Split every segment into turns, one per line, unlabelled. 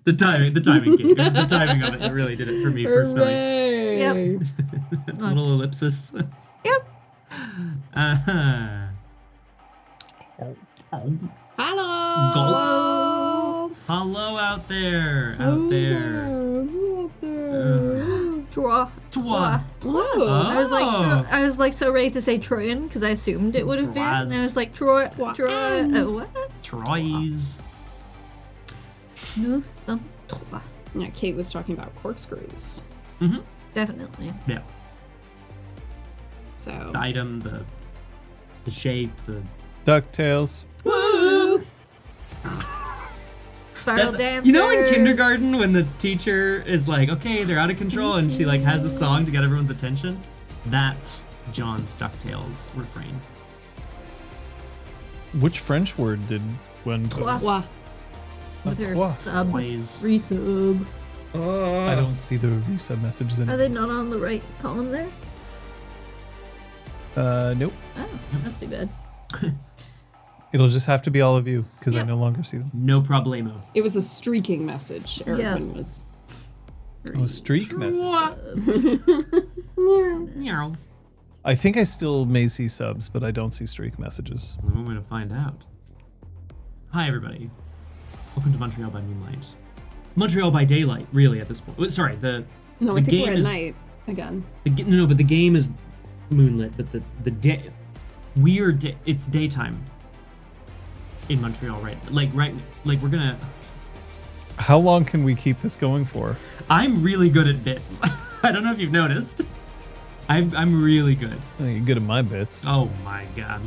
The timing game. It was the timing of it that really did it for me personally.
Yep.
Little ellipsis.
Yep.
Uh-huh.
Hello.
Hello out there. Out there.
Trois. I was like so ready to say Troyan because I assumed it would have been. And I was like Troy. What?
Troy's.
No, some trois.
Yeah, Kate was talking about corkscrews.
Mm-hmm.
Definitely.
Yeah.
So.
The item, the shape, the
DuckTales.
Woo! Spiral dancers.
You know in kindergarten when the teacher is like, okay, they're out of control, and she like has a song to get everyone's attention? That's John's DuckTales refrain.
Which French word did Gwen put?
Trois.
With her sub.
Plays.
Resub.
I don't see the resub messages in
Are they not on the right column there?
Nope.
Oh, that's too bad.
It'll just have to be all of you, because I
Yep.
no longer see them.
No problemo.
It was a streaking message. Erwin was.
Oh, streak message.
Meow.
I think I still may see subs, but I don't see streak messages.
The moment to find out. Hi, everybody. Welcome to Montreal by Moonlight. Montreal by daylight, really, at this point. Sorry,
No,
the
I think
game
we're at
is,
night again.
No, but the game is moonlit, but the day, it's daytime in Montreal, right? Like we're gonna.
How long can we keep this going for?
I'm really good at bits. I don't know if you've noticed. I'm really good.
Oh, you're good at my bits.
Oh my god.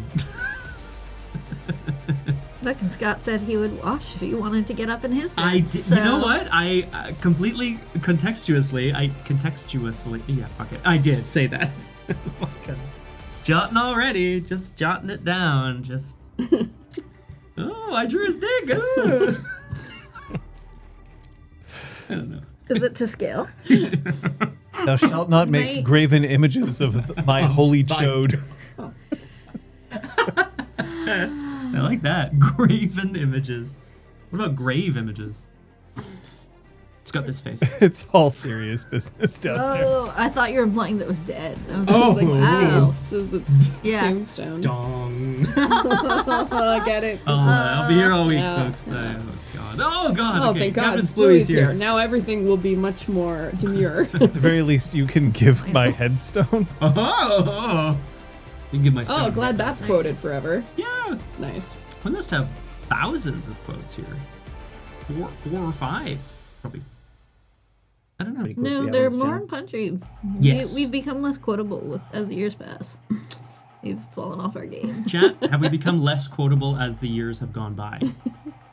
Look, and Scott said he would wash if he wanted to get up in his bed.
I did, You know what? I completely contextuously, yeah, fuck it. I did say that. Jotting already, just jotting it down. Just. Oh, I drew his dick. I don't know.
Is it to scale?
Thou shalt not make
Mate.
graven images of my holy chode.
I like that. Graven images. What about grave images? It's got this face.
It's all serious business down there.
Oh, I thought you were implying that it was dead. I was
Oh.
like, wow.
Deceased is its
Yeah.
tombstone.
Dong.
I get it.
I'll be here all week,
Yeah.
folks. Oh god. Oh god.
Oh,
Okay,
thank God.
Captain
Bluey's
Splooey's here.
Now everything will be much more demure.
At the very least, you can give my headstone.
Oh. You can give my
Oh, glad that's quoted forever.
Yeah.
Nice.
We must have thousands of quotes here. Four or five, probably. I don't know. How many quotes we
No,
have
they're
on this
more
channel.
on punchy.
Yes.
We've become less quotable as the years pass. We've fallen off our game.
Chat, have we become less quotable as the years have gone by?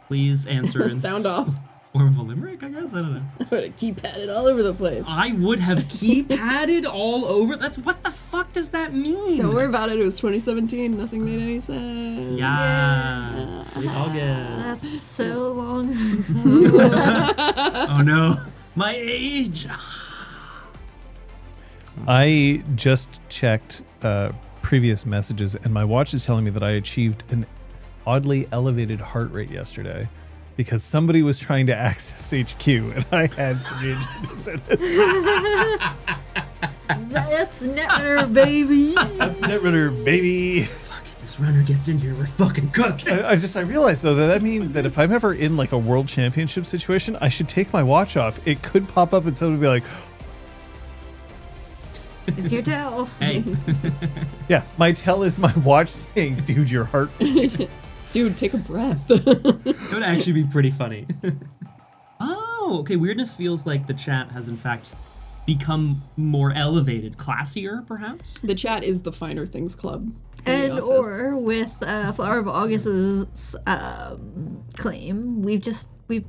Please answer in
Sound off.
form of a limerick, I guess? I don't know.
Put a keypad it all over the place.
I would have keypadded all over. What the fuck does that mean?
Don't worry about it. It was 2017. Nothing made any sense.
Yeah. Sweet August.
That's so long.
Oh no. My age.
I just checked previous messages, and my watch is telling me that I achieved an oddly elevated heart rate yesterday because somebody was trying to access HQ, and I had 3 agendas in it.
That's Netrunner, baby.
That's Netrunner, baby.
Fuck, if this runner gets in here, we're fucking cooked.
I realized though that means that if I'm ever in like a world championship situation, I should take my watch off. It could pop up and someone would be like,
It's your towel.
Hey.
yeah, my tell is my watch saying, dude, your heart.
Dude, take a breath.
It would actually be pretty funny. Oh, okay. Weirdness feels like the chat has in fact become more elevated, classier, perhaps.
The chat is the Finer Things Club. in the
And
office.
or with Flower of August's claim,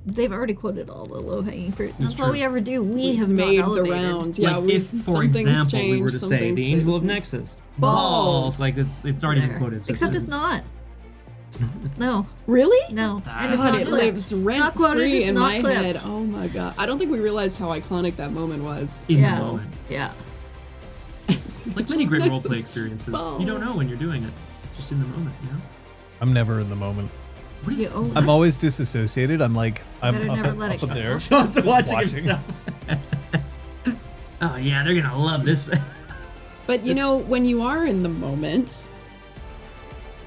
they've already quoted all the low hanging fruit. That's all
true.
we ever do. We have
made
not
the
elevated.
round. Yeah,
Like if, for
some things
example, we
change,
were to
some
say
things
the
stay
Angel
the
of
same.
Nexus.
Balls.
Like it's already been
There.
quoted. So
Except it's not. No,
Really?
no.
That-
And it's
God,
not
it
clipped.
lives
It's
rent
not quoted,
free
it's
in
not
my
clipped.
head. Oh my god. I don't think we realized how iconic that moment was.
in
Yeah.
the moment.
Yeah.
Like many great
Next
roleplay experiences,
ball.
you don't know when you're doing it. Just in the moment, you know?
I'm never in the moment.
What is
You own
I'm
it.
always disassociated. I'm like, I'm
Better
up,
never let
up
it go.
there.
John's
just
watching himself. Oh yeah, they're gonna love this.
But you know, when you are in the moment,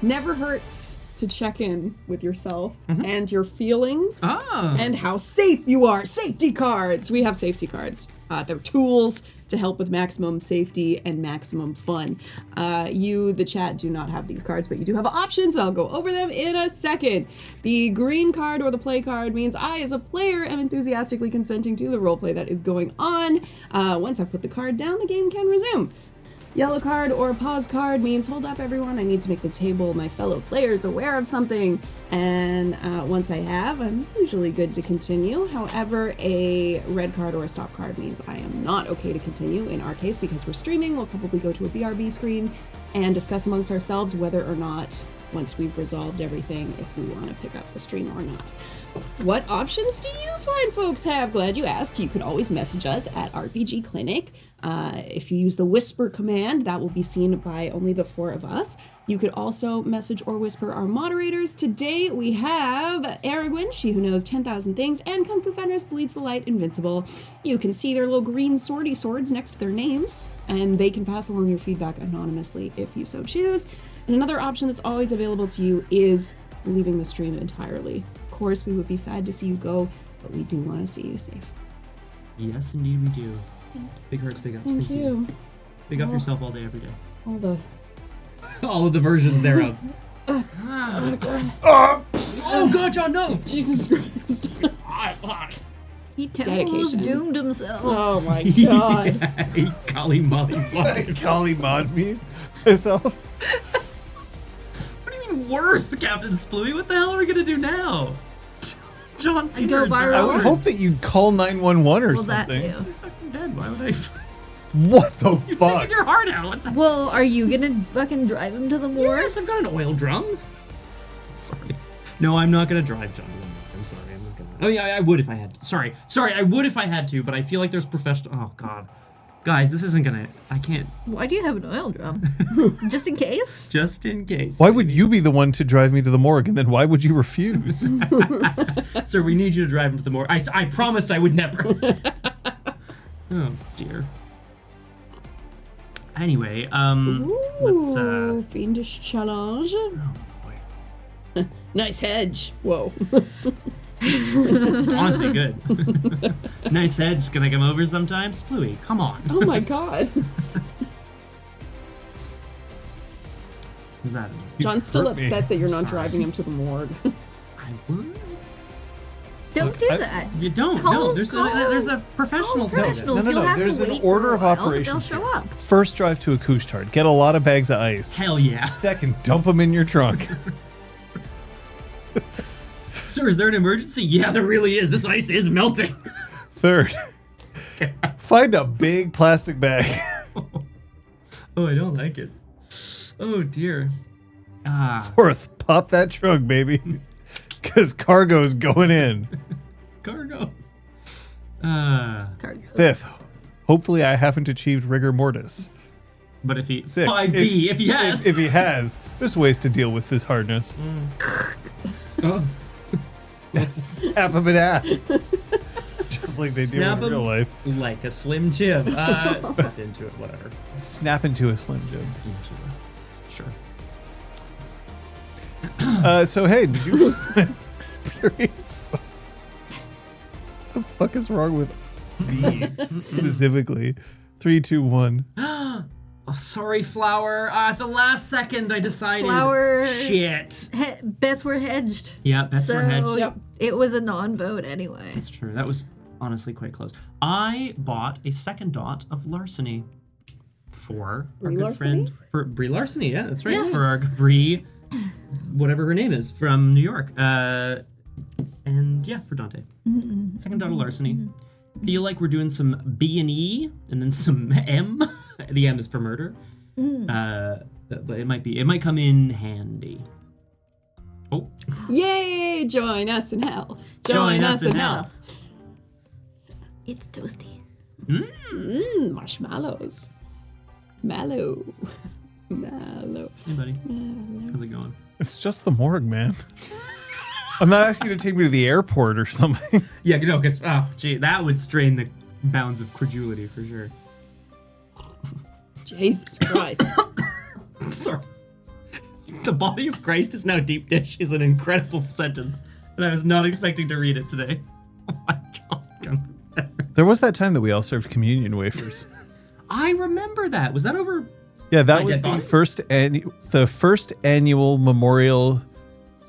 never hurts to check in with yourself and your feelings
Oh.
and how safe you are. Safety cards. We have safety cards. They're tools to help with maximum safety and maximum fun. You, the chat, do not have these cards, but you do have options. I'll go over them in a second. The green card or the play card means I, as a player, am enthusiastically consenting to the roleplay that is going on. Once I put the card down, the game can resume. Yellow card or pause card means hold up everyone, I need to make the table, my fellow players, aware of something. And once I have, I'm usually good to continue. However, a red card or a stop card means I am not okay to continue. In our case, because we're streaming, we'll probably go to a BRB screen and discuss amongst ourselves whether or not, once we've resolved everything, if we want to pick up the stream or not. What options do you find folks have? Glad you asked. You could always message us at RPGClinic. If you use the whisper command, that will be seen by only the 4 of us. You could also message or whisper our moderators. Today we have Aragwin, she who knows 10,000 things, and Kung Fu Fenris, bleeds the light, invincible. You can see their little green swordy swords next to their names, and they can pass along your feedback anonymously if you so choose. And another option that's always available to you is leaving the stream entirely. Of course, we would be sad to see you go, but we do want to see you safe.
Yes, indeed we do. Big hurts, big ups.
Thank you.
Big up yourself all day, every day.
All the
All of the versions thereof. Oh god, John, no!
Jesus Christ.
He temples
Dedication.
doomed himself.
Oh my god.
Hey, golly molly.
Golly mod me myself.
What do you mean worth, Captain Splooey? What the hell are we gonna do now? John's
And go
here,
viral.
I would hope that you'd call 911 or
Well, that
something.
too.
fucking dead. Why would I?
What the
You've
fuck?
taken your heart out. What the?
Well, are you gonna fucking drive him to the morgue?
Yes, I've got an oil drum. Sorry. No, I'm not gonna drive John. I'm sorry. I'm not gonna. Oh yeah, I would if I had to. Sorry, I would if I had to. But I feel like there's professional. Oh god, guys, this isn't gonna. I can't.
Why do you have an oil drum? Just in case?
Just in case.
Why would you be the one to drive me to the morgue, and then why would you refuse?
Sir, we need you to drive him to the morgue. I promised I would never. Oh dear. Anyway, let's
Ooh, fiendish challenge.
Oh boy.
Nice hedge. Whoa.
Honestly, good. Nice hedge. Can I come over sometime? Splooey, come on.
Oh my god.
Is that?
John's still
hurt me.
upset that you're not
Sorry.
driving him to the morgue.
I would.
Don't
Look,
do
I-
that.
You don't.
Call-
no, there's
call-
a professional to it.
Professionals.
No,
You'll have
there's
to
an
wait
order
for a
of
while, but
operations
They'll show
here.
up.
First, drive to a Couche-Tard. Get a lot of bags of ice.
Hell yeah.
Second, dump them in your trunk.
Sir, is there an emergency? Yeah, there really is. This ice is melting.
Third, find a big plastic bag.
Oh, I don't like it. Oh dear.
Fourth, pop that trunk, baby. Because cargo's going in.
Cargo.
Cargo.
Fifth, hopefully I haven't achieved rigor mortis.
But if he
Sixth,
5B, if he has.
If he has, there's ways to deal with this hardness.
Oh.
Snap him in half. Just like they do
Snap
in
'em.
real life.
Like a Slim Jim. Step into it, whatever.
Snap into a Slim Jim.
Into it. Sure.
So hey, did you experience? What the fuck is wrong with me specifically? 3, 2, 1.
Oh, sorry, Flower. At the last second, I decided.
Flower.
Shit.
Bets were hedged.
Yeah, bets
So
were hedged.
Yep.
it was a non-vote anyway.
That's true. That was honestly quite close. I bought a second dot of larceny for our
Brie
good
Larceny?
friend, for Brie Larceny. Yeah, that's right.
Yes.
For our Brie, whatever her name is, from New York. And yeah, for Dante. Second dot of larceny. Feel like we're doing some B and E, and then some M. The M is for murder. But it might come in handy. Oh,
Yay! Join us in hell.
join us in hell.
It's toasty.
Marshmallows. Mallow. Mallow.
Hey, buddy. How's it going?
It's just the morgue, man. I'm not asking you to take me to the airport or something.
Yeah, no, because that would strain the bounds of credulity for sure.
Jesus Christ.
Sorry. The body of Christ is now deep dish is an incredible sentence, and I was not expecting to read it today. Oh my god.
There was that time that we all served communion wafers.
I remember that. Was that over?
Yeah, that
My
was
dead
the
body?
first annual Memorial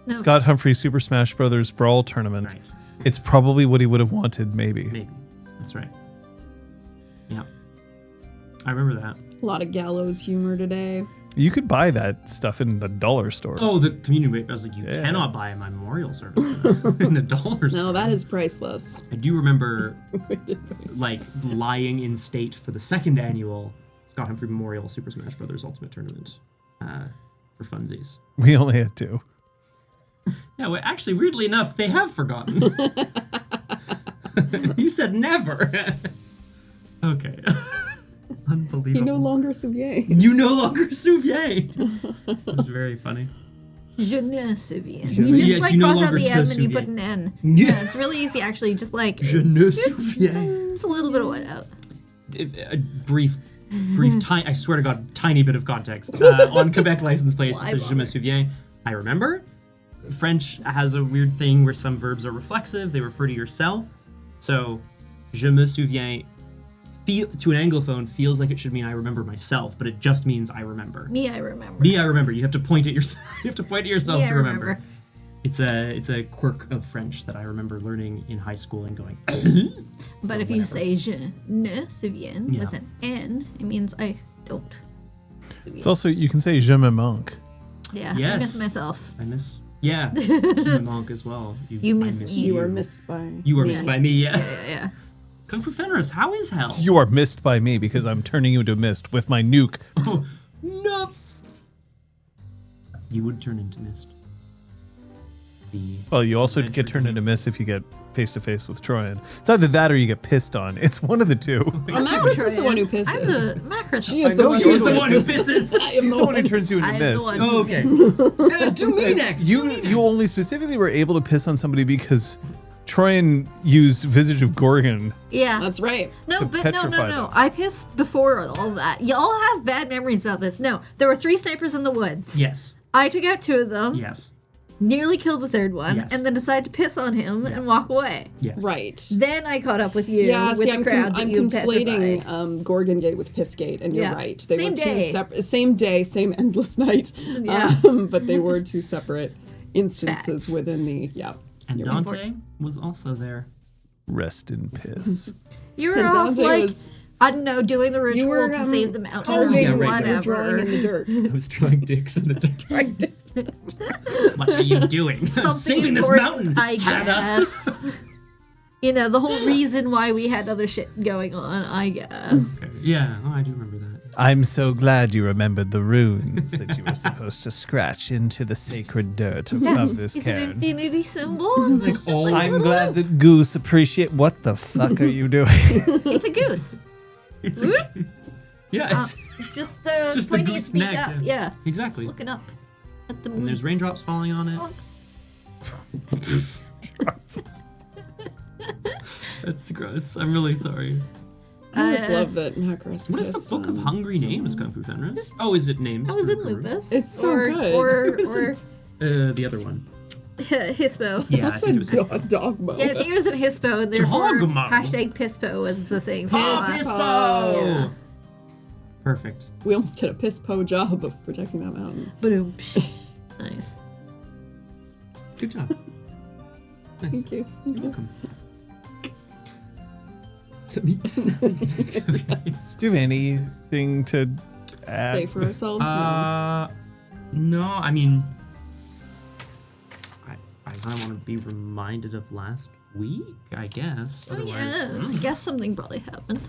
No.
Scott Humphrey Super Smash Brothers Brawl tournament.
Right.
It's probably what he would have wanted, maybe.
Maybe. That's right. Yeah. I remember that.
A lot of gallows humor today.
You could buy that stuff in the dollar store.
Oh, the communion wafer. I was like, you
Yeah.
cannot buy a memorial service in the dollar store.
No, that is priceless.
I do remember, like, lying in state for the second annual Scott Humphrey Memorial Super Smash Brothers Ultimate Tournament for funsies.
We only had 2.
Yeah, well, actually, weirdly enough, they have forgotten. You said never. Okay. Unbelievable.
He no longer Souvier.
You no longer Souvier. That's very funny.
Je ne sais rien.
Je-
You just
yes,
like
you no
cross out
longer
the
te
M and you
souviens.
put an N.
Yeah.
Yeah, it's really easy actually. Just like
Je ne souviens.
just a little bit of white out.
A brief, I swear to God, tiny bit of context. On Quebec license plate, it
Why
says Je me
bother?
souviens. I remember. French has a weird thing where some verbs are reflexive. They refer to yourself. So, Je me souviens, to an Anglophone, feels like it should mean I remember myself, but it just means I remember.
Me, I remember.
Me, I remember. You have to point at yourself. You have to point at yourself
Me, I
to remember.
remember.
It's a quirk of French that I remember learning in high school and going.
But
or
if you
whatever.
say je ne souviens
Yeah.
with an N, it means I don't.
It's also, you can say je me manque.
Yeah,
Yes.
I miss myself.
I miss. Yeah, Je me manque as well.
You
I
miss me.
You were missed by.
You were
Yeah.
missed by me. Yeah.
Yeah.
Kung Fu Fenris, how is hell?
You are missed by me because I'm turning you into mist with my nuke.
Oh, no. You would turn into mist. The
Well, you also
Adventure
get turned
game.
into mist if you get face to face with Troyan. It's either that or you get pissed on. It's one of the two.
Macris is the one who pisses.
I'm the Macris.
She is
I
the
know
one
You're
who
the one who
pisses.
pisses.
I am
She's
the
the one who
one.
turns you into
I'm the
mist.
one.
Oh, okay. Do me next. Do me
You only specifically were able to piss on somebody because Troyan used Visage of Gorgon.
Yeah.
That's right.
No,
to
but
petrify
no.
them.
I pissed before all that. Y'all have bad memories about this. No, there were 3 snipers in the woods.
Yes.
I took out 2 of them,
Yes.
nearly killed the 3rd one,
Yes.
and then decided to piss on him and walk away.
Yes.
Right.
Then I caught up with you
Yeah,
with
see,
the
I'm,
crowd that
I'm
you
conflating
petrified.
Gorgon Gate with Pissgate, and you're
Yeah.
right. They
Same
were
day.
two separate, same day, same endless night.
Yeah.
But they were 2 separate instances
Facts.
within the
And
You're
Dante
important.
was also there.
Rest in piss.
You were
And
off
Dante
like
was-
I don't know, doing the ritual
You were
to save the mountain
carving,
or
Yeah, right,
you were
whatever.
drawing in the dirt.
I was drawing dicks in the dirt.
Right.
What are you doing?
Something
Saving this
important,
mountain.
I
Hannah.
guess. You know, the whole reason why we had other shit going on, I guess.
Okay. Yeah, oh, I do remember that.
I'm so glad you remembered the runes that you were supposed to scratch into the sacred dirt of this
It's an
cairn.
infinity symbol.
Like
It's just
all-
like
I'm
little-
glad that Goose appreciate. What the fuck are you doing?
It's a goose.
It's
Whoop.
yeah,
It's just
just the
pointing
goose
its beak
neck,
up.
yeah.
Yeah.
exactly.
It's looking up at the
And
moon.
there's raindrops falling on it. That's gross. I'm really sorry.
I just love that Macris
What is the
pissed
Book of
on
Hungry Names, Kung Fu Fenris? Oh, is it names?
I was
for
in
groups?
Lupus.
It's so
or,
good.
Or
The other one.
Hispo.
Yeah, I
That's
think
a
it was Hispo.
dogmo.
Yeah, I think it was in Hispo, and therefore
Dogmo.
hashtag Pispo was the thing.
Oh,
Yeah.
Hispo!
Yeah.
Perfect.
We almost did a piss po job of protecting that mountain.
Boom. Nice.
Good job. Nice.
Thank you.
You're welcome. Is it me?
Do you have anything to add?
Say for ourselves.
No, I mean, I kind of want to be reminded of last week, I guess.
Oh
Otherwise,
yeah, I guess something probably happened.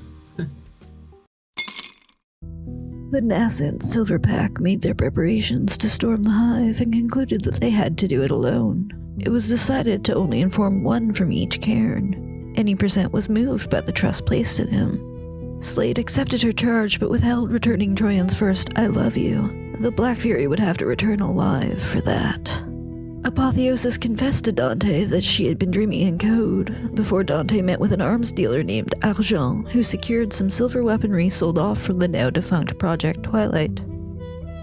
The nascent Silverpack made their preparations to storm the hive and concluded that they had to do it alone. It was decided to only inform one from each cairn. Any percent was moved by the trust placed in him. Slade accepted her charge but withheld returning Troyan's first I love you. The Black Fury would have to return alive for that. Apotheosis confessed to Dante that she had been dreaming in code before Dante met with an arms dealer named Argent, who secured some silver weaponry sold off from the now-defunct Project Twilight.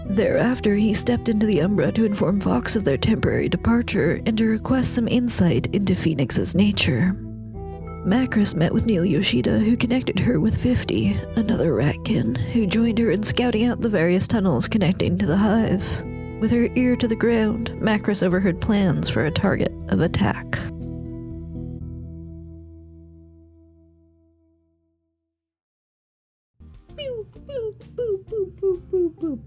Thereafter, he stepped into the Umbra to inform Vox of their temporary departure and to request some insight into Phoenix's nature. Macris met with Neil Yoshida, who connected her with 50, another ratkin, who joined her in scouting out the various tunnels connecting to the hive. With her ear to the ground, Macris overheard plans for a target of attack.
Boop, boop, boop, boop, boop, boop, boop.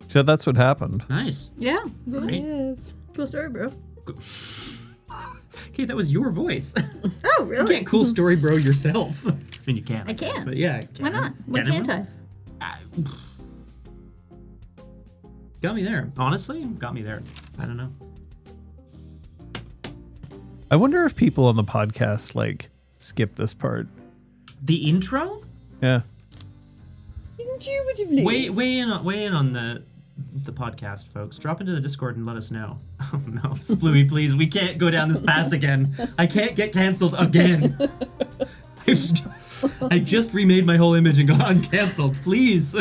So that's what happened.
Nice.
Yeah.
Great.
Yes.
Cool story, bro.
Okay, that was your voice.
Oh,
You
really?
can't cool story bro yourself. I mean, you can.
I
guess,
can.
But yeah.
Why not? Why
Can
can't
anyone?
I?
Got me there. Honestly, got me there. I don't know.
I wonder if people on the podcast like skip this part.
The intro?
Yeah.
Indubitably.
Weigh in on the podcast, folks. Drop into the Discord and let us know. Oh no, Splooey, please. We can't go down this path again. I can't get canceled again. I just remade my whole image and got uncanceled. Please.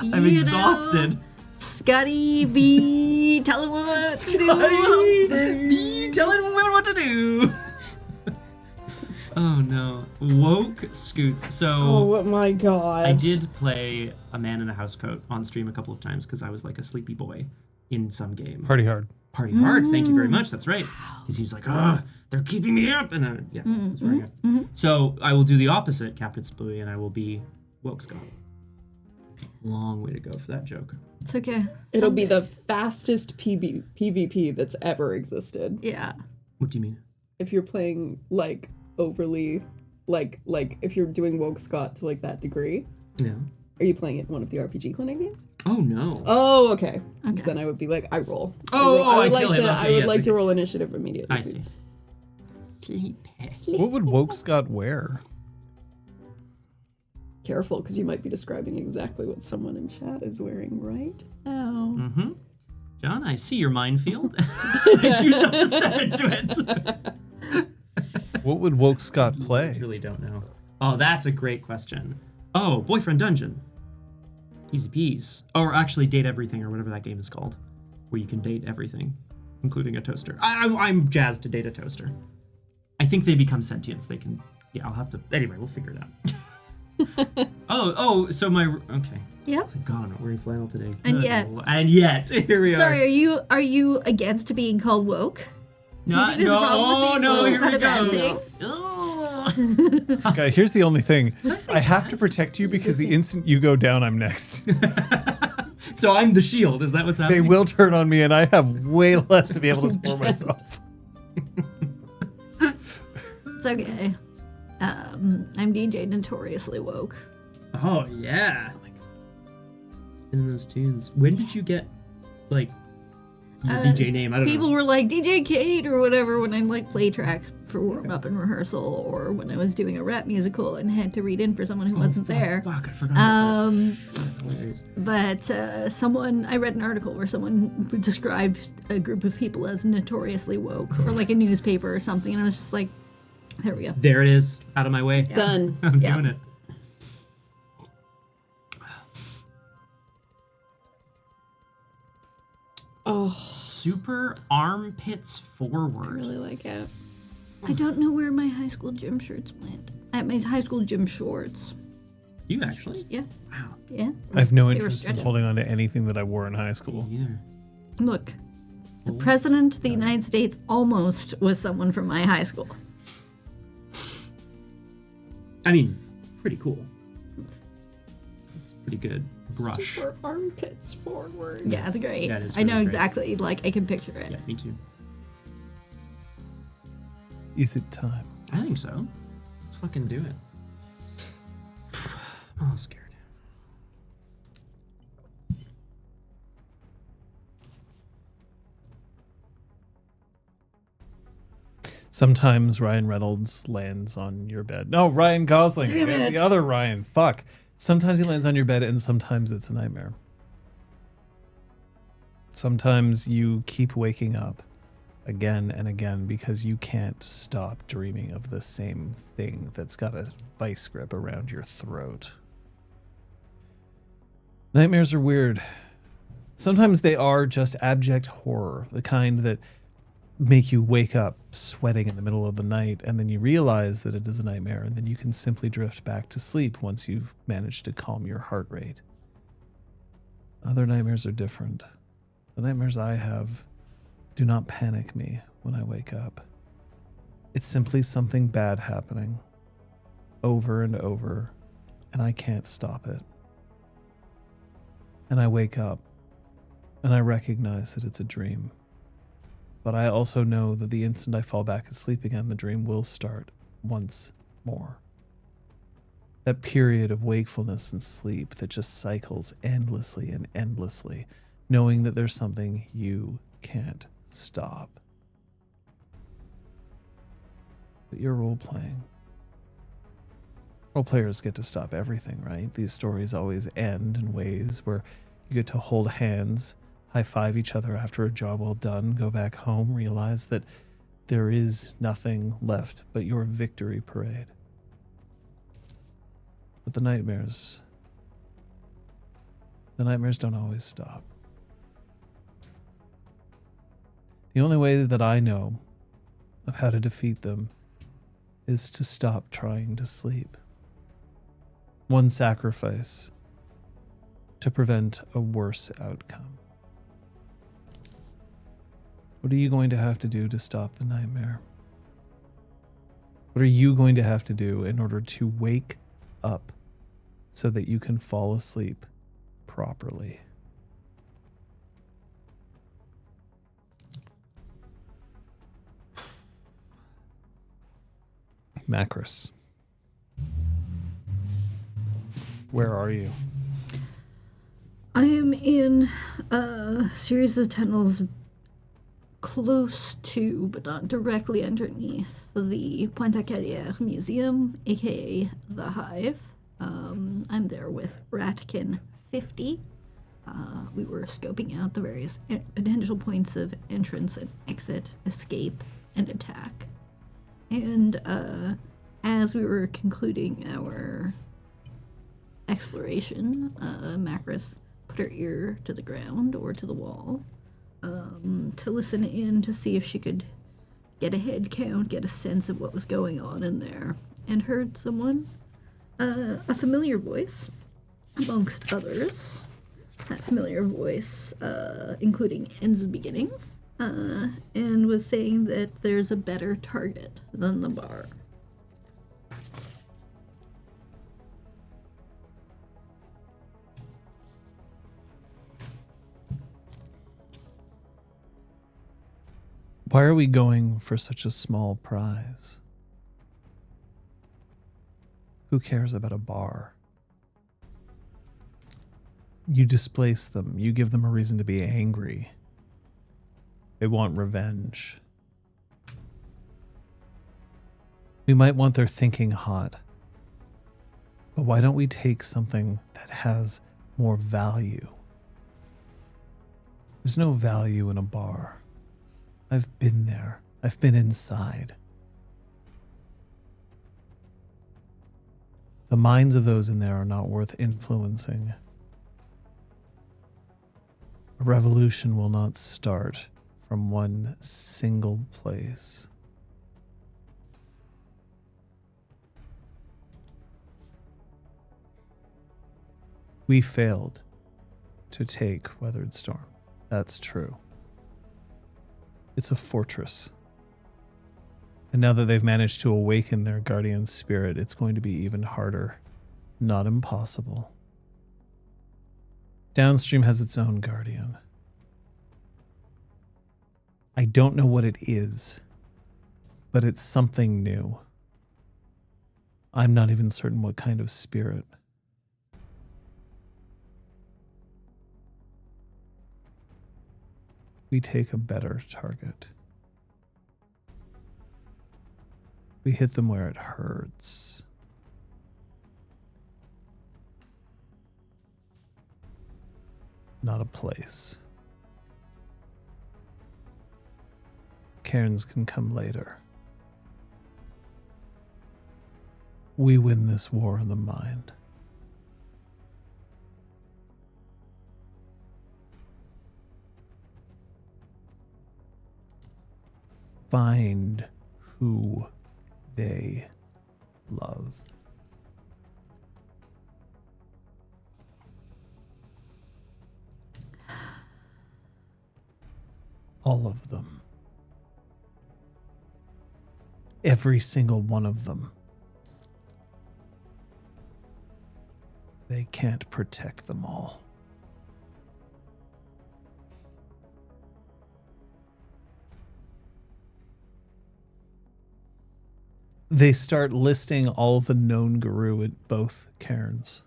I'm exhausted.
Scotty B, tell him what to do.
Be telling women what to do. Oh no. Woke Scoots. So
Oh my god.
I did play a man in a house coat on stream a couple of times because I was like a sleepy boy in some game.
Party hard.
Party hard. Thank you very much. That's right. Because he was like, they're keeping me up. And yeah, that's very good. So I will do the opposite, Captain Splooey, and I will be Woke Scott. Long way to go for that joke.
It's okay.
It'll be the fastest PvP that's ever existed.
Yeah.
What do you mean?
If you're playing like overly, like if you're doing Woke Scott to like that degree.
No.
Are you playing it in one of the RPG Clinic games?
Oh no.
Oh, okay.
Okay.
Then I would be like, I roll.
Oh,
I would
I
like
kill
to.
him.
I
Okay,
would
yes,
like
we
to
do.
roll initiative immediately.
I see. Sleep.
What would Woke Scott wear?
Careful, because you might be describing exactly what someone in chat is wearing right now.
Mm-hmm. John, I see your minefield. I choose not to step into it.
What would Woke Scott
I
play?
really don't know. Oh, that's a great question. Oh, Boyfriend Dungeon. Easy peas. Or actually Date Everything or whatever that game is called. Where you can date everything, including a toaster. I'm jazzed to date a toaster. I think they become sentient. They can... Yeah, I'll have to... Anyway, we'll figure it out. so my... Okay.
Yep.
Thank God I'm not wearing flannel today.
And
Good
yet-
Lord. And yet, here we
Sorry,
are.
are you against being called woke? Do you think there's a problem with being
no,
woke?
here
Is that
we
a bad
go.
thing?
Ugh.
Guy, here's the only thing.
say
I have to
jazz?
protect you because the instant you go down, I'm next.
So I'm the shield. Is that what's
They
happening?
will turn on me, and I have way less to be able to support myself.
It's okay. I'm DJ Notoriously Woke.
Oh yeah. Spinning those tunes. When did you get like your DJ name? I don't
People
know.
were like DJ Kate or whatever when I like play tracks for warm up and rehearsal, or when I was doing a rap musical and had to read in for someone who wasn't there.
Fuck, I forgot about that.
But I read an article where someone described a group of people as notoriously woke, or like a newspaper or something, and I was just like, there we go.
There it is. Out of my way.
Done.
I'm
Yeah.
doing it.
Oh,
Super armpits
I
forward.
really like it.
I don't know where my high school gym shirts went. At my high school gym shorts.
You actually?
Yeah,
Wow.
yeah.
I have no
They were
interest in
stretching.
holding on to anything that I wore in high school.
Either.
Look, the president of the United States almost was someone from my high school.
I mean, pretty cool. It's pretty good. Brush.
Super armpits forward.
Yeah, it's great.
Yeah, it is
I know
really great.
exactly, like, I can picture it.
Yeah, me too.
Is it time?
I think so. Let's fucking do it. I'm all scared.
Sometimes Ryan Reynolds lands on your bed. No, Ryan Gosling.
Damn it.
The other Ryan. Fuck. Sometimes he lands on your bed, and sometimes it's a nightmare. Sometimes you keep waking up again and again because you can't stop dreaming of the same thing that's got a vice grip around your throat. Nightmares are weird. Sometimes they are just abject horror, the kind that make you wake up sweating in the middle of the night, and then you realize that it is a nightmare, and then you can simply drift back to sleep once you've managed to calm your heart rate. Other nightmares are different. The nightmares I have do not panic me when I wake up. It's simply something bad happening over and over, and I can't stop it. And I wake up, and I recognize that it's a dream. But I also know that the instant I fall back asleep again, the dream will start once more. That period of wakefulness and sleep that just cycles endlessly and endlessly, knowing that there's something you can't stop. But you're role-playing. Role-players get to stop everything, right? These stories always end in ways where you get to hold hands, high-five each other after a job well done, go back home, realize that there is nothing left but your victory parade. But the nightmares don't always stop. The only way that I know of how to defeat them is to stop trying to sleep. One sacrifice to prevent a worse outcome. What are you going to have to do to stop the nightmare? What are you going to have to do in order to wake up so that you can fall asleep properly? Macris, where are you?
I am in a series of tunnels close to, but not directly underneath, the Pointe Carrière Museum, aka the Hive. I'm there with Ratkin 50. We were scoping out the various potential points of entrance and exit, escape, and attack. And as we were concluding our exploration, Macris put her ear to the ground or to the wall to listen in to see if she could get a head count, get a sense of what was going on in there, and heard someone, a familiar voice, amongst others. That familiar voice, including ends and beginnings, and was saying that there's a better target than the bar.
Why are we going for such a small prize? Who cares about a bar? You displace them. You give them a reason to be angry. They want revenge. We might want their thinking hot. But why don't we take something that has more value? There's no value in a bar. I've been there. I've been inside. The minds of those in there are not worth influencing. A revolution will not start from one single place. We failed to take Weathered Storm. That's true. It's a fortress. And now that they've managed to awaken their guardian spirit, it's going to be even harder. Not impossible. Downstream has its own guardian. I don't know what it is, but it's something new. I'm not even certain what kind of spirit. We take a better target. We hit them where it hurts. Not a place. Cairns can come later. We win this war in the mind. Find who they love. All of them. Every single one of them. They can't protect them all. They start listing all the known Guru at both cairns.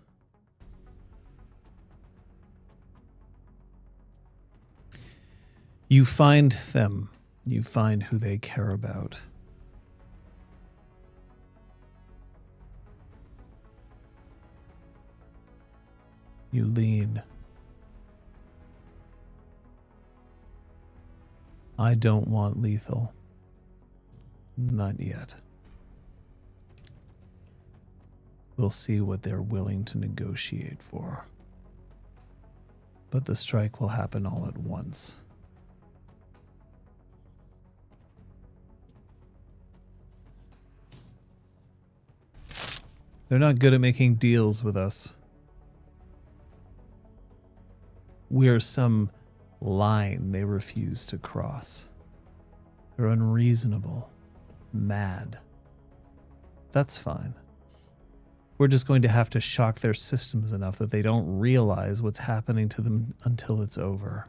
You find them. You find who they care about. You lean. I don't want lethal. Not yet. We'll see what they're willing to negotiate for. But the strike will happen all at once. They're not good at making deals with us. We're some line they refuse to cross. They're unreasonable, mad. That's fine. We're just going to have to shock their systems enough that they don't realize what's happening to them until it's over.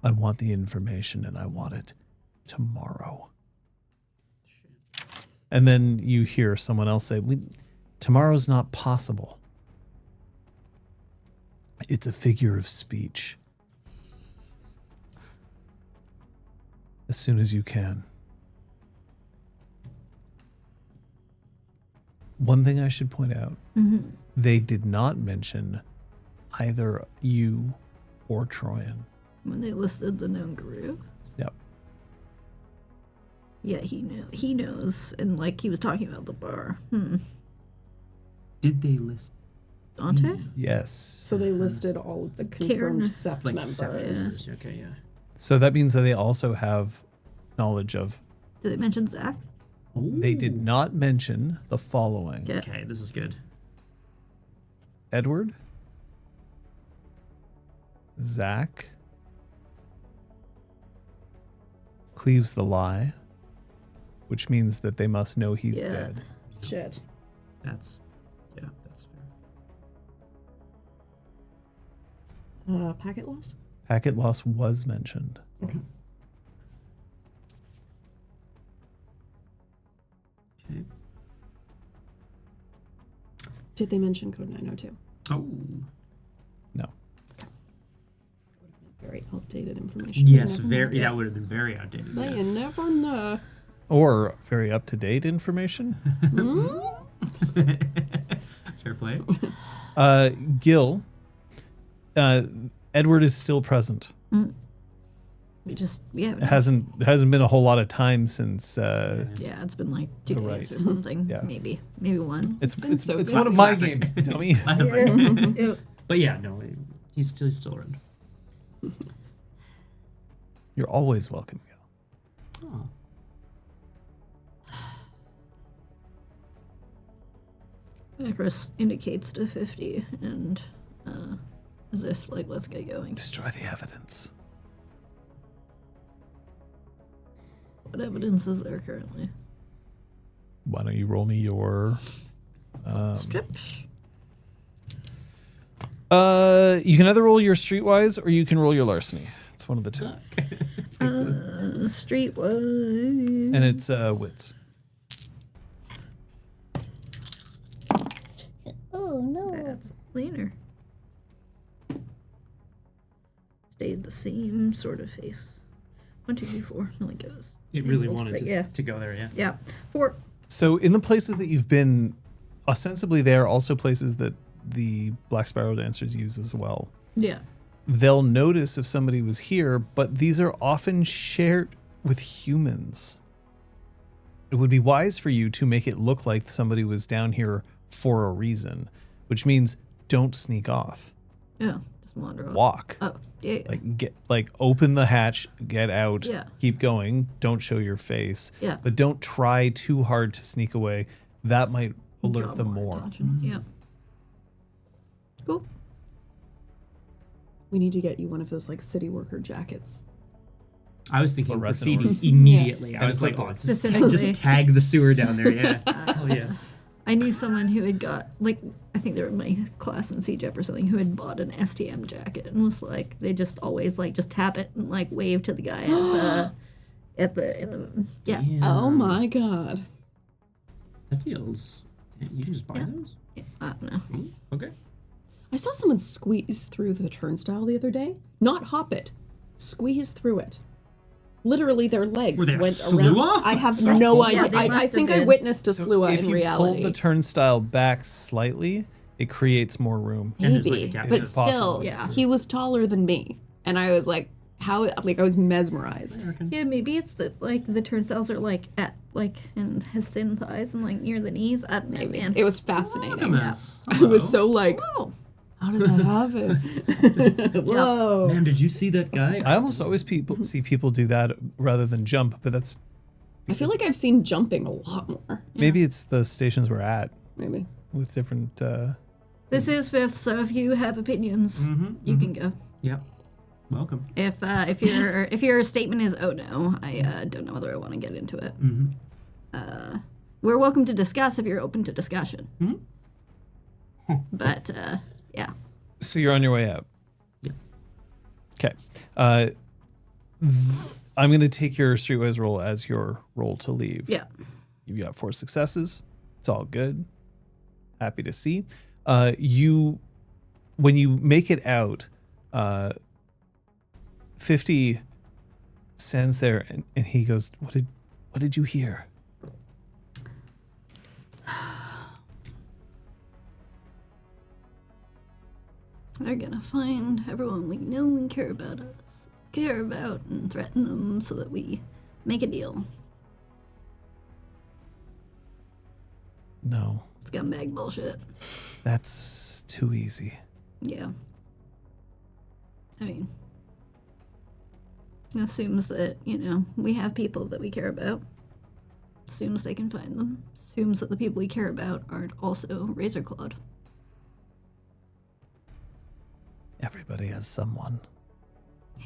I want the information and I want it tomorrow. And then you hear someone else say, tomorrow's not possible. It's a figure of speech. As soon as you can. One thing I should point out, they did not mention either you or Troyan.
When they listed the known Guru?
Yep.
Yeah, he knows. And like he was talking about the bar.
Did they list
Dante?
Yes.
So they listed all of the
Karen.
confirmed sept
like
members.
separatists? Okay, yeah.
So that means that they also have knowledge of.
Did they mention Zach?
They did not mention the following.
Yeah.
Okay, this is good.
Edward, Zach, cleaves the lie, which means that they must know he's
Yeah.
dead.
Shit.
That's fair.
Packet loss?
Packet loss was mentioned.
Okay.
Okay.
Did they mention code 902?
Oh.
No.
Very outdated information.
Yes,
You never
very.
know.
That would have been very outdated.
But
Yeah.
you never know.
Or very up-to-date information.
Fair play.
Gil, Edward is still present.
We just, yeah.
It hasn't been a whole lot of time since
Yeah, it's been like 2 days
Right.
or something.
Yeah.
Maybe one.
it's
so
it's
busy.
one of my games, dummy.
Yeah.
But yeah, no, he's still around.
You're always welcome, Gil.
Oh.
Chris indicates to 50 and as if like let's get going.
Destroy the evidence.
What evidence is there currently?
Why don't you roll me your
Strip.
you can either roll your streetwise or you can roll your larceny. It's one of the two.
Streetwise.
And it's wits.
Oh no. That's cleaner. Stayed the same sort of face. 1, 2, 3, 4. No, like it was.
It really
angled,
wanted
but
to,
yeah.
to go there, yeah.
Yeah. 4.
So in the places that you've been, ostensibly they are also places that the Black Spiral dancers use as well.
Yeah.
they'll notice if somebody was here, but these are often shared with humans. It would be wise for you to make it look like somebody was down here for a reason, which means don't sneak off.
Yeah, just wander off.
Walk.
Oh, yeah.
Open the hatch, get out,
Yeah.
keep going, don't show your face.
Yeah.
But don't try too hard to sneak away. That might alert
Draw
them more.
attention. Yeah. Cool.
We need to get you one of those like city worker jackets.
I was thinking
Fluorescent
graffiti immediately. I
And
was like,
clip-ons.
oh, just
Specifically.
tag the sewer down there. Yeah. Oh yeah.
I knew someone who had got, like, I think they were in my class in CJEP or something, who had bought an STM jacket and was like, they just always, like, just tap it and, like, wave to the guy yeah.
Oh my god.
That feels. You can just buy those.
I don't know.
Ooh, okay.
I saw someone squeeze through the turnstile the other day. Not hop it. Squeeze through it. Literally, their legs
Were they a
went
slua?
around. I have no
Yeah,
idea.
they must
I
have
think I
been.
witnessed a
So
slua
if
in
you
reality.
pull the turnstile back slightly, it creates more room.
And there's, like,
Maybe,
a gap.
but
It's
still,
possible.
Yeah.
he was taller than me, and I was like, how? Like I was mesmerized.
Yeah, maybe it's that, like, the turnstiles are, like, at, like, and has thin thighs and, like, near the knees. I don't know, man.
It was fascinating.
Artemis.
I was so like,
Oh,
how did that happen? Whoa.
Man, did you see that guy?
I almost always see people do that rather than jump, but that's
I feel like I've seen jumping a lot more.
maybe it's the stations we're at
Maybe.
with different.
this is Fifth, so if you have opinions, you can go.
Yep. Welcome.
If your statement is, oh no, I don't know whether I want to get into it. We're welcome to discuss if you're open to discussion. But yeah,
So you're on your way out.
Yeah.
Okay. I'm going to take your streetwise roll as your roll to leave.
yeah.
You've got 4 successes. It's all good. Happy to see. When you make it out, 50 stands there and he goes, what did you hear?
They're gonna find everyone we know and care about and threaten them so that we make a deal.
No,
Scumbag bullshit.
that's too easy.
Yeah. I mean, it assumes that, we have people that we care about. Assumes they can find them. Assumes that the people we care about aren't also razor clawed.
Everybody has someone.
Yeah.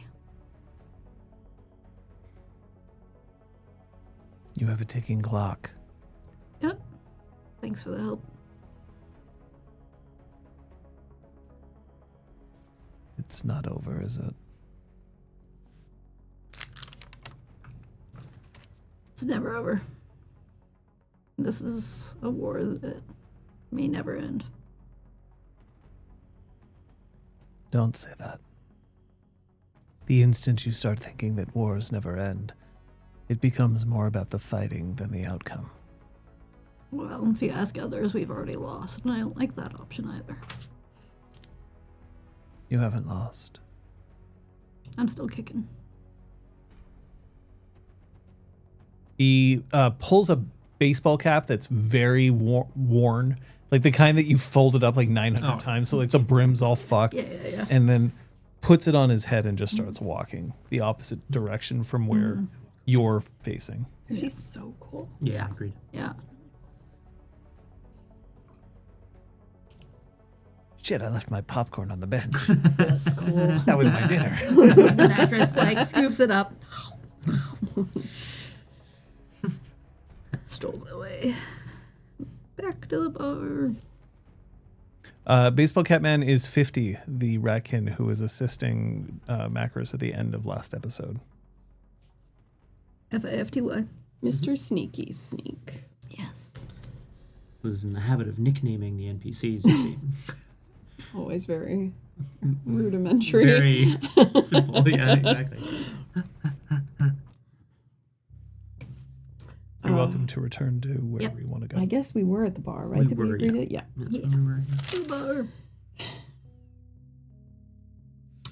You have a ticking clock.
Yep. Thanks for the help.
It's not over, is it?
It's never over. This is a war that may never end.
Don't say that. The instant you start thinking that wars never end, it becomes more about the fighting than the outcome.
Well, if you ask others, we've already lost, and I don't like that option either.
You haven't lost.
I'm still kicking.
He pulls a baseball cap that's very worn, like the kind that you folded up like 900 times, so like the brim's all fucked.
Yeah.
And then puts it on his head and just starts walking the opposite direction from where you're facing.
She's so cool.
Yeah, agreed.
Yeah.
Shit, I left my popcorn on the bench.
That's cool.
That was my dinner.
Macris, like, scoops it up. Strolls away. Back to the bar.
Baseball Cap Man is 50, the ratkin who was assisting Macris at the end of last episode.
FIFTY.
Mr. Sneaky Sneak.
Yes.
Was in the habit of nicknaming the NPCs, you see.
Always very rudimentary.
Very simple. Yeah, exactly.
You're welcome to return to wherever
Yep.
you want to go.
I guess we were at the bar, right?
We
Did
were,
we agree
yeah.
to? Yeah.
That's
Yeah.
when we were-
The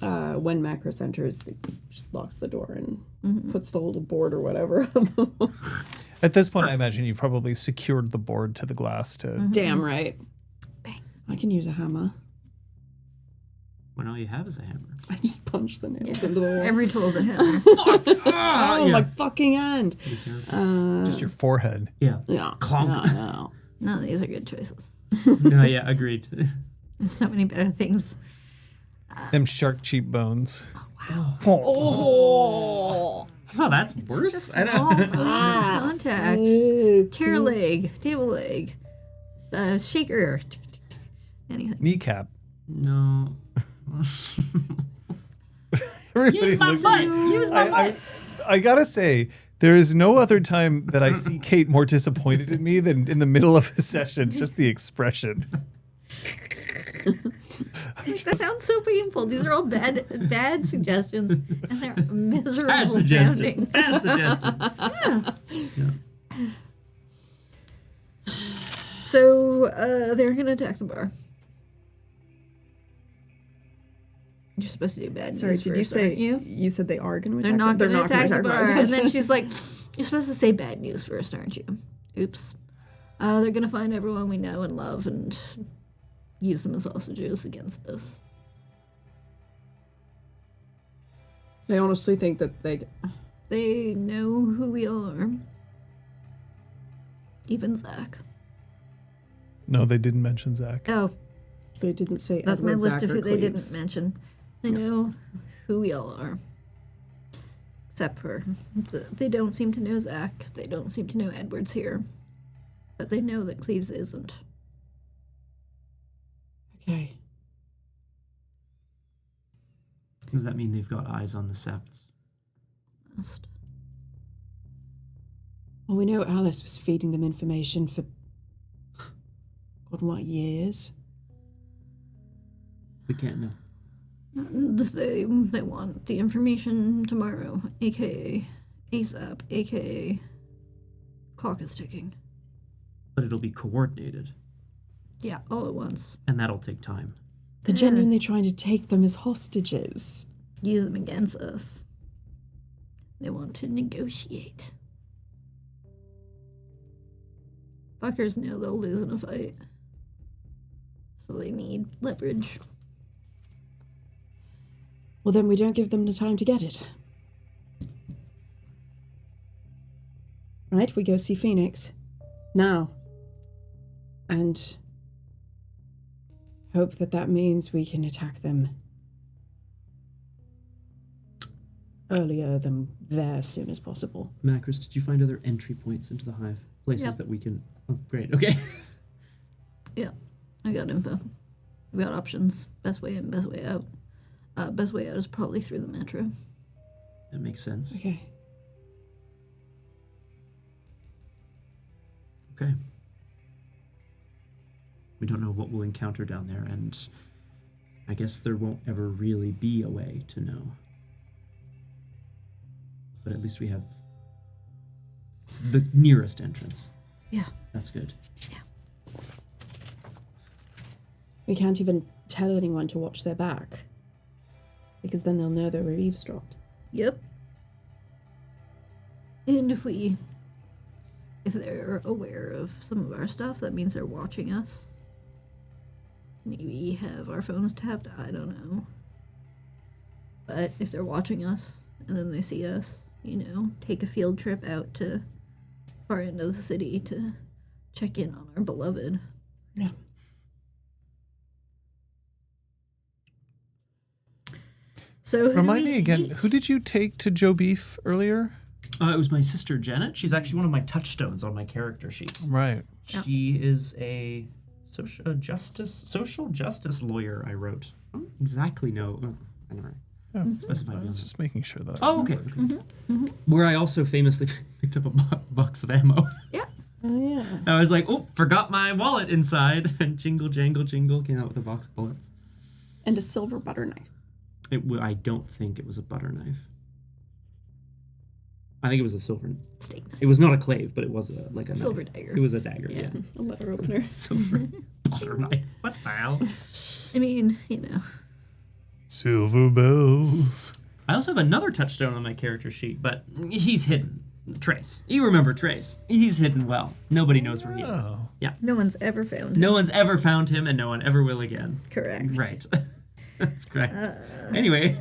bar.
when Macros enters, he just locks the door and puts the little board or whatever.
At this point, I imagine you've probably secured the board to the glass to...
Damn right. I can use a hammer.
When all you have is a hammer.
I just punch the nails into the wall.
Every tool's a hammer.
Oh, my fucking hand.
just your forehead.
Yeah.
No.
Clonk.
No.
None of these are good choices.
No, yeah, agreed.
There's so many better things.
Them shark cheekbones.
Oh.
Oh, that's worse. I don't.
Contact. Chair leg. Table leg. Shaker. Anything.
Kneecap.
No.
Everybody
Use my
looks
butt.
at you.
Use my butt.
I gotta say, there is no other time that I see Kate more disappointed in me than in the middle of a session. Just the expression.
That sounds so painful. These are all bad suggestions, and they're miserable
Bad suggestions.
sounding.
Bad suggestions.
So they're gonna attack the bar. You're supposed to do bad
Sorry,
news
did
first,
you say
aren't you?
You said they are going to
They're
attack?
not gonna attack the bar.
Gotcha.
And then she's like, "You're supposed to say bad news first, aren't you?" Oops. They're gonna find everyone we know and love and use them as hostages against us.
They honestly think that
They know who we all are. Even Zach.
No, they didn't mention Zach.
Oh,
they didn't say
that's my
Edward,
list
Zach,
of
or
who they didn't
Cleves.
mention. They know who we all are. Except for, they don't seem to know Zach. They don't seem to know Edward's here. But they know that Cleves isn't.
Okay.
Does that mean they've got eyes on the septs?
Must.
Well, we know Alice was feeding them information for God, what, years?
We can't know.
They want the information tomorrow, aka ASAP, aka clock is ticking.
But it'll be coordinated,
Yeah, all at once.
and that'll take time.
They're genuinely trying to take them as hostages.
Use them against us. They want to negotiate. Fuckers know they'll lose in a fight. So they need leverage.
Well, then we don't give them the time to get it. Right, we go see Phoenix. Now. And hope that means we can attack them earlier than there as soon as possible.
Macros, did you find other entry points into the hive? Places
Yep.
that we can... Oh, great. Okay.
Yeah, I got info. We got options. Best way in, best way out. Best way out is probably through the metro.
That makes sense.
Okay.
Okay. We don't know what we'll encounter down there, and I guess there won't ever really be a way to know. But at least we have the nearest entrance.
Yeah.
That's good.
We can't even tell anyone to watch their back. Because then they'll know they were eavesdropped.
Yep. And if they're aware of some of our stuff, that means they're watching us. Maybe have our phones tapped, I don't know. But if they're watching us and then they see us, take a field trip out to far end of the city to check in on our beloved.
Yeah.
So
Remind me again, who did you take to Joe Beef earlier?
It was my sister Janet. She's actually one of my touchstones on my character sheet.
Right.
She is a social justice lawyer. I wrote. I don't exactly know. I never specified.
I was just making sure that.
Oh, okay. Where I also famously picked up a box of ammo.
Yeah.
Oh, yeah.
I was like, oh, forgot my wallet inside. And jingle, jangle, jingle, came out with a box of bullets.
And a silver butter knife.
I don't think it was a butter knife. I think it was a silver.
Steak knife.
It was not a clave, but it was a knife.
Silver dagger.
It was a dagger, yeah.
A letter opener.
Silver butter knife. What the hell?
I mean,
Silver bells.
I also have another touchstone on my character sheet, but he's hidden. Trace. You remember Trace. He's hidden well. Nobody knows where he is.
Oh.
Yeah.
No one's ever found him.
No one's ever found him, and no one ever will again.
Correct.
Right. That's correct. Anyway.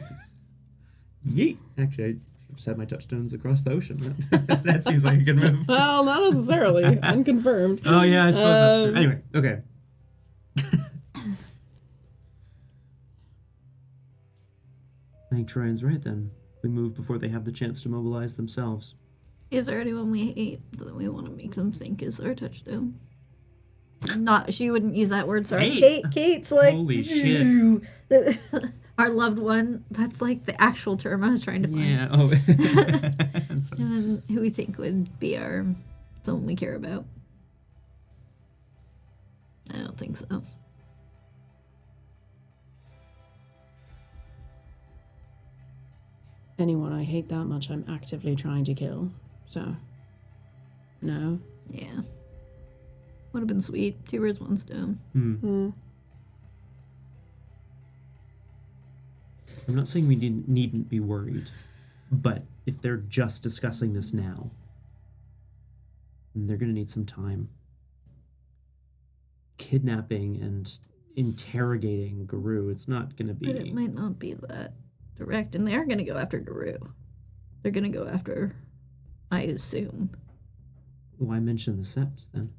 Yeet. Actually, I just had my touchstones across the ocean. That seems like a good move.
Well, not necessarily. Unconfirmed.
Oh, yeah, I suppose that's true. Anyway, okay. I think Troyan's right, then. We move before they have the chance to mobilize themselves.
Is there anyone we hate that we want to make them think is our touchstone? Not, she wouldn't use that word, sorry.
Hate?
Kate's like,
Holy shit.
our loved one, that's like the actual term I was trying to find.
Yeah, oh. That's funny.
And then who we think would be someone we care about. I don't think so.
Anyone I hate that much, I'm actively trying to kill. So, no.
Yeah. Would have been sweet. 2 birds, 1 stone.
Mm.
I'm not saying we needn't be worried, but if they're just discussing this now, then they're going to need some time. Kidnapping and interrogating Guru, it's not going to be...
But it might not be that direct, and they are going to go after Guru. They're going to go after, I assume.
Why mention the Seps, then?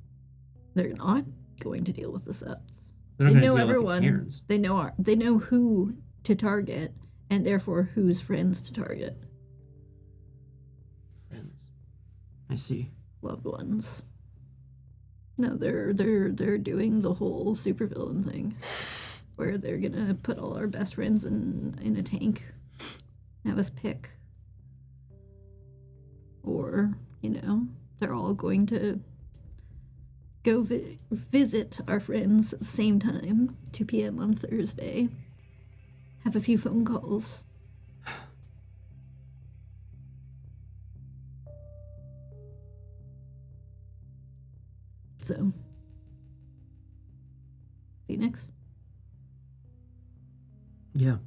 They're not going to deal with the Seps.
They're not
They
gonna
know
deal with the
everyone.
Cairns.
They know who to target, and therefore whose friends to target.
Friends. I see.
Loved ones. No, they're doing the whole supervillain thing, where they're gonna put all our best friends in a tank, have us pick, or they're all going to go visit our friends at the same time, 2 p.m. on Thursday. Have a few phone calls. So, Phoenix?
Yeah.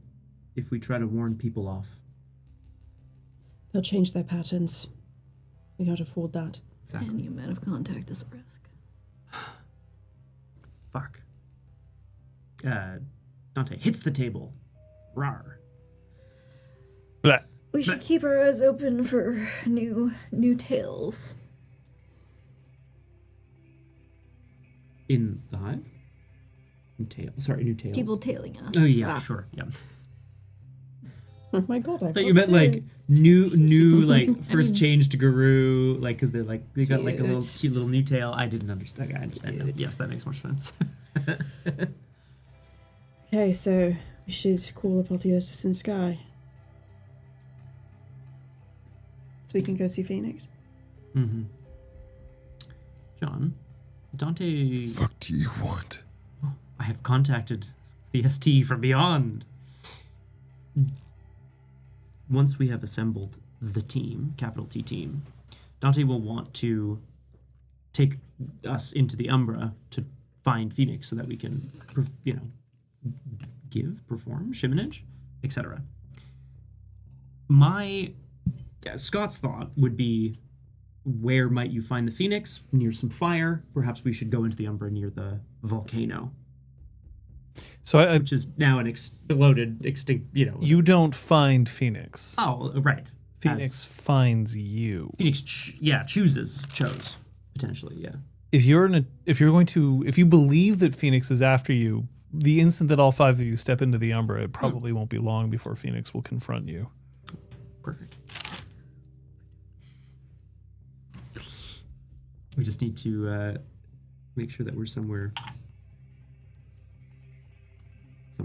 If we try to warn people off.
They'll change their patterns. We can't afford that.
Exactly.
Any amount of contact is a risk.
Fuck. Dante hits the table. Rawr.
Blah.
We should keep our eyes open for new tales.
In the hive? New tales.
People tailing us.
Oh, yeah, sure. Yeah.
Oh my god, I
I thought you meant like new like first changed Guru, like because they got like a little cute little new tail. I didn't understand. I understand now. Yes, that makes more sense.
Okay, so we should call Apotheosis in Sky. So we can go see Phoenix.
Mm-hmm. John, Dante.
Fuck do you want?
I have contacted the ST from beyond. Once we have assembled the team, capital T team, Dante will want to take us into the Umbra to find Phoenix so that we can, perform, shimonage, etc. Scott's thought would be, where might you find the Phoenix? Near some fire. Perhaps we should go into the Umbra near the volcano.
So
Which is now an extinct,
You don't find Phoenix.
Oh, right.
Phoenix finds you.
Phoenix, chose, potentially, yeah.
If you believe that Phoenix is after you, the instant that all 5 of you step into the Umbra, it probably won't be long before Phoenix will confront you.
Perfect. We just need to make sure that we're somewhere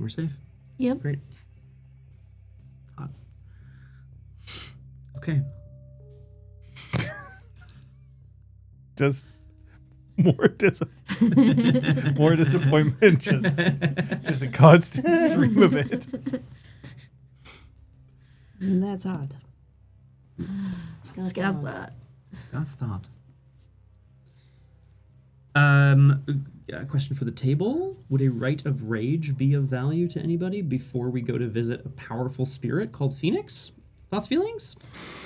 safe.
Yep.
Great. Hot. Okay.
Just more disappointment, just a constant stream of it.
That's odd.
Scott's that.
That's thought. question for the table. Would a rite of rage be of value to anybody before we go to visit a powerful spirit called Phoenix? Thoughts, feelings?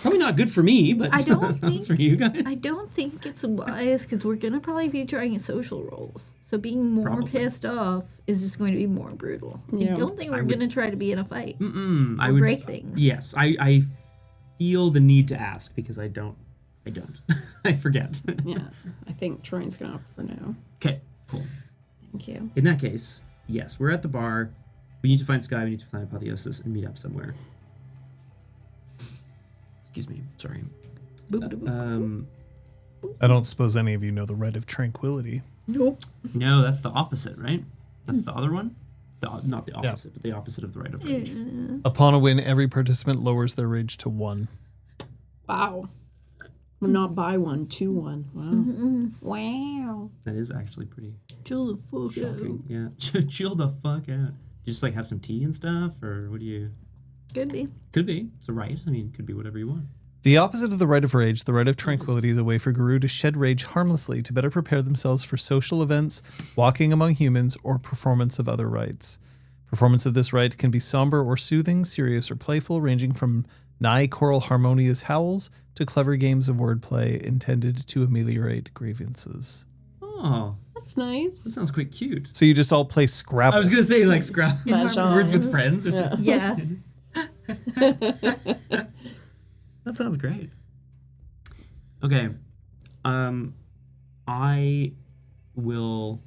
Probably not good for me, but
I don't
thoughts
think
for you guys.
I don't think it's wise because we're gonna probably be trying social roles. So being more
Probably.
pissed off is just going to be more brutal.
Yeah.
I don't think we're gonna try to be in a fight
I
or
would
break things.
Yes, I feel the need to ask because I don't. I forget.
Yeah, I think Troy's gonna opt for no.
Okay, cool.
Thank you.
In that case, yes, we're at the bar. We need to find Sky. We need to find Apotheosis and meet up somewhere. Excuse me. Sorry.
I don't suppose any of you know the Rite of Tranquility.
Nope.
No, that's the opposite, right? That's the other one? Not the opposite, but the opposite of the Rite of Rage.
Upon a win, every participant lowers their rage to 1.
Wow. We're not buy one, 2-1. Wow. Wow.
That is actually pretty
Chill the fuck
shocking. Yeah. Chill the fuck out. Just like have some tea and stuff, or what do you...
Could be.
Could be. It's a right. I mean, could be whatever you want.
The opposite of the Rite of Rage, the Rite of Tranquility, is a way for Guru to shed rage harmlessly to better prepare themselves for social events, walking among humans, or performance of other rites. Performance of this rite can be somber or soothing, serious or playful, ranging from nigh choral harmonious howls to clever games of wordplay intended to ameliorate grievances.
Oh,
That's nice.
that sounds quite cute.
So you just all play Scrabble.
I was going to say, like, scrap
Mahjong.
words with friends or something.
Yeah.
That sounds great. Okay. I will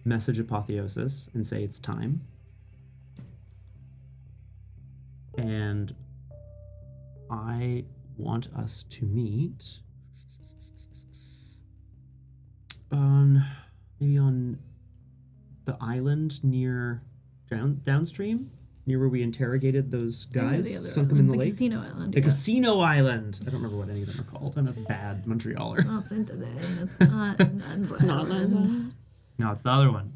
message Apotheosis and say it's time. And I want us to meet maybe on the island near downstream, near where we interrogated those guys, sunk them in the lake.
Casino Island.
The Casino Island. I don't remember what any of them are called. I'm a bad Montrealer.
Well, it's into that. It's not.
It's not nice.
No, it's the other one.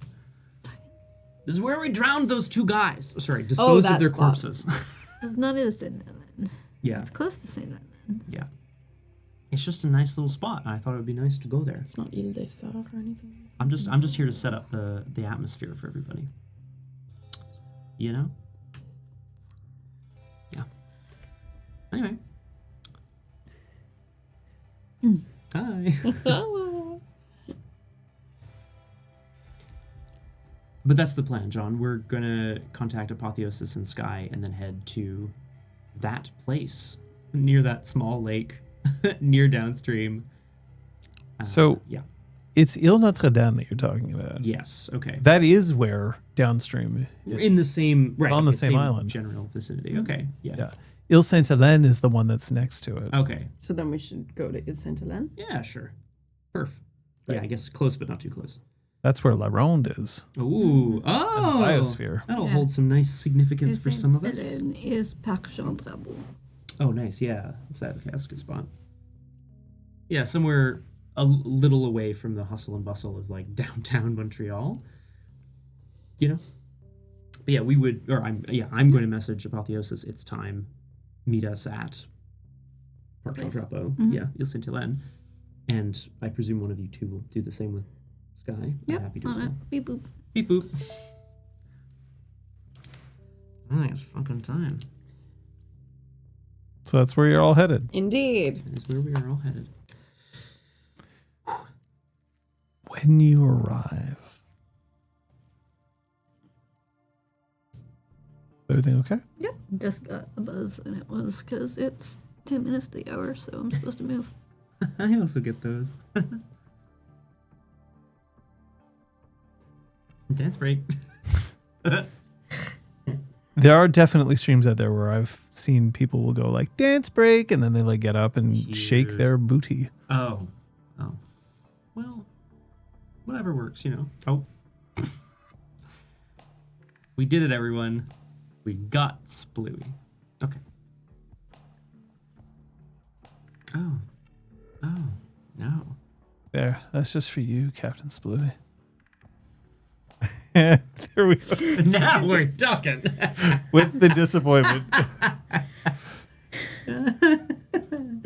This is where we drowned those two guys. Sorry, disposed of
that
their
spot.
corpses.
It's not in St. Island.
Yeah,
It's close to St. Island.
yeah. It's just a nice little spot. I thought it would be nice to go there.
It's not Ile des Sœurs or anything.
I'm just here to set up the atmosphere for everybody. You know? Yeah. Anyway. Hi. But that's the plan, John. We're gonna contact Apotheosis and Sky and then head to that place near that small lake, near downstream.
So
yeah.
it's Ile Notre Dame that you're talking about.
Yes. Okay.
That is where downstream is.
In the same right.
on the
okay,
same island.
General vicinity. Okay. Yeah.
Yeah. Ile Sainte Hélène is the one that's next to it.
Okay.
So then we should go to Ile Sainte Hélène.
Yeah. Sure. Perf. Yeah. I guess close, but not too close.
That's where La Ronde is.
Ooh. Oh.
Biosphere.
That'll
Yeah.
hold some nice significance for some of us.
Hélène is Parc Jean Brabo.
Oh, nice. Yeah. That's a good spot. Yeah. Somewhere a little away from the hustle and bustle of like downtown Montreal. You know. But yeah, we would. Or I'm going to message Apotheosis. It's time. Meet us at Parc Jean Drapeau.
Mhm.
Yeah, Ile Sainte Hélène. And I presume one of you two will do the same with Sky. I'm
Yep.
happy to
On
as well.
it. Beep boop.
Beep boop. I think it's fucking time.
So that's where you're all headed.
Indeed.
That is where we are all headed.
When you arrive. Everything okay?
Yep. Just got a buzz, and it was because it's 10 minutes to the hour, so I'm supposed to move.
I also get those. Dance break.
There are definitely streams out there where I've seen people will go like dance break and then they like get up and shake
Cute.
their booty.
Oh. Well, whatever works, you know. Oh. We did it, everyone. We got Splooey. Okay. Oh. No.
There, that's just for you, Captain Splooey. There we go.
Now we're talking.
With the disappointment.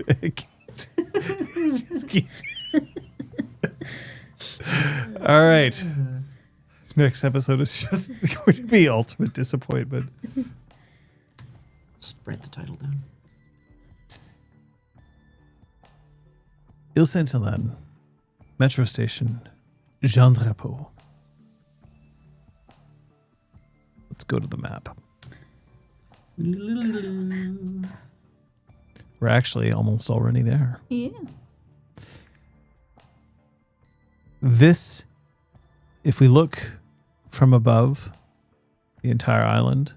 It just keeps. All right. Next episode is just going to be ultimate disappointment.
Just write the title down.
Ile Saint-Hélène, metro station, Jean Drapeau. Let's go to the map. We're actually almost already there.
Yeah.
This, if we look from above the entire island,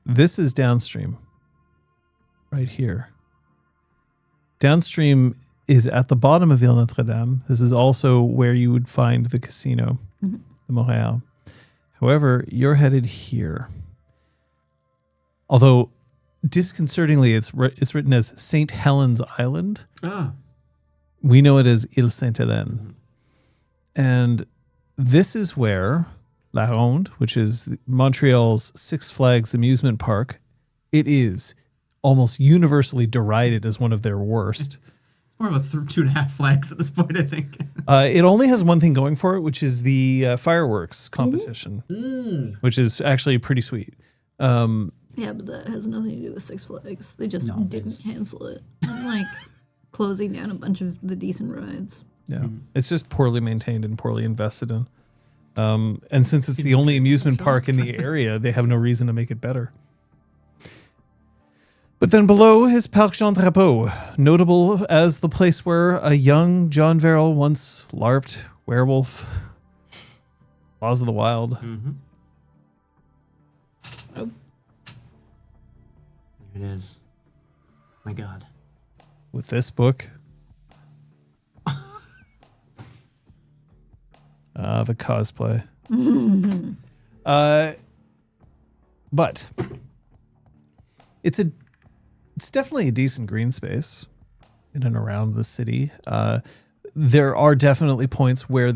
this is downstream, right here. Downstream is at the bottom of Ile Notre-Dame. This is also where you would find the casino, the Montreal. However, you're headed here. Although, disconcertingly, it's written as St. Helens Island.
Ah.
We know it as Ile Saint-Hélène. And this is where La Ronde, which is Montreal's Six Flags amusement park, it is almost universally derided as one of their worst.
It's more of a 2.5 flags at this point, I think.
It only has one thing going for it, which is the fireworks competition, which is actually pretty sweet.
Yeah, but that has nothing to do with Six Flags. They just didn't cancel it. Unlike closing down a bunch of the decent rides.
Yeah, it's just poorly maintained and poorly invested in. And since it's the only amusement park in the area, they have no reason to make it better. But then below is Parc Jean Drapeau, notable as the place where a young John Verrill once LARPed Werewolf. Laws of the Wild.
Mm-hmm. Oh. There it is. My God.
With this book. The cosplay. But it's definitely a decent green space in and around the city. There are definitely points where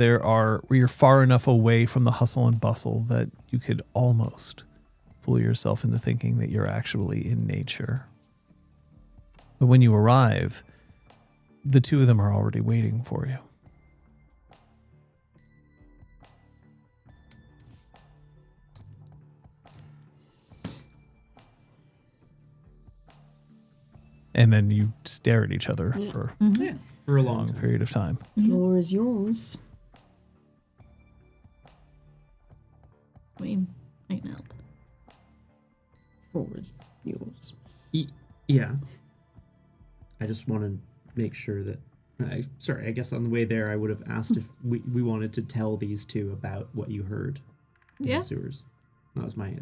you're far enough away from the hustle and bustle that you could almost fool yourself into thinking that you're actually in nature. But when you arrive, the two of them are already waiting for you. And then you stare at each other for
For a
a
long
long period of time.
Floor is yours.
I mean, I can help.
Floor is yours.
Yeah. I just want to make sure that... I guess on the way there I would have asked if we wanted to tell these two about what you heard in
Yeah.
the sewers. That was my...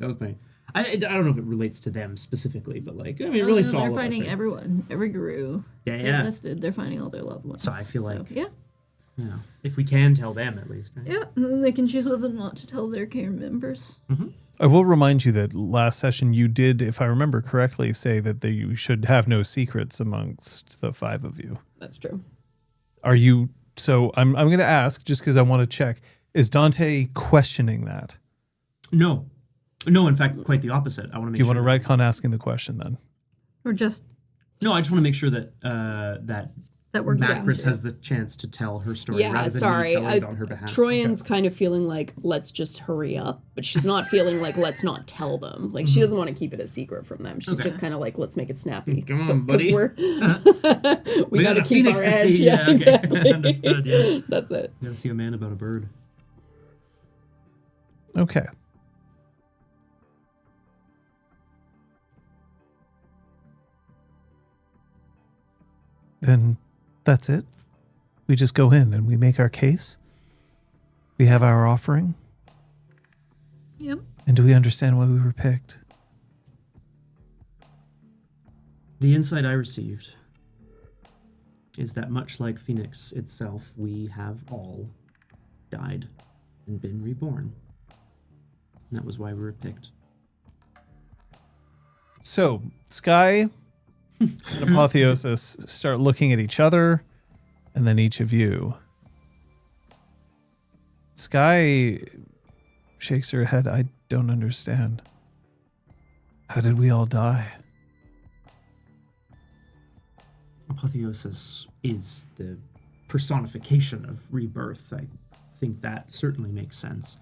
I don't know if it relates to them specifically, but like, I mean, it relates to all
They're
of us,
finding
right?
everyone, every guru.
Yeah,
They
yeah.
listed, they're finding all their loved ones.
So I feel like-
yeah,
You know, if we can tell them at least. Right?
yeah. And then they can choose whether or not to tell their care members.
I will remind you that last session you did, if I remember correctly, say that you should have no secrets amongst the five of you.
That's true.
Are you? So I'm going to ask just because I want to check. Is Dante questioning that?
No, in fact, quite the opposite. I want to make
Do you
sure
want to retcon asking the question then?
Or just
No, I just want to make sure that that
that we're going
Macris
to.
has the chance to tell her story
Yeah,
rather than
sorry.
me telling it on her behalf.
Troyan's kind of feeling like, let's just hurry up. But she's not feeling like, let's not tell them. Like, she doesn't want to keep it a secret from them. She's
Okay.
just kind of like, let's make it snappy.
Come on,
'cause
buddy.
we're we
got
got to
a
keep
phoenix
our
to
edge.
see.
Yeah,
Yeah, okay.
exactly.
Understood, yeah.
That's it.
You gotta see a man about a bird.
Okay. Then that's it. We just go in and we make our case. We have our offering.
Yep.
And do we understand why we were picked?
The insight I received is that much like Phoenix itself, we have all died and been reborn. And that was why we were picked.
So, Sky and Apotheosis start looking at each other, and then each of you. Sky shakes her head. I don't understand. How did we all die?
Apotheosis is the personification of rebirth. I think that certainly makes sense.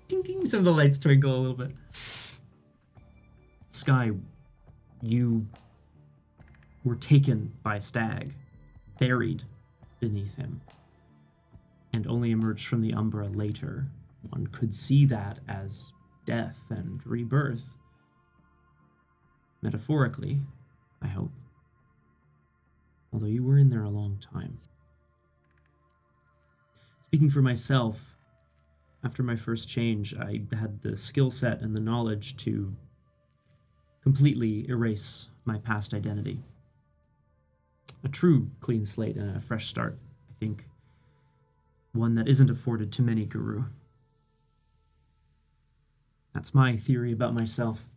Ding ding, some of the lights twinkle a little bit. Sky, you were taken by Stag, buried beneath him, and only emerged from the Umbra later. One could see that as death and rebirth. Metaphorically, I hope. Although you were in there a long time. Speaking for myself, after my first change, I had the skill set and the knowledge to completely erase my past identity. A true clean slate and a fresh start, I think. One that isn't afforded to many guru. That's my theory about myself.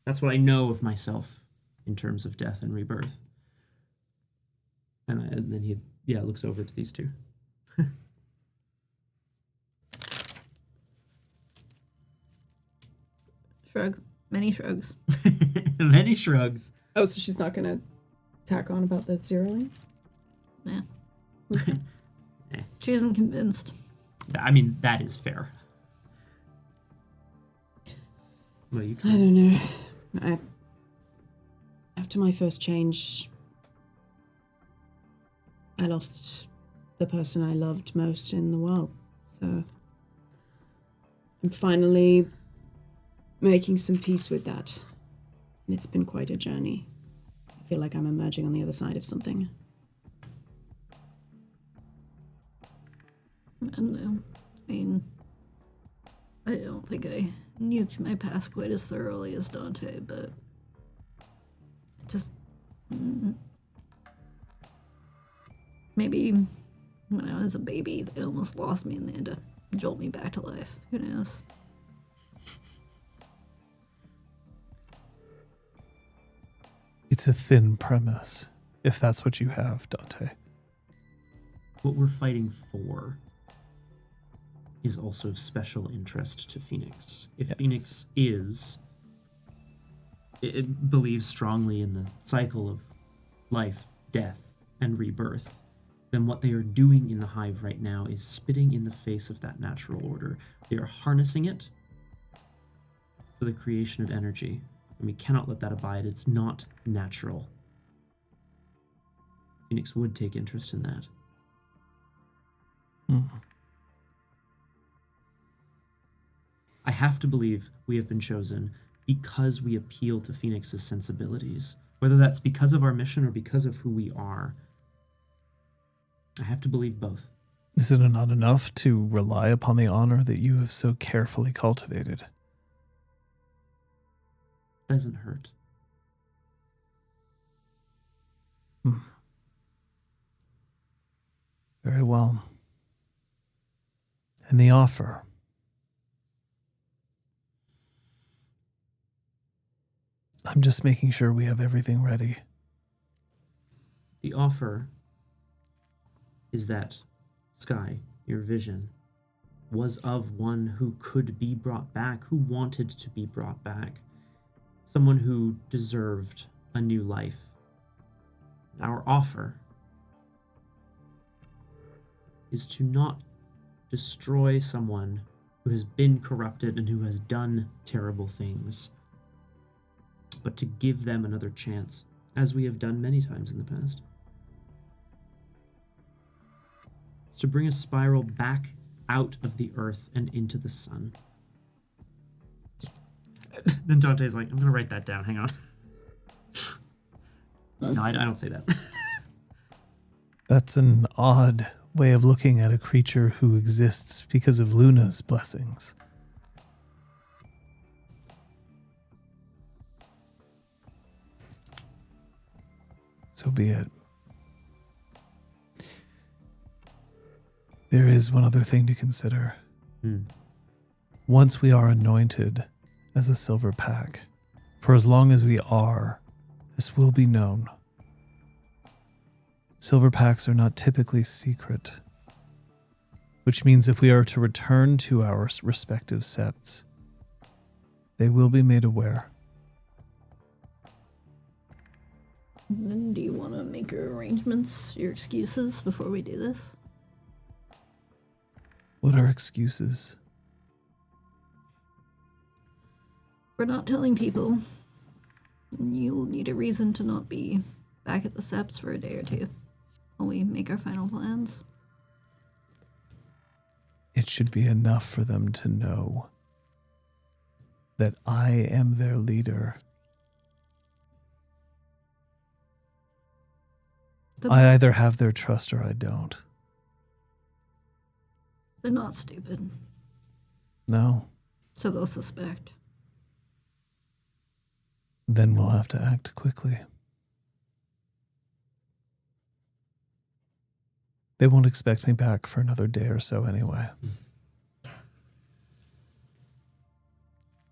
That's what I know of myself in terms of death and rebirth. And then he, looks over to these two.
Shrug. Many shrugs.
Many shrugs.
Oh, so she's not gonna tack on about the zeroing?
Yeah. She isn't convinced.
I mean, that is fair. What are you
I
trying?
don't know. After my first change, I lost the person I loved most in the world. So I'm finally making some peace with that. And it's been quite a journey. I feel like I'm emerging on the other side of something.
I don't know. I mean, I don't think I nuked my past quite as thoroughly as Dante, but just maybe when I was a baby, they almost lost me and they had to jolt me back to life. Who knows?
It's a thin premise, if that's what you have, Dante.
What we're fighting for is also of special interest to Phoenix. If
Yes.
Phoenix it believes strongly in the cycle of life, death, and rebirth, then what they are doing in the hive right now is spitting in the face of that natural order. They are harnessing it for the creation of energy, and we cannot let that abide. It's not natural. Phoenix would take interest in that. I have to believe we have been chosen because we appeal to Phoenix's sensibilities, whether that's because of our mission or because of who we are. I have to believe both.
Is it not enough to rely upon the honor that you have so carefully cultivated?
Doesn't hurt.
Very well. And the offer? I'm just making sure we have everything ready.
The offer is that Sky, your vision, was of one who could be brought back, who wanted to be brought back, someone who deserved a new life. Our offer is to not destroy someone who has been corrupted and who has done terrible things, but to give them another chance, as we have done many times in the past. It's to bring a spiral back out of the earth and into the sun. Then Dante's like, I'm going to write that down. Hang on. No, I don't say that.
That's an odd way of looking at a creature who exists because of Luna's blessings. So be it. There is one other thing to consider. Once we are anointed as a silver pack, for as long as we are, this will be known. Silver packs are not typically secret, which means if we are to return to our respective septs, they will be made aware.
Then do you want to make your arrangements, your excuses before we do this?
What are excuses?
We're not telling people. You'll need a reason to not be back at the Seps for a day or two while we make our final plans.
It should be enough for them to know that I am their leader. I either have their trust or I don't.
They're not stupid,
No.
so they'll suspect.
Then we'll have to act quickly. They won't expect me back for another day or so anyway.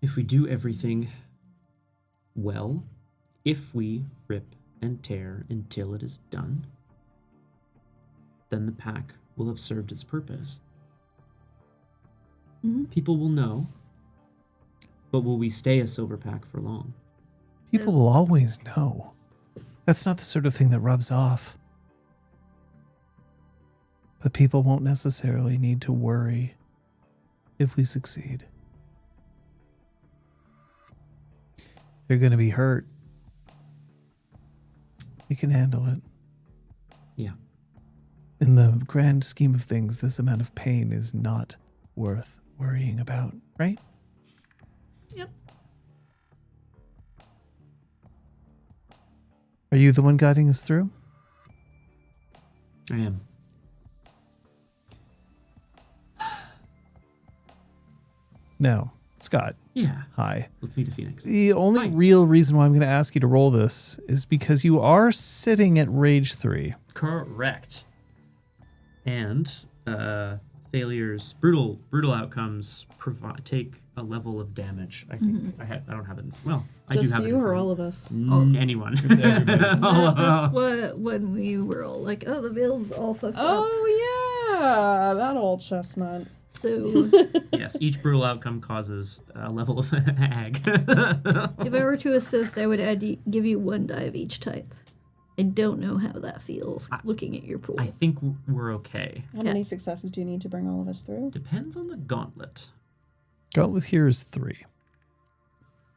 If we do everything well, if we rip and tear until it is done, then the pack will have served its purpose.
Mhm.
People will know, but will we stay a silver pack for long?
People will always know. That's not the sort of thing that rubs off. But people won't necessarily need to worry if we succeed. They're going to be hurt. We can handle it.
Yeah.
In the grand scheme of things, this amount of pain is not worth worrying about, right?
Yep.
Are you the one guiding us through?
I am.
No. Scott,
Yeah.
hi.
Let's meet a phoenix.
The only
Hi.
real reason why I'm going to ask you to roll this is because you are sitting at Rage 3.
Correct. And failures, brutal outcomes take a level of damage. I think I don't have it. Well, I do
Just
have it.
you
in
or
front.
all of us?
Anyone.
That's what when we were all like, oh, the veil's all fucked up.
Oh yeah, that old chestnut.
So
Yes, each brutal outcome causes a level of ag.
if I were to assist, I would give you 1 die of each type. I don't know how that feels looking at your pool.
I think we're okay.
How many successes do you need to bring all of us through?
Depends on the gauntlet.
Gauntlet here is 3.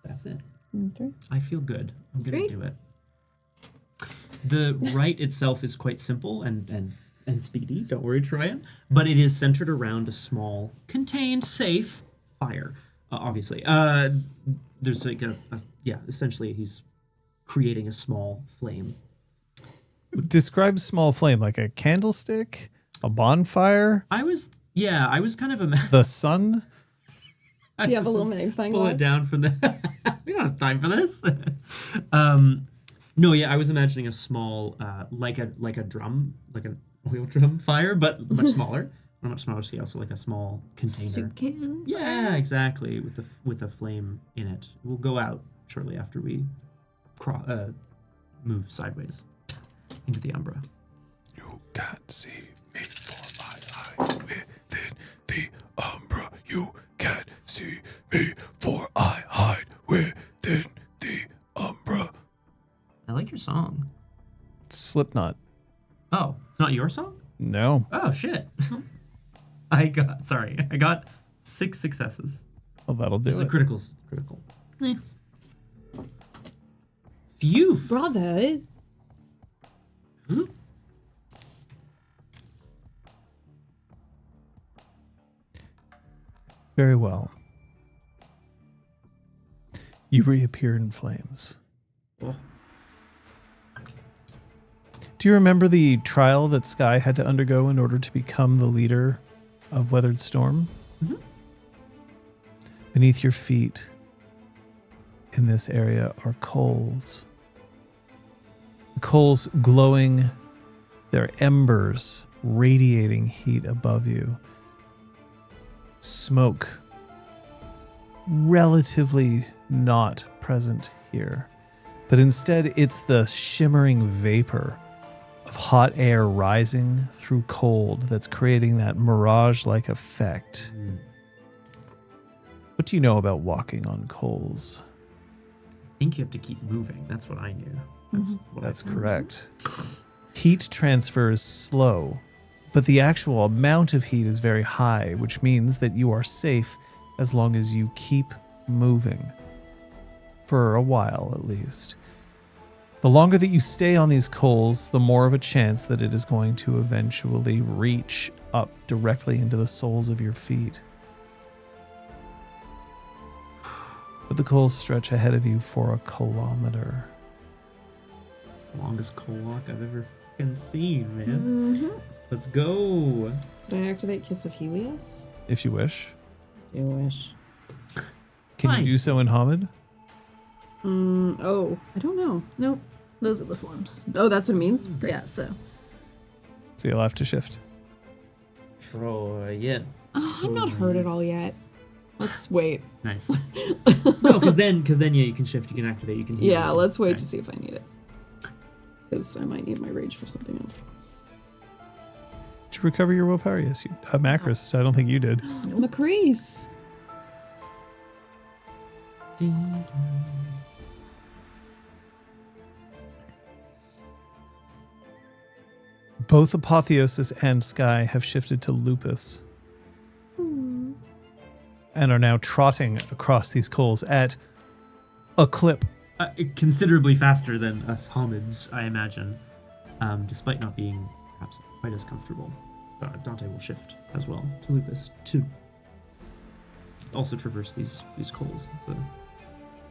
That's it.
3.
I feel good. I'm gonna
Great.
do it. The rite itself is quite simple and speedy. Don't worry, Troyan. But it is centered around a small, contained, safe fire. Obviously, there's like essentially he's creating a small flame.
Describe small flame like a candlestick, a bonfire,
I was kind of
the sun.
Do you have a little magnifying
pull
glass?
it down from the. We don't have time for this. No, yeah, I was imagining a small, like a drum, like an oil drum fire, but much smaller, on a much smaller scale. So like a small container.
Soup can.
Yeah, exactly. With a flame in it. We'll go out shortly after we move sideways into the Umbra.
You can't see me for I hide within the Umbra. You can't see me for I hide within the Umbra.
I like your song.
Slipknot.
Oh, it's not your song?
No.
Oh shit. I got 6 successes.
Well, that'll do
This is a
it.
critical.
Yeah.
Phew.
Bravo.
Very well. You reappear in flames.
Oh.
Do you remember the trial that Sky had to undergo in order to become the leader of Weathered Storm?
Mm-hmm.
Beneath your feet in this area are coals. The coals glowing, their embers radiating heat above you. Smoke relatively not present here, but instead it's the shimmering vapor of hot air rising through cold that's creating that mirage-like effect. What do you know about walking on coals?
I think you have to keep moving. That's what I knew. That's what
That's
I
correct. Heat transfer is slow, but the actual amount of heat is very high, which means that you are safe as long as you keep moving. For a while, at least. The longer that you stay on these coals, the more of a chance that it is going to eventually reach up directly into the soles of your feet. But the coals stretch ahead of you for a kilometer.
It's the longest coal walk I've ever fucking seen, man. Let's go.
Could I activate Kiss of Helios?
If you wish.
Do you wish?
Can
Fine.
you do so in Hamid?
Oh, I don't know.
Nope. Those are the forms.
Oh, that's what it means?
Yeah, so.
So you'll have to shift.
Troy, yeah.
Oh, I'm not hurt at all yet. Let's wait.
Nice. No, because then, yeah, you can shift, you can activate, you can heal.
Yeah, let's wait
Okay.
to see if I need it. Because I might need my rage for something else.
To recover your willpower, yes. Macris, I don't think you did.
Macrease!
Both Apotheosis and Sky have shifted to Lupus. And are now trotting across these coals at a clip.
Considerably faster than us Hamids, I imagine, despite not being perhaps quite as comfortable. Dante will shift as well to Lupus to also traverse these coals. So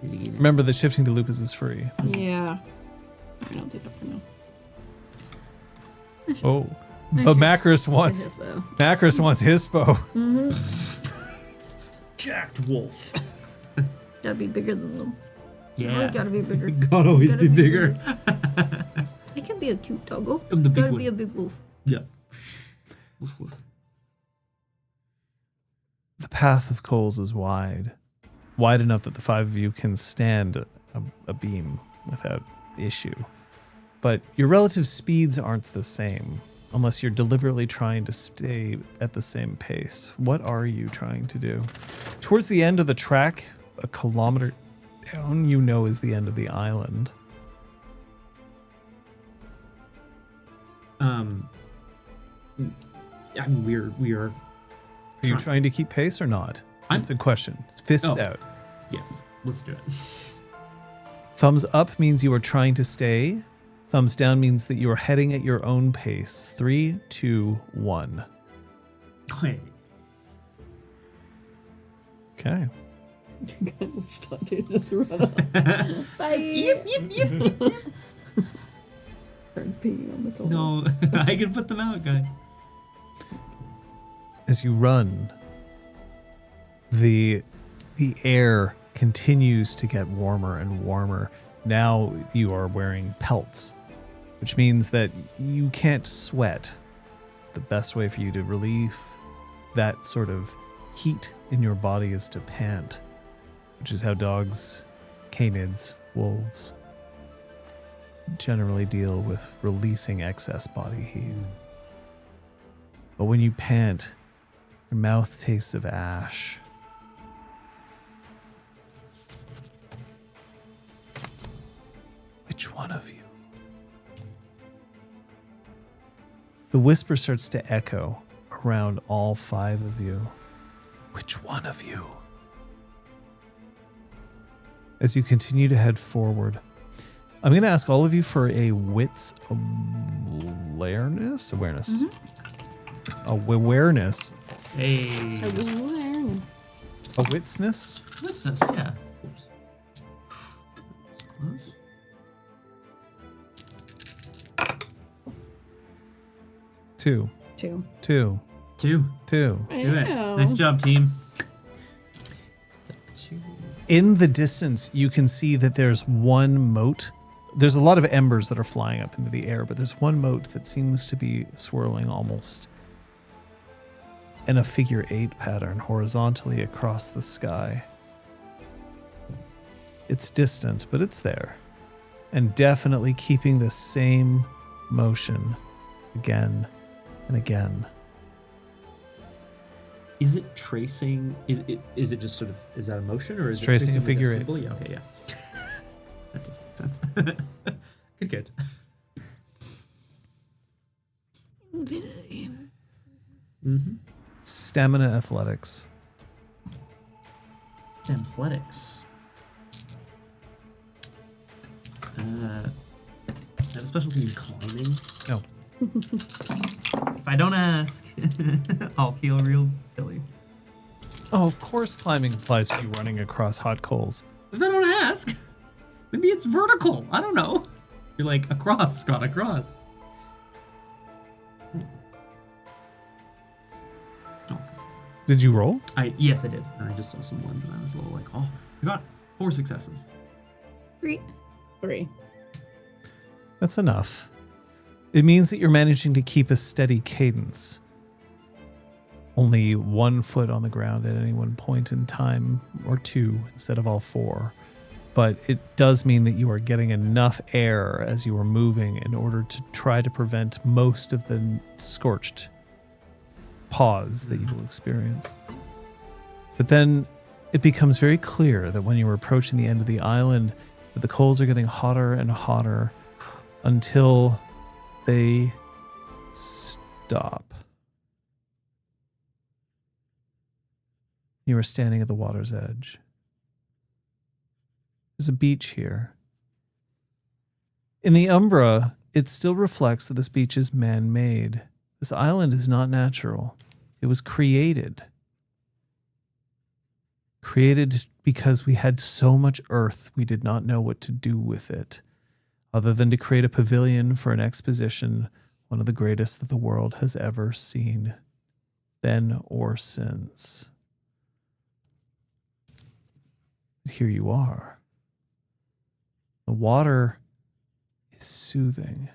Remember that shifting to Lupus is free.
Yeah. I don't think that for now.
Oh. But Macris wants his bow.
jacked wolf.
Gotta be bigger than them.
Yeah.
Gotta be bigger.
Gotta always
Gotta
be
be
bigger.
It can be a cute doggo.
I'm the big
Gotta
one.
be a big wolf.
Yeah. Woof, woof.
The path of coals is wide enough that the five of you can stand a beam without issue. But your relative speeds aren't the same unless you're deliberately trying to stay at the same pace. What are you trying to do? Towards the end of the track, a kilometer down, you know is the end of the island.
I mean, we are.
Are you trying to keep pace or not? That's a question. Fists out.
Yeah, let's do it.
Thumbs up means you are trying to stay. Thumbs down means that you are heading at your own pace. 3, 2, 1.
Hey.
Okay.
I wish Dante would just run off. Bye!
Yip, yip, yip.
Starts peeing on the coals.
No, I can put them out, guys.
As you run, the air continues to get warmer and warmer. Now you are wearing pelts, which means that you can't sweat. The best way for you to relieve that sort of heat in your body is to pant, which is how dogs, canids, wolves generally deal with releasing excess body heat. But when you pant, your mouth tastes of ash. Which one of you? The whisper starts to echo around all five of you. Which one of you? As you continue to head forward, I'm going to ask all of you for a wits awareness. Awareness.
Hey.
Awareness.
A witsness.
Listeners, yeah. Oops. Close.
Two.
2.
2.
2.
2.
Do it.
Ew.
Nice job, team. 2.
In the distance, you can see that there's one mote. There's a lot of embers that are flying up into the air, but there's one mote that seems to be swirling almost in a figure 8 pattern horizontally across the sky. It's distant, but it's there. And definitely keeping the same motion again and again.
Is it tracing? Is it just sort of? Is that a motion or is
It's
it
tracing a
with
figure
symbol?
eight.
Yeah. Okay. Yeah. That does make sense. Good.
Infinity.
Mm-hmm.
Stamina athletics.
Athletics. I have a specialty in climbing.
No.
If I don't ask, I'll feel real silly.
Oh, of course climbing applies to you running across hot coals.
If I don't ask, maybe it's vertical. I don't know. You're like, across, Scott, across. Oh.
Did you roll?
Yes, I did. And I just saw some ones, and I was a little like, oh, I got 4 successes.
3.
3.
That's enough. It means that you're managing to keep a steady cadence. Only 1 foot on the ground at any one point in time, or 2 instead of all 4. But it does mean that you are getting enough air as you are moving in order to try to prevent most of the scorched pause that you will experience. But then it becomes very clear that when you are approaching the end of the island, that the coals are getting hotter and hotter until they stop. You are standing at the water's edge. There's a beach here. In the Umbra, it still reflects that this beach is man-made. This island is not natural. It was created. Created because we had so much earth we did not know what to do with it, other than to create a pavilion for an exposition, one of the greatest that the world has ever seen, then or since. But here you are. The water is soothing.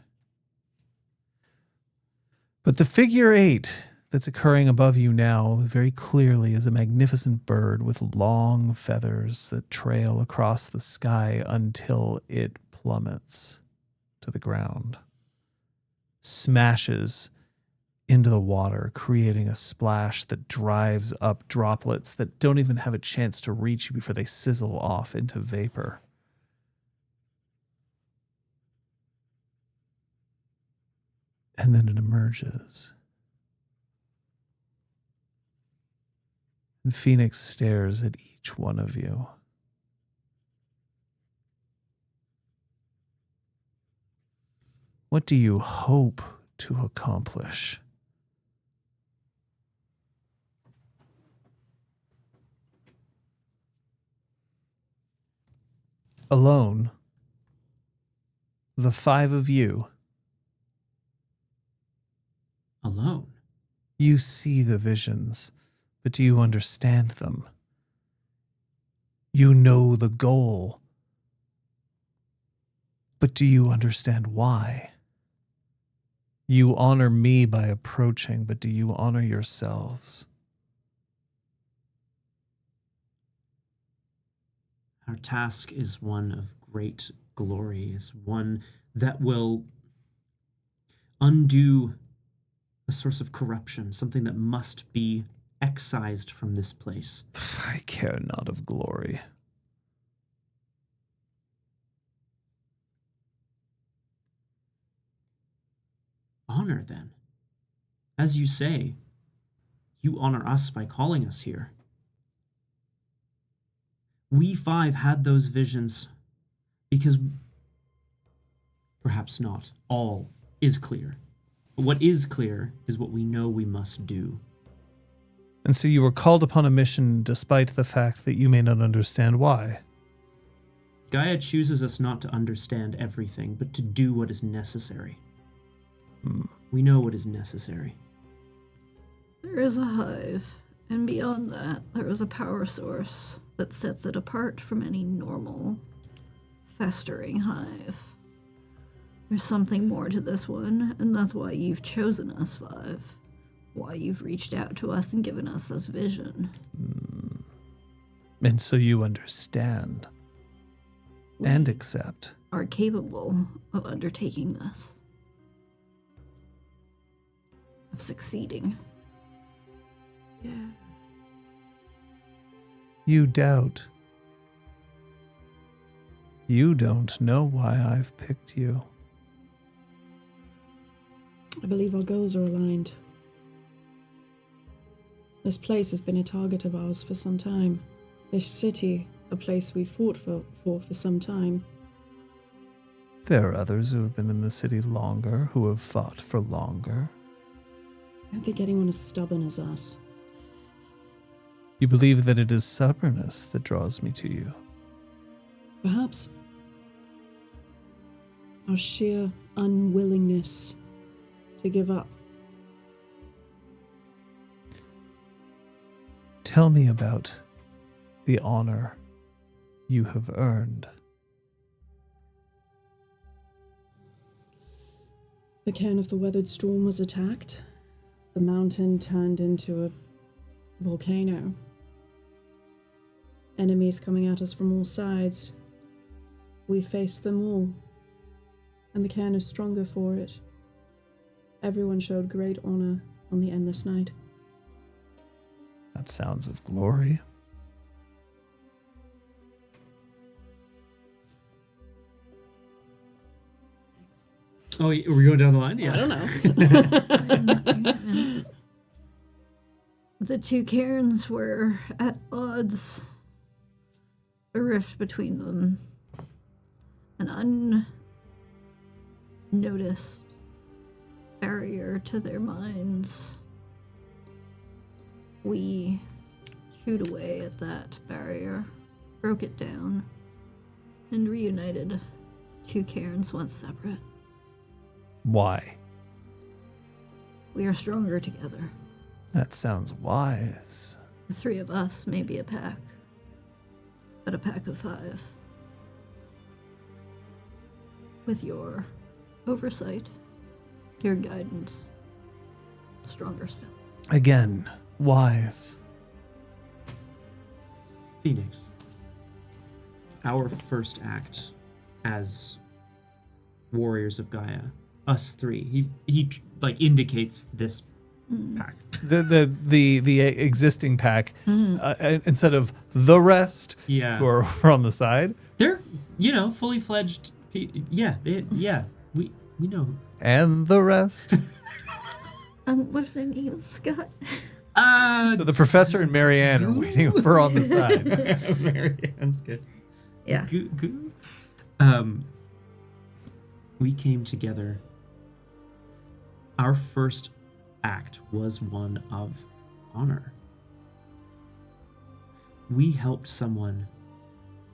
But the figure 8 that's occurring above you now very clearly is a magnificent bird with long feathers that trail across the sky until it plummets to the ground, smashes into the water, creating a splash that drives up droplets that don't even have a chance to reach you before they sizzle off into vapor. And then it emerges. And Phoenix stares at each one of you. What do you hope to accomplish? Alone, the 5 of you,
Alone?
you see the visions, but do you understand them? You know the goal, but do you understand why? You honor me by approaching, but do you honor yourselves?
Our task is one of great glory, is one that will undo a source of corruption, something that must be excised from this place.
I care not of glory.
Honor, then. As you say, you honor us by calling us here. We 5 had those visions because perhaps not all is clear. But what is clear is what we know we must do.
And so you were called upon a mission despite the fact that you may not understand why.
Gaia chooses us not to understand everything, but to do what is necessary. We know what is necessary.
There is a hive, and beyond that, there is a power source that sets it apart from any normal, festering hive. There's something more to this one, and that's why you've chosen us 5. Why you've reached out to us and given us this vision.
And so you understand and accept.
Are capable of undertaking this. Of succeeding.
Yeah.
You doubt. You don't know why I've picked you.
I believe our goals are aligned. This place has been a target of ours for some time. This city, a place we fought for some time.
There are others who have been in the city longer, who have fought for longer.
I don't think anyone as stubborn as us.
You believe that it is stubbornness that draws me to you.
Perhaps. Our sheer unwillingness to give up.
Tell me about the honor you have earned.
The cairn of the Weathered Storm was attacked. The mountain turned into a volcano. Enemies coming at us from all sides. We faced them all. And the cairn is stronger for it. Everyone showed great honor on the endless night.
That sounds of glory.
Oh, are we going down the line? Yeah.
I don't know.
The two cairns were at odds. A rift between them. An unnoticed barrier to their minds. We chewed away at that barrier, broke it down, and reunited two cairns once separate.
Why?
We are stronger together.
That sounds wise.
The three of us may be a pack, but a pack of 5. With your oversight, your guidance, stronger still.
Again, wise.
Phoenix. Our first act as warriors of Gaia, us 3. He like indicates this pack.
The existing pack, instead of the rest,
Yeah.
who are on the side,
They're, fully fledged. Yeah, we know.
and the rest.
What if their name's Scott?
So the professor and Marianne are waiting over on the side.
Marianne's good.
Yeah.
Goo. We came together. Our first act was one of honor. We helped someone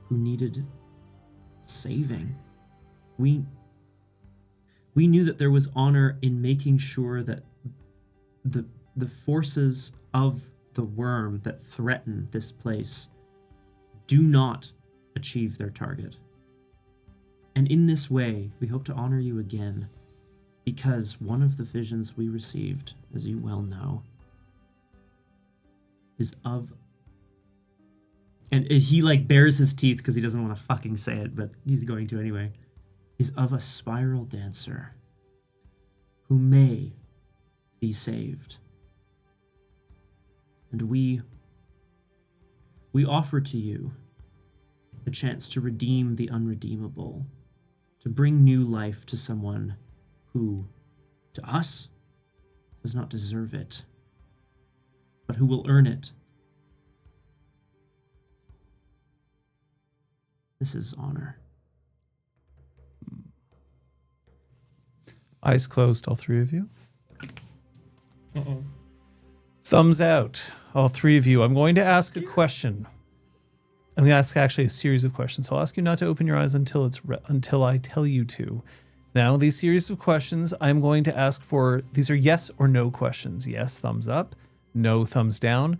who needed saving. We knew that there was honor in making sure that the forces of the worm that threaten this place do not achieve their target. And in this way, we hope to honor you again, because one of the visions we received, as you well know, is of... And he, bares his teeth because he doesn't want to fucking say it, but he's going to anyway. Is of a spiral dancer who may be saved. And we offer to you a chance to redeem the unredeemable, to bring new life to someone who, to us, does not deserve it, but who will earn it. This is honor.
Eyes closed, all 3 of you.
Uh-oh.
Thumbs out, all 3 of you. I'm going to ask a question. I'm going to ask actually a series of questions. So I'll ask you not to open your eyes until I tell you to. Now, these series of questions, I'm going to ask for, these are yes or no questions. Yes, thumbs up. No, thumbs down.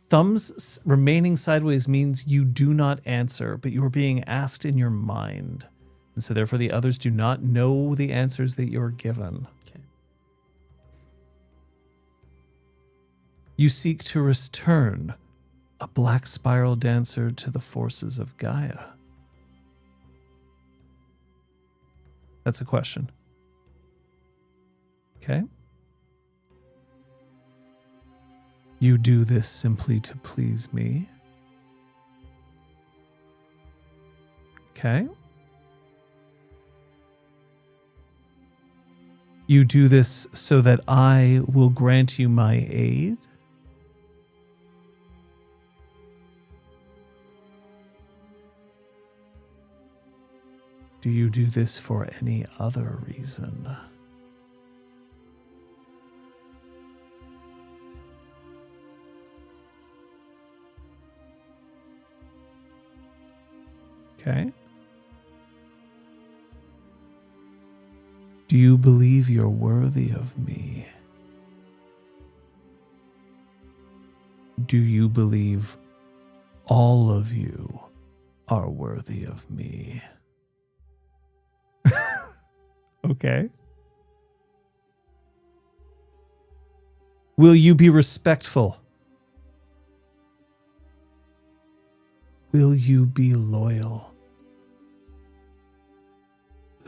Thumbs remaining sideways means you do not answer, but you are being asked in your mind. And so therefore the others do not know the answers that you're given.
Okay.
You seek to return a black spiral dancer to the forces of Gaia. That's a question. Okay. You do this simply to please me. Okay. You do this so that I will grant you my aid. Do you do this for any other reason? Okay. Do you believe you're worthy of me? Do you believe all of you are worthy of me? Okay. Will you be respectful? Will you be loyal?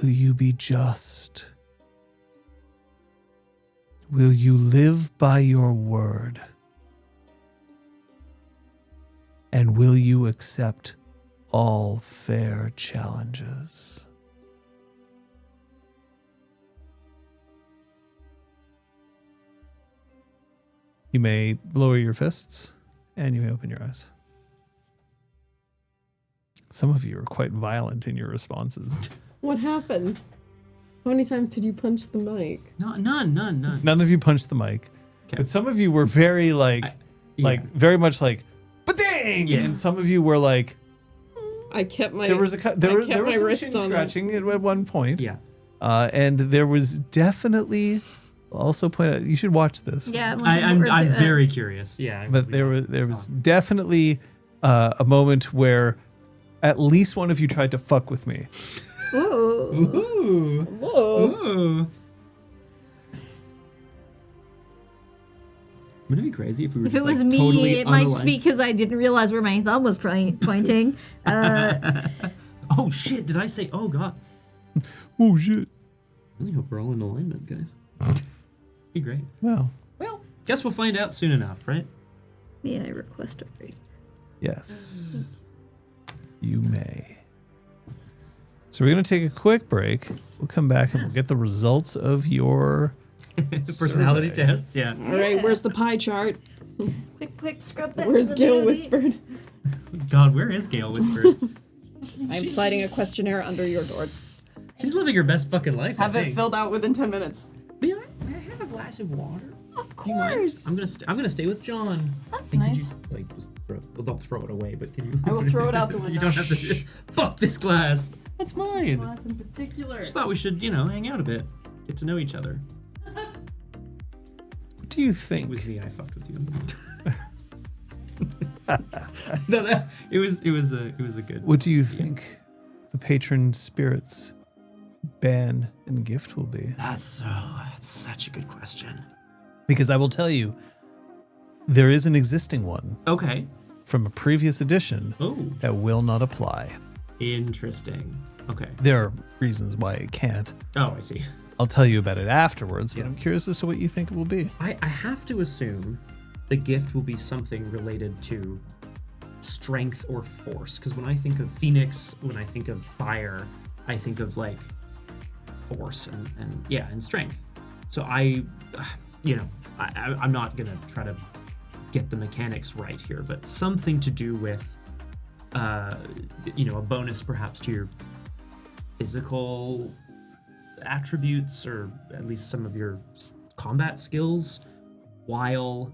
Will you be just? Will you live by your word? And will you accept all fair challenges? You may lower your fists and you may open your eyes. Some of you are quite violent in your responses.
What happened? How many times did you punch the mic?
No, none.
None of you punched the mic,
Okay.
but some of you were very very much like, ba-ding!
Yeah.
And some of you were like,
I kept my
there was there
kept
was
my
some
wrist
chin
on
scratching at one point.
Yeah.
And there was definitely, I'll also point out, you should watch this.
Yeah,
I'm very curious. Yeah.
But there was definitely a moment where at least one of you tried to fuck with me.
Ooh.
Ooh.
Whoa.
Ooh. Wouldn't it be crazy if we were
If
just,
it was
like,
me,
totally
it might just
unaligned?
be because I didn't realize where my thumb was pointing.
Oh shit! Did I say? Oh god!
Oh shit.
I really hope we're all in alignment, guys. Be great.
Well,
Well, guess we'll find out soon enough, right?
May I request a break?
yes. You may. So we're going to take a quick break. We'll come back and we'll get the results of your
Personality
survey.
tests. Yeah.
All right, where's the pie chart?
Quick, scrub that.
Where's Gil whispered?
God, where is Gail Whispered?
I'm sliding a questionnaire under your doors.
She's living her best fucking life.
Have
I
it
think.
filled out within 10 minutes.
May I have a glass of water?
Of
Do you mind?
course.
I'm gonna stay with John.
That's
Hey, could
nice.
you, like, just throw, well, don't throw it away, but can you?
I will throw it out the window.
You don't have to. Fuck this glass. That's mine.
Glass in particular.
Just thought we should, hang out a bit, get to know each other.
What do you
It
think?
was me. I fucked with you. No, it was a good.
What do you think the patron spirits ban and gift will be?
That's such a good question.
Because I will tell you, there is an existing one
Okay.
from a previous edition
Oh,
that will not apply.
interesting. Okay.
There are reasons why it can't.
Oh, I see.
I'll tell you about it afterwards, but
Yeah.
I'm curious as to what you think it will be.
I have to assume the gift will be something related to strength or force. Because when I think of Phoenix, when I think of fire, I think of like force and strength. So I'm not gonna try to get the mechanics right here, but something to do with, a bonus perhaps to your physical attributes, or at least some of your combat skills, while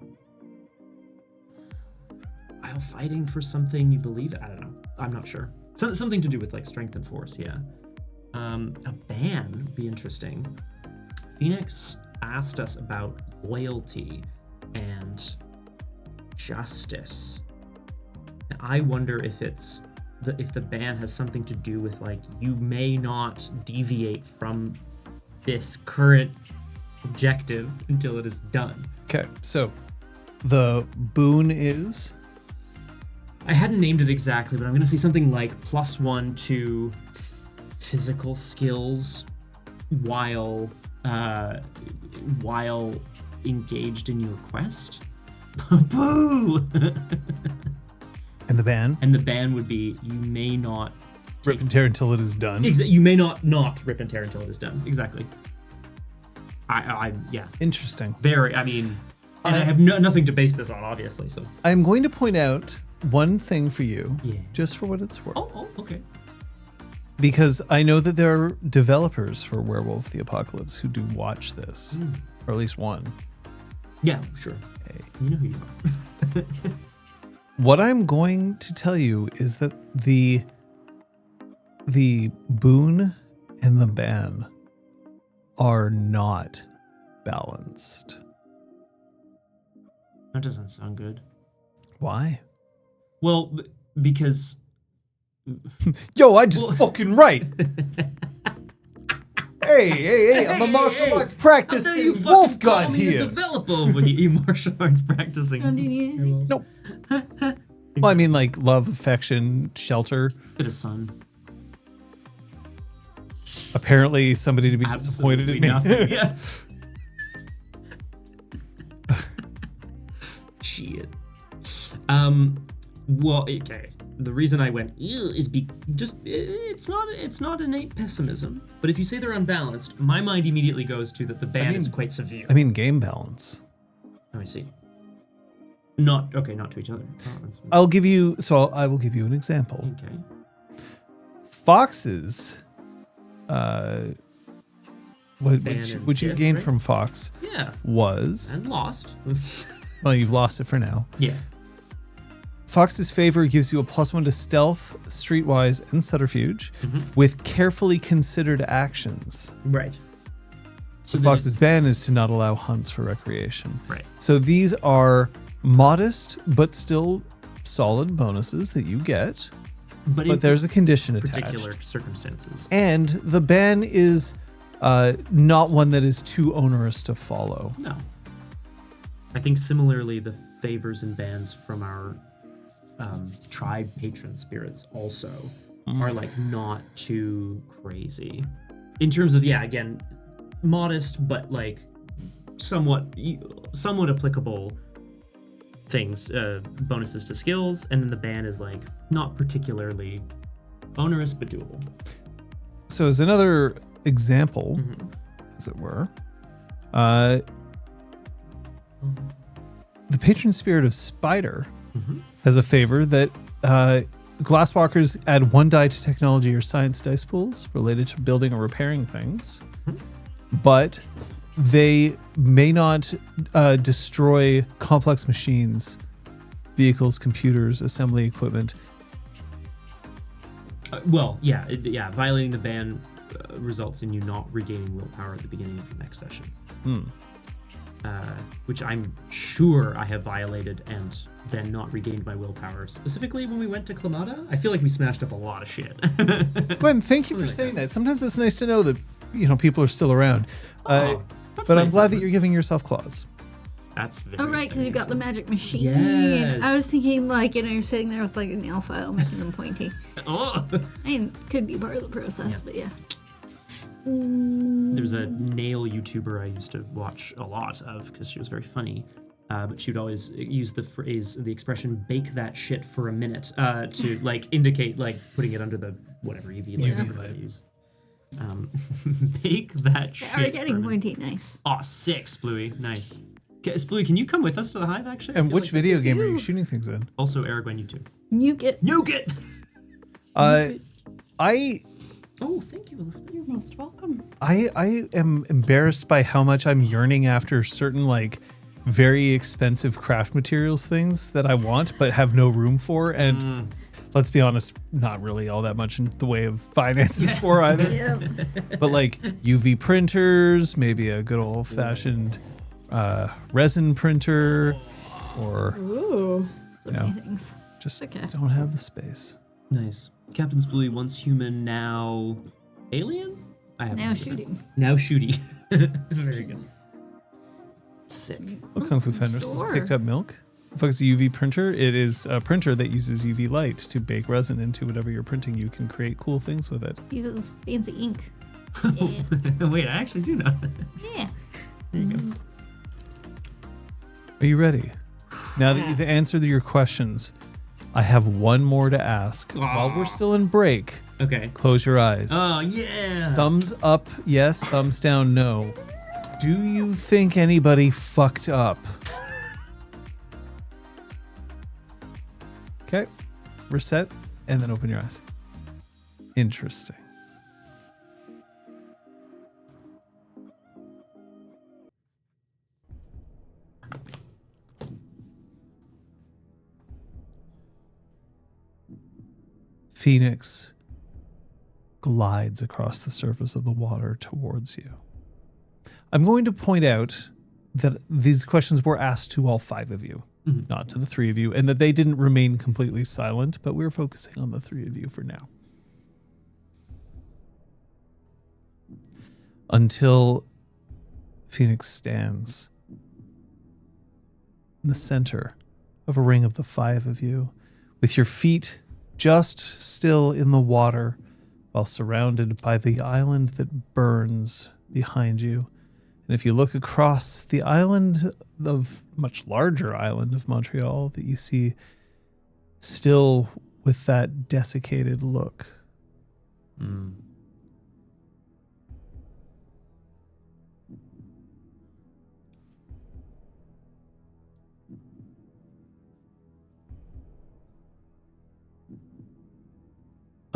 fighting for something you believe in. I don't know. I'm not sure. Something to do with like strength and force. Yeah. A ban would be interesting. Phoenix asked us about loyalty and justice. And I wonder if if the ban has something to do with like you may not deviate from this current objective until it is done.
Okay, so the boon is
I hadn't named it exactly, but I'm gonna say something like +1 to physical skills while engaged in your quest. Boo!
and the ban.
And the ban would be you may not
Rip and tear until it is done.
you may not rip and tear until it is done. Exactly. Yeah.
Interesting.
Very. I mean, and I have nothing to base this on, obviously. So.
I'm going to point out one thing for you,
Yeah.
just for what it's worth.
Oh, okay.
Because I know that there are developers for Werewolf the Apocalypse who do watch this, or at least one.
Yeah, sure.
Hey.
You know who you are.
What I'm going to tell you is that the boon and the ban are not balanced.
That doesn't sound good.
Why?
Well, because...
Yo, I just fucking right. Hey, I'm a martial arts practicing wolf god here.
Develop over here. You martial arts practicing.
Nope. Well, I mean, like love, affection, shelter.
Bit of sun.
Apparently, somebody to be disappointed in me.
Nothing. Yeah. Shit. Well, okay. The reason I went "Ew," is it's not innate pessimism. But if you say they're unbalanced, my mind immediately goes to that the ban is quite severe.
I mean, game balance.
Oh, I see. Not to each other.
I will give you an example.
Okay.
Foxes, which you
gift,
gained
right?
from Fox,
Yeah.
was
And lost.
well, you've lost it for now.
Yeah.
Fox's favor gives you a +1 to stealth, streetwise, and subterfuge with carefully considered actions.
Right.
So Fox's ban is to not allow hunts for recreation.
Right.
So these are modest but still solid bonuses that you get, but there's a condition attached.
Particular circumstances.
And the ban is not one that is too onerous to follow.
No. I think similarly, the favors and bans from our tribe patron spirits also are like not too crazy in terms of again, modest but like somewhat applicable things, bonuses to skills, and then the ban is like not particularly onerous but doable.
So as another example, as it were, the patron spirit of Spider has a favor that glasswalkers add 1 die to technology or science dice pools related to building or repairing things, but they may not destroy complex machines, vehicles, computers, assembly equipment.
Violating the ban results in you not regaining willpower at the beginning of the next session. Which I'm sure I have violated and then not regained my willpower. Specifically when we went to Clamada, I feel like we smashed up a lot of shit.
Gwen, thank you for saying that. Sometimes it's nice to know that people are still around. But I'm glad that you're giving yourself claws.
That's very
Oh, right, because you got the magic machine.
Yes.
I was thinking, like, you're sitting there with, like, a nail file making them pointy.
Oh.
I mean, could be part of the process, but yeah.
There's a nail YouTuber I used to watch a lot of because she was very funny. But she would always use the expression "bake that shit for a minute" to like indicate like putting it under the whatever UV light I use. Bake that shit.
They are getting pointy, nice.
Oh, 6, Bluey, nice. Bluey, can you come with us to the hive actually?
And which video game are you shooting things in?
Also, Aragorn, you too.
Nuke it.
Oh, thank you, Elizabeth.
You're most welcome.
I am embarrassed by how much I'm yearning after certain like very expensive craft materials things that I want but have no room for, and let's be honest, not really all that much in the way of finances for either.
Yeah.
But like UV printers, maybe a good old fashioned resin printer, or
Ooh.
So many things.
just
Okay.
don't have the space.
Nice. Captain Bluey, once human, now alien? I have
Now shooting.
Now shooty. Very good. Sick.
Well, Kung Fu Fenders has
Sure.
picked up milk. Focus UV printer. It is a printer that uses UV light to bake resin into whatever you're printing. You can create cool things with it.
Uses fancy ink.
Wait, I actually do know.
Yeah.
There you go.
Are you ready? Now that you've answered your questions, I have one more to ask. While we're still in break,
Okay.
close your eyes.
Oh, yeah.
Thumbs up, yes. Thumbs down, no. Do you think anybody fucked up? Okay. Reset, and then open your eyes. Interesting. Phoenix glides across the surface of the water towards you. I'm going to point out that these questions were asked to all 5 of you, not to the 3 of you, and that they didn't remain completely silent, but we're focusing on the 3 of you for now. Until Phoenix stands in the center of a ring of the 5 of you, with your feet just still in the water, while surrounded by the island that burns behind you. And if you look across the island, the much larger island of Montreal that you see still with that desiccated look.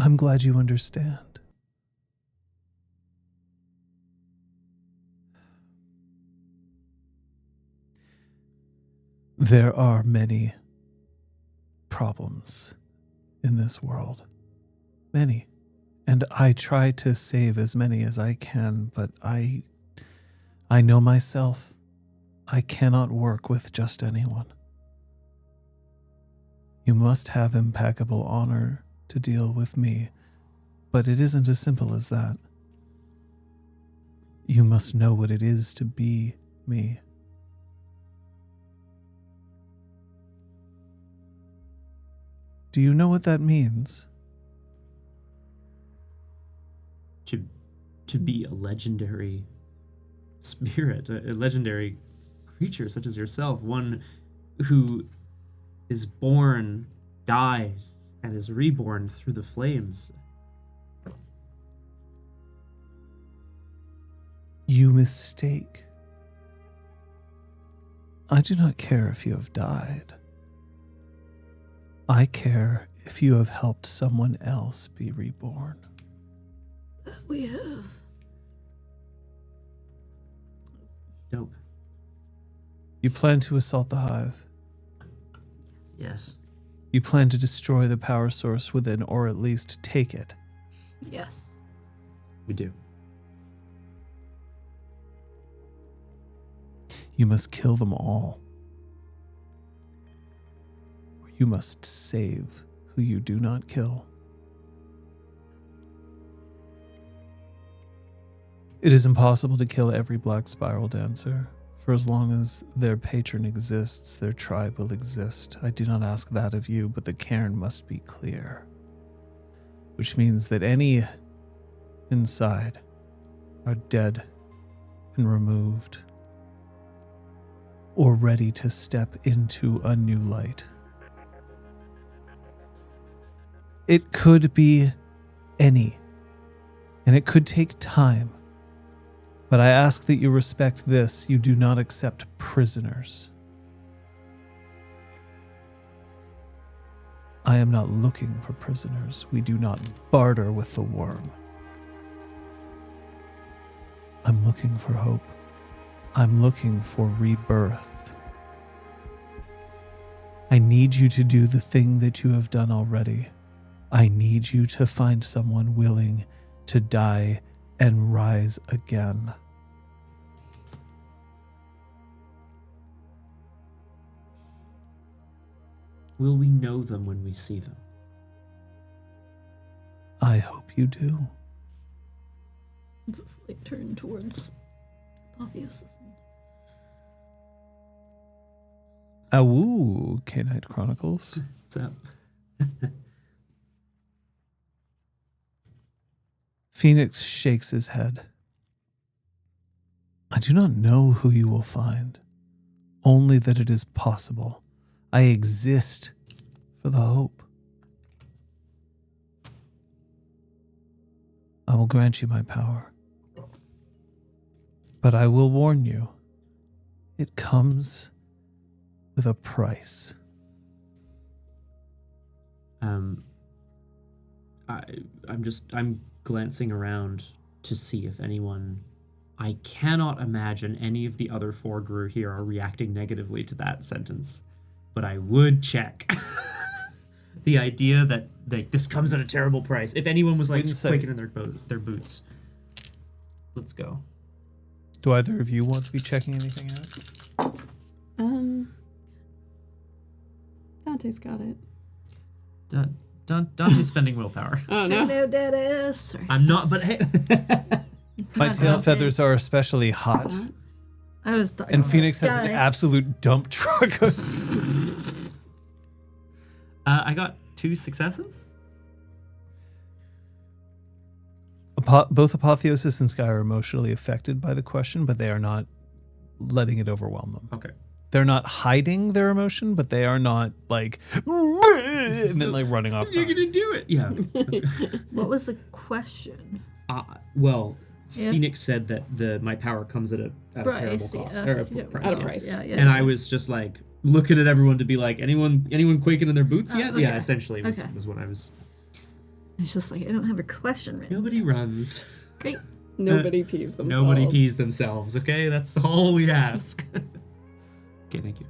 I'm glad you understand. There are many problems in this world. Many. And I try to save as many as I can, but I know myself. I cannot work with just anyone. You must have impeccable honor to deal with me, but it isn't as simple as that. You must know what it is to be me. Do you know what that means?
To be a legendary spirit, a legendary creature such as yourself, one who is born, dies, and is reborn through the flames.
You mistake. I do not care if you have died. I care if you have helped someone else be reborn.
We have.
Dope.
You plan to assault the hive.
Yes.
You plan to destroy the power source within, or at least take it.
Yes.
We do.
You must kill them all. Or you must save who you do not kill. It is impossible to kill every Black Spiral dancer. For as long as their patron exists, their tribe will exist. I do not ask that of you, but the cairn must be clear. Which means that any inside are dead and removed, or ready to step into a new light. It could be any, and it could take time. But I ask that you respect this. You do not accept prisoners. I am not looking for prisoners. We do not barter with the worm. I'm looking for hope. I'm looking for rebirth. I need you to do the thing that you have done already. I need you to find someone willing to die and rise again.
Will we know them when we see them?
I hope you do.
It's a slight turn towards Apotheosis.
Awoo, K-Night Chronicles.
What's up?
Phoenix shakes his head. I do not know who you will find, only that it is possible. I exist for the hope. I will grant you my power. But I will warn you, it comes with a price.
I'm glancing around to see if anyone. I cannot imagine any of the other 4 Gru here are reacting negatively to that sentence, but I would check. the idea that this comes at a terrible price. If anyone was like
Insight.
quaking in their boots. Let's go.
Do either of you want to be checking anything out?
Dante's got it.
Dante's spending willpower.
Oh
No,
no.
dead ass. Sorry.
I'm not, but hey.
My tail feathers are especially hot.
I was talking
And
about
Phoenix has an
Sky.
absolute dump truck.
I got 2 successes.
Both Apotheosis and Sky are emotionally affected by the question, but they are not letting it overwhelm them.
Okay.
They're not hiding their emotion, but they are not like, and then like running off.
You're gonna do it. Yeah.
What was the question?
Well,
Yeah.
Phoenix said that my power comes at a terrible cost. Or a price.
At a
yeah.
price.
Yeah, yeah.
And I was just like looking at everyone to be like, anyone quaking in their boots yet?
okay.
Yeah, essentially was what I was.
It's just like I don't have a question written.
Nobody runs.
Great.
Nobody pees themselves.
Nobody pees themselves. Okay, that's all we ask. Okay, thank you.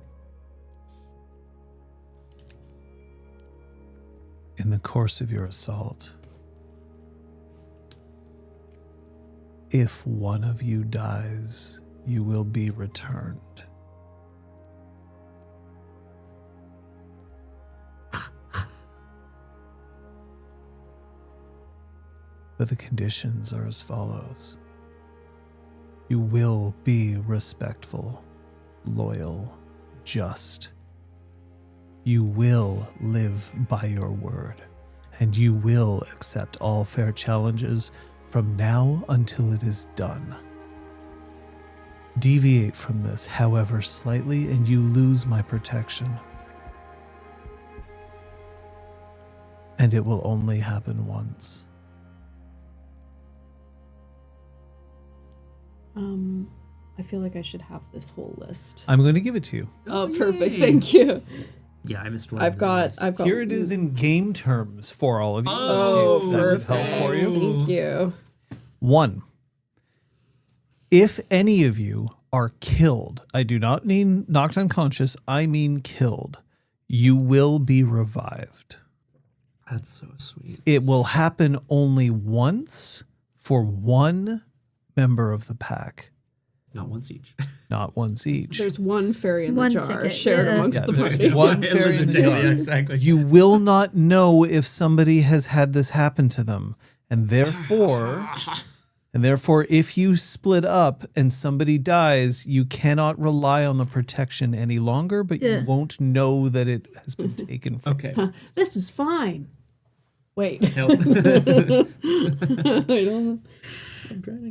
In the course of your assault, if one of you dies, you will be returned. But the conditions are as follows. You will be respectful, loyal, just. You will live by your word, and you will accept all fair challenges from now until it is done. Deviate from this, however slightly, and you lose my protection. And it will only happen once.
I feel like I should have this whole list.
I'm going to give it to you.
Oh, perfect.
yay.
Thank you.
Yeah, I missed one.
I've got.
Here it is in game terms for all of you.
Oh,
if that would
perfect.
help for you.
Thank you.
1. If any of you are killed, I do not mean knocked unconscious, I mean killed, you will be revived.
That's so sweet.
It will happen only once for one member of the pack,
Not once each.
not once each.
There's one fairy in the
One
jar
ticket,
shared
yeah.
amongst
Yeah,
the
there's
party.
one fairy in the
Yeah,
jar.
exactly.
You will not know if somebody has had this happen to them, and therefore, if you split up and somebody dies, you cannot rely on the protection any longer, but
Yeah.
you won't know that it has been taken from
Okay.
This is fine. Wait.
Help.
I don't.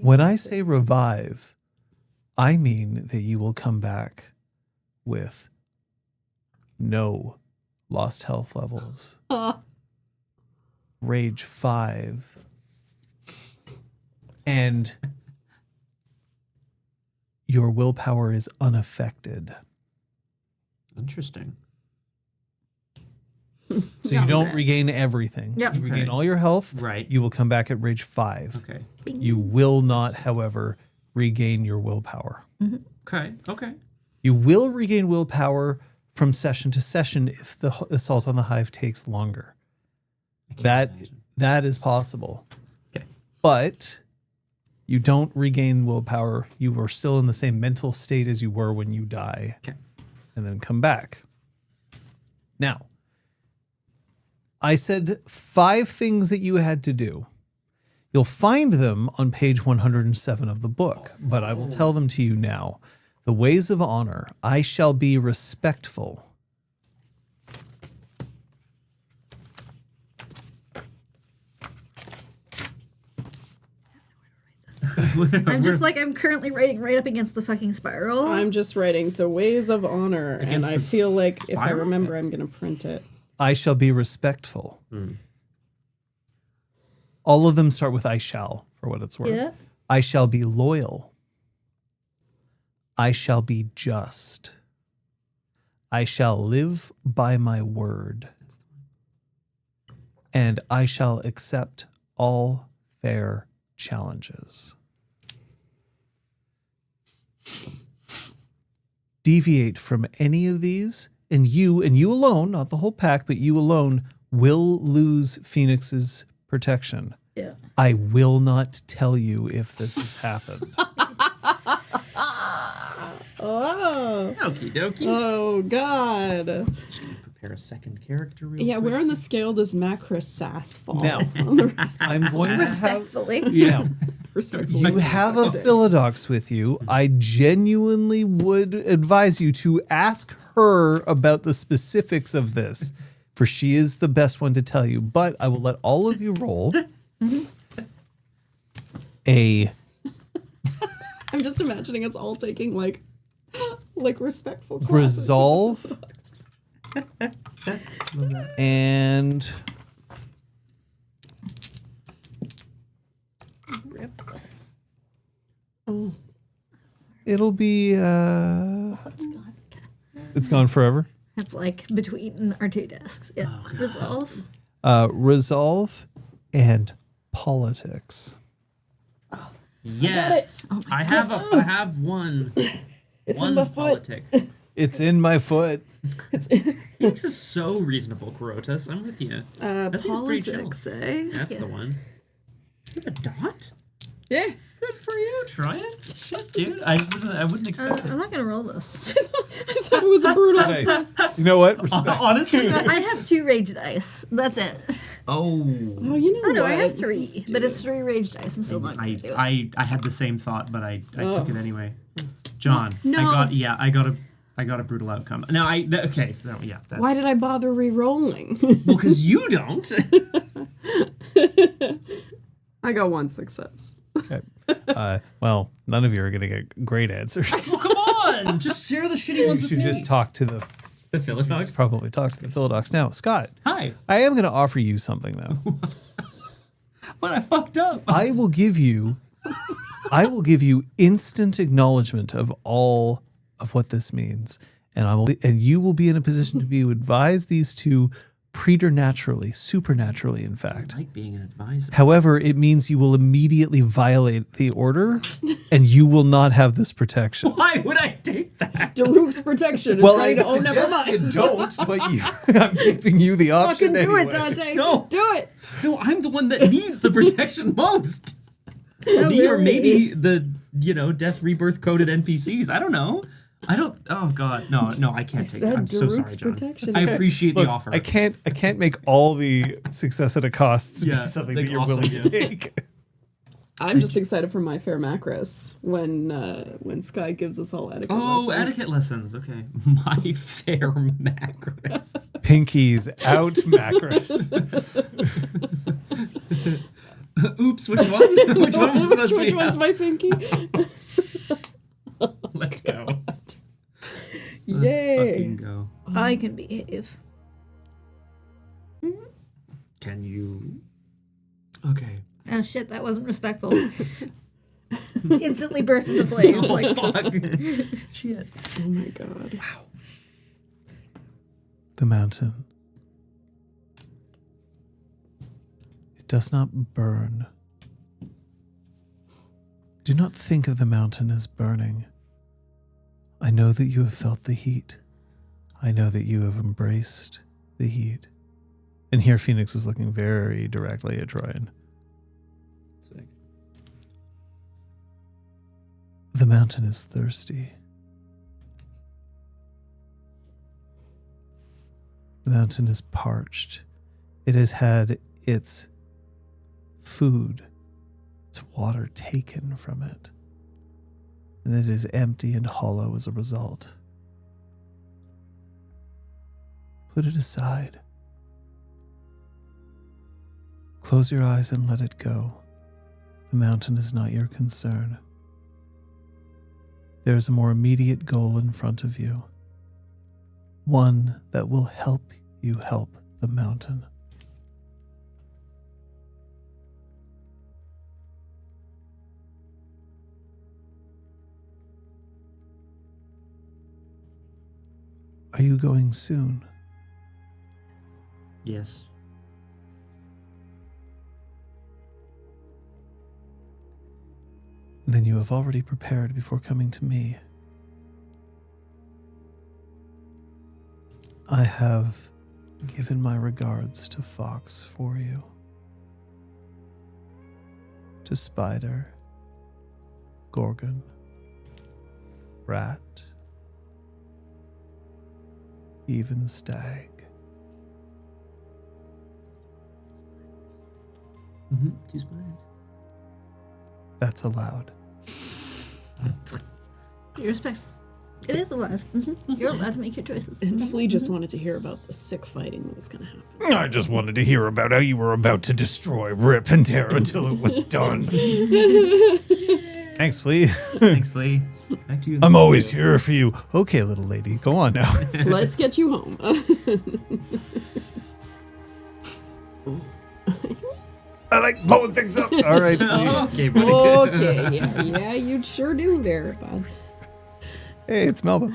When I say revive, I mean that you will come back with no lost health levels, rage 5, and your willpower is unaffected.
Interesting.
So you don't regain everything.
Yep.
You regain
Okay.
all your health.
Right.
You will come back at rage 5.
Okay.
You will not, however, regain your willpower.
Okay. Okay.
You will regain willpower from session to session if the assault on the hive takes longer. That is possible.
Okay.
But you don't regain willpower. You are still in the same mental state as you were when you die.
Okay.
And then come back. Now, I said 5 things that you had to do. You'll find them on page 107 of the book, but I will tell them to you now. The ways of honor. I shall be respectful.
I'm just like I'm currently writing right up against the fucking spiral.
I'm just writing the ways of honor, and
Against
I
the
feel like if I
spiral?
remember, I'm going to print it.
I shall be respectful. All of them start with I shall, for what it's worth.
Yeah.
I shall be loyal. I shall be just. I shall live by my word. And I shall accept all fair challenges. Deviate from any of these, and you alone, not the whole pack, but you alone, will lose Phoenix's protection.
Yeah.
I will not tell you if this has happened.
Oh.
Okie dokie.
Oh, God.
Just gonna prepare a second character real
Yeah,
quick.
where on the scale does Macra Sass fall?
Now,
On the respect-
I'm going to have...
Respectfully.
Yeah.
respectful.
You have a Philodox with you. I genuinely would advise you to ask her about the specifics of this, for she is the best one to tell you. But I will let all of you roll a
I'm just imagining us all taking like respectful classes.
resolve and
Oh.
it'll be it's gone forever.
It's like between our two desks. Yeah. Resolve.
Resolve and politics.
Yes. I have one.
It's
One
in the foot.
politic.
It's in my foot.
This is so reasonable, Kurotas. I'm with you. That seems pretty chill.
Politics, eh?
That's the one. You have a dot?
Yeah.
Good for you, Tryon. Shit, dude. I wouldn't expect
I'm
it.
not gonna roll this.
I thought it was a brutal.
Nice. You know what? Respect.
Honestly?
I have 2 rage dice. That's it.
Oh.
Oh, you know
Oh no,
what?
I have 3,
Let's
but
do
it's 3 rage dice. I'm still not gonna do it.
I had the same thought, but I took
Oh.
it anyway. John,
No.
I got a brutal outcome. Now okay, so yeah. That's,
Why did I bother re-rolling?
Well, because you don't.
I got 1 success.
Okay. Well, none of you are going to get great answers.
Well, come on, just share the shitty
You
ones
should
with
just
me.
talk to the
The Philodox.
probably talk to the Philodox now. Scott,
Hi.
I am going to offer you something though.
But I fucked up.
I will give you instant acknowledgement of all of what this means, and you will be in a position to be advise these two preternaturally, supernaturally, in fact.
I like being an advisor.
However, it means you will immediately violate the order, and you will not have this protection.
Why would I take that?
Daruk's protection is
Well,
ready
I
to. Oh, never
suggest you
mind.
don't, but I'm giving you the option
Fucking do
anyway.
it, Dante.
No.
Do it.
No, I'm the one that needs the protection most. Me or maybe the death rebirth coded NPCs. I don't know. Oh god, no, I can't take
said
it. I'm so sorry,
Daruk's
John.
protection.
I appreciate
Look,
the offer.
I can't make all the success at a cost
Yeah,
be something
like
that you're
awesome,
willing
yeah.
to take.
I'm just excited for my fair Macros when Sky gives us all etiquette lessons.
Etiquette lessons. Okay, my fair macros.
Pinkies out, macros.
Oops, which one? Which one was supposed to be?
Which one's my pinky?
Let's go.
Yay.
Let's fucking go.
I can behave.
Can you? Okay.
Oh shit, that wasn't respectful. Instantly burst into flames. Like,
Fuck. Shit.
Oh my god.
The mountain. It does not burn. Do not think of the mountain as burning. I know that you have felt the heat. I know that you have embraced the heat. And here Phoenix is looking very directly at Tryon.
Sick.
The mountain is thirsty. The mountain is parched. It has had its food, its water taken from it. And it is empty and hollow as a result. Put it aside. Close your eyes and let it go. The mountain is not your concern. There is a more immediate goal in front of you. One that will help you help the mountain. Are you going soon?
Yes.
Then you have already prepared before coming to me. I have given my regards to Fox for you, to Spider, Gorgon, Rat, even Stag.
Mm-hmm. 2 spiders.
That's allowed.
You're respectful. It is alive. You're allowed to make your choices.
And Flea just wanted to hear about the sick fighting that was going to happen.
I just wanted to hear about how you were about to destroy Rip and Tear until it was done. Thanks, Flea.
Thanks, Flea. Back to you.
I'm always here for you. Okay, little lady, go on now.
Let's get you home.
I like blowing things up. All right, Flea.
Okay, buddy.
Okay, yeah, you sure do there, bud.
Hey, it's Melba.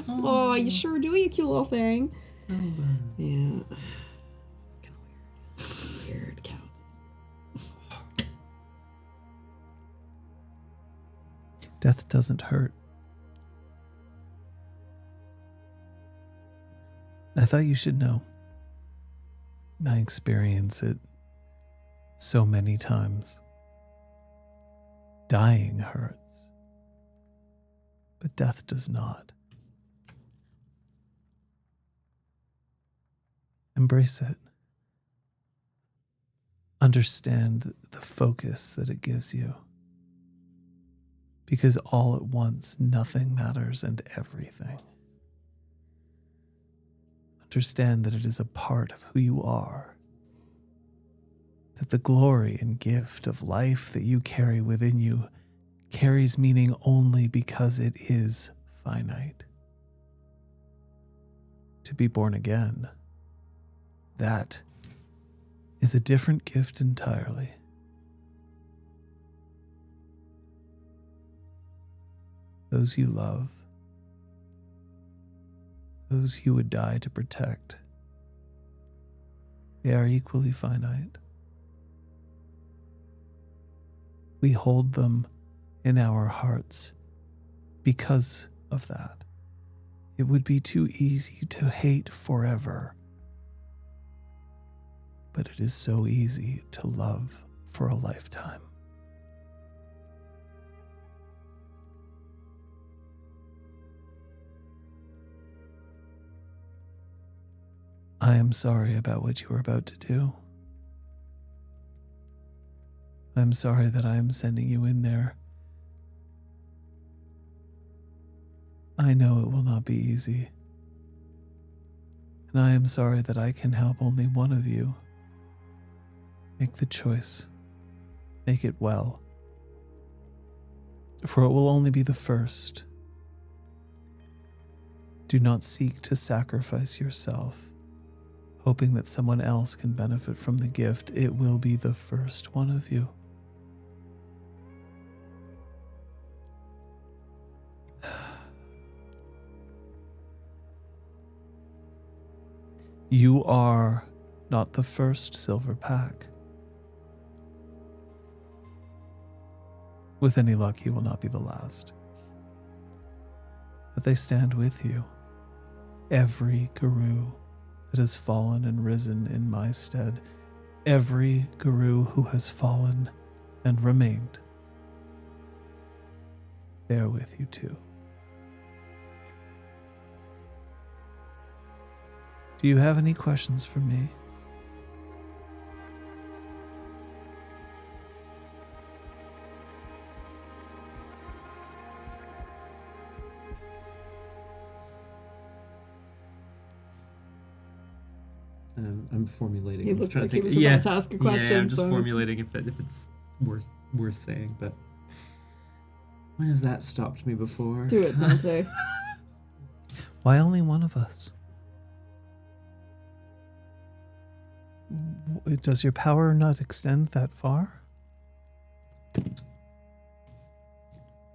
Oh, you sure do, you cute little thing. Yeah. Kind of weird cow.
Death doesn't hurt. I thought you should know. I experience it so many times. Dying hurts, but death does not. Embrace it. Understand the focus that it gives you. Because all at once, nothing matters and everything. Understand that it is a part of who you are. That the glory and gift of life that you carry within you carries meaning only because it is finite. To be born again, that is a different gift entirely. Those you love, those you would die to protect, they are equally finite. We hold them in our hearts because of that. It would be too easy to hate forever, but it is so easy to love for a lifetime. I am sorry about what you were about to do. I'm sorry that I am sending you in there. I know it will not be easy. And I am sorry that I can help only one of you. Make the choice. Make it well. For it will only be the first. Do not seek to sacrifice yourself, hoping that someone else can benefit from the gift. It will be the first one of you. You are not the first silver pack. With any luck, you will not be the last. But they stand with you. Every guru that has fallen and risen in my stead, every guru who has fallen and remained, they are with you too. Do you have any questions for me?
I'm formulating.
He
I'm
looked
trying
like
to
he
think-
was about to ask a question.
Yeah, I'm just
so I was-
formulating if it's worth saying. But when has that stopped me before?
Do it, Dante.
Why only one of us? Does your power not extend that far?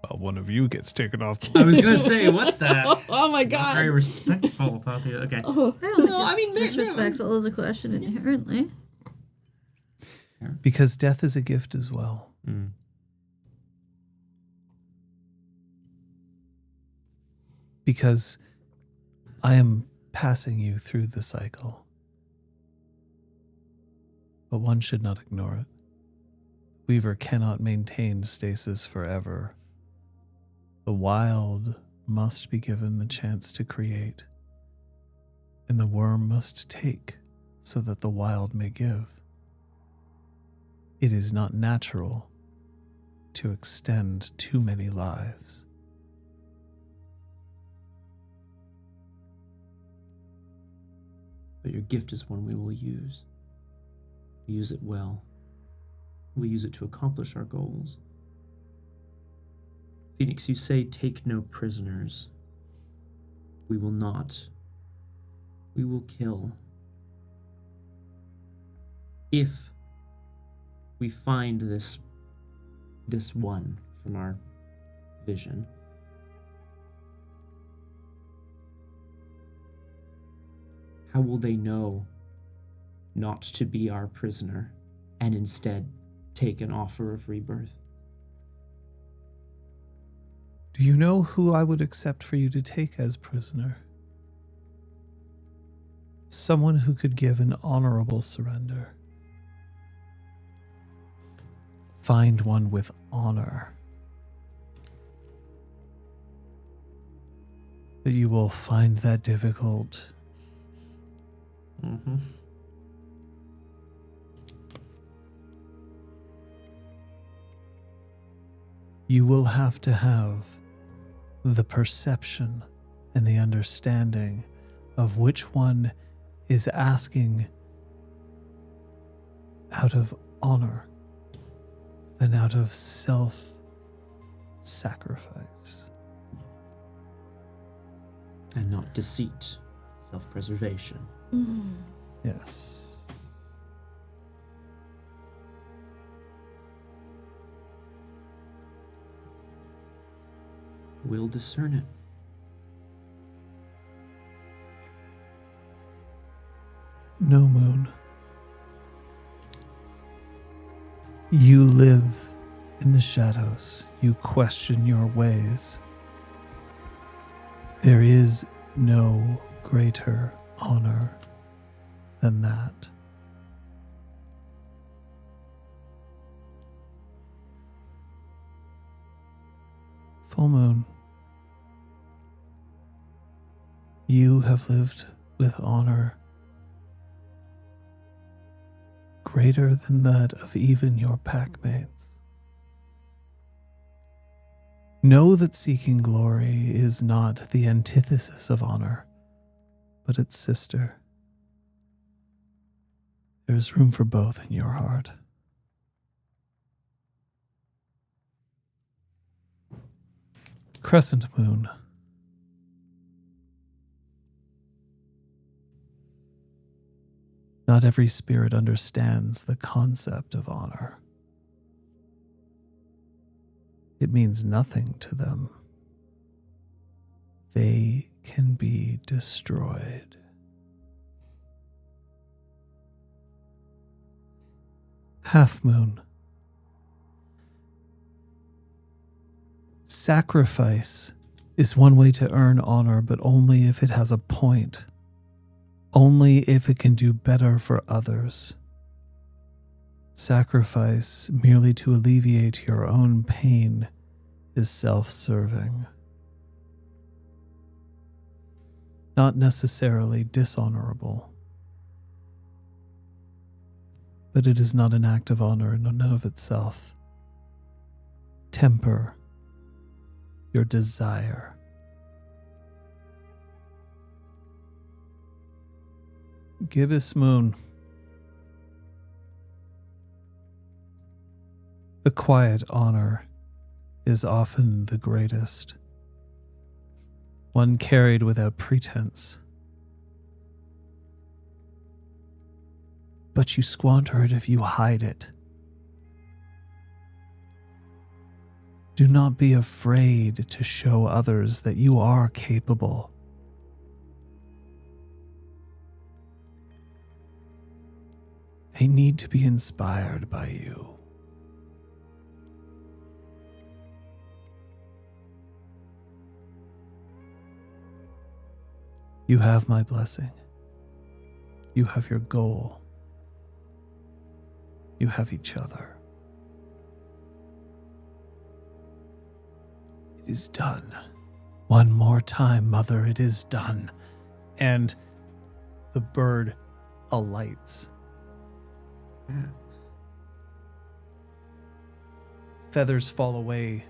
Well, one of you gets taken off.
I was gonna say what the.
Oh my
Not
god.
very respectful about the. Okay.
Oh,
I don't
no, I mean,
think disrespectful is a question inherently.
Because death is a gift as well.
Mm.
Because I am passing you through the cycle. But one should not ignore it. Weaver cannot maintain stasis forever. The wild must be given the chance to create, and the worm must take so that the wild may give. It is not natural to extend too many lives.
But your gift is one we will use. We use it well. We use it to accomplish our goals. Phoenix, you say take no prisoners. We will not. We will kill. If we find this one from our vision, how will they know not to be our prisoner and instead take an offer of rebirth?
Do you know who I would accept for you to take as prisoner? Someone who could give an honorable surrender. Find one with honor. But you will find that difficult.
Mm-hmm.
You will have to have the perception and the understanding of which one is asking out of honor and out of self-sacrifice.
And not deceit, self-preservation.
Yes.
We'll discern it.
No, Moon. You live in the shadows. You question your ways. There is no greater honor than that. Full Moon. You have lived with honor greater than that of even your packmates. Know that seeking glory is not the antithesis of honor, but its sister. There is room for both in your heart. Crescent Moon. Not every spirit understands the concept of honor. It means nothing to them. They can be destroyed. Half Moon. Sacrifice is one way to earn honor, but only if it has a point. Only if it can do better for others. Sacrifice merely to alleviate your own pain is self-serving. Not necessarily dishonorable. But it is not an act of honor in and of itself. Temper your desire. Gibbous Moon. The quiet honor is often the greatest. One carried without pretense. But you squander it if you hide it. Do not be afraid to show others that you are capable. They need to be inspired by you. You have my blessing. You have your goal. You have each other. It is done. One more time, Mother, it is done. And the bird alights. Feathers fall away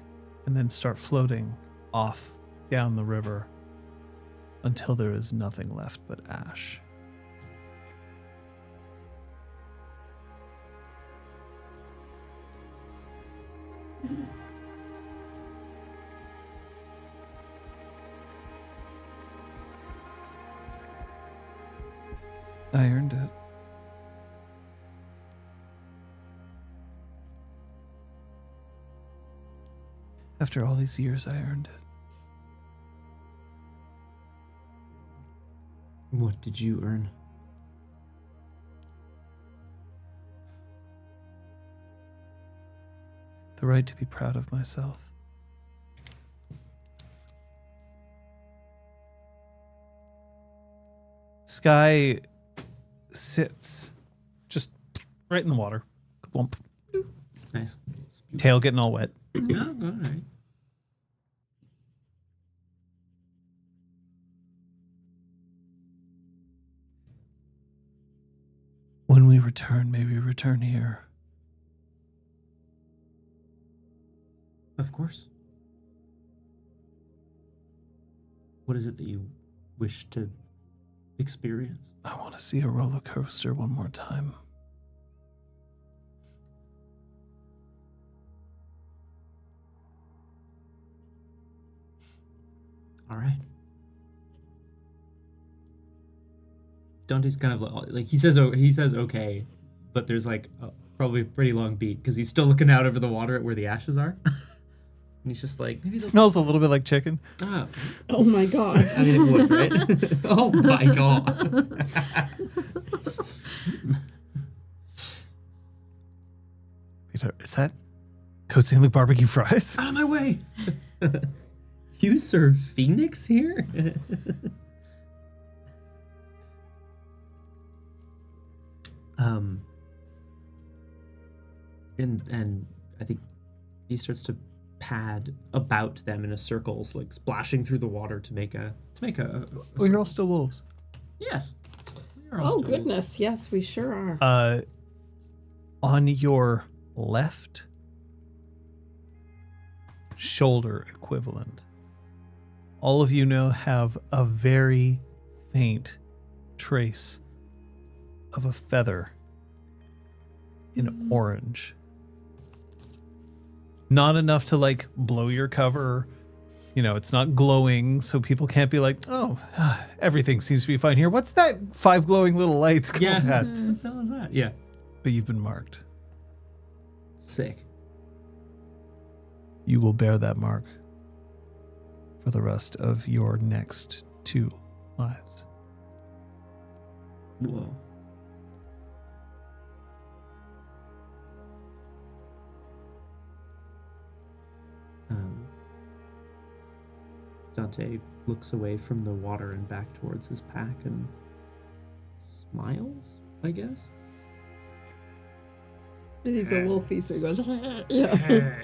and then start floating off down the river until there is nothing left but ash. I earned it. After all these years, I earned it.
What did you earn?
The right to be proud of myself. Sky sits just right in the water. Plump.
Nice.
Tail getting all wet.
Yeah, all right.
When we return, may we return here.
Of course. What is it that you wish to experience?
I want to see a roller coaster one more time.
All right. Dante's kind of like he says okay, but there's like probably a pretty long beat because he's still looking out over the water at where the ashes are, and he's just like maybe
It smells a little bit like chicken.
ah,
Oh my god.
I mean it would, right? Oh my god.
Wait, is that Cote St. Luc barbecue fries?
Out of my way. You serve Phoenix here? And I think he starts to pad about them in a circle, like splashing through the water to make a
Oh, you're all still wolves.
yes. We are all
Oh
still-
goodness, yes, we sure are.
On your left shoulder equivalent, all of you now have a very faint trace of a feather in orange. Not enough to like blow your cover. You know, it's not glowing, so people can't be like, oh, everything seems to be fine here. What's that 5 glowing little lights going
Yeah.
past?
What the hell is that? Yeah.
But you've been marked.
Sick.
You will bear that mark for the rest of your next 2 lives.
Whoa. Dante looks away from the water and back towards his pack and smiles, I guess.
He's a wolfie, so he goes, yeah.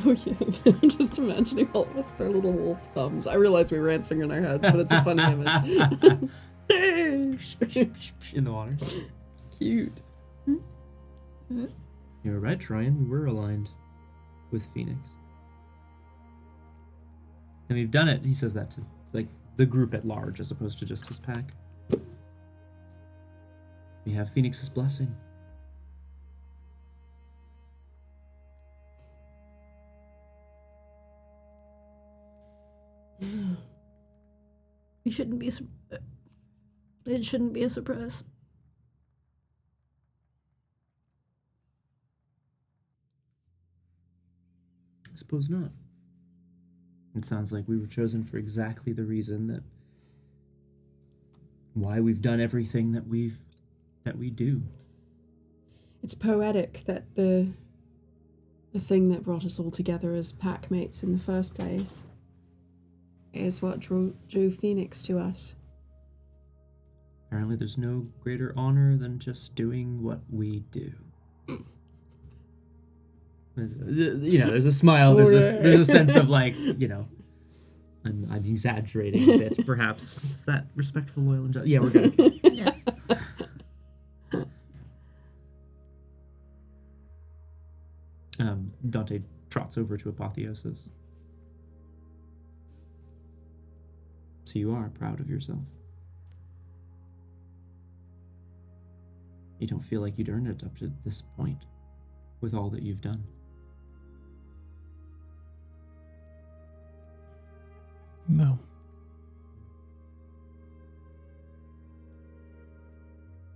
Oh yeah, I'm just imagining all of us with our little wolf thumbs. I realize we were answering in our heads, but it's a funny image.
In the water.
Cute.
You're right, Ryan. We were aligned with Phoenix. And we've done it. He says that to like the group at large as opposed to just his pack. We have Phoenix's blessing.
You shouldn't be. It shouldn't be a surprise.
I suppose not. It sounds like we were chosen for exactly the reason that why we've done everything that we do.
It's poetic that the The thing that brought us all together as pack mates in the first place is what drew Phoenix to us.
Apparently there's no greater honor than just doing what we do. There's a smile, there's a sense of like, I'm exaggerating a bit, perhaps. Is that respectful, loyal, and just? Yeah, we're good.
Yeah.
Dante trots over to Apotheosis. So you are proud of yourself. You don't feel like you'd earned it up to this point, with all that you've done.
No.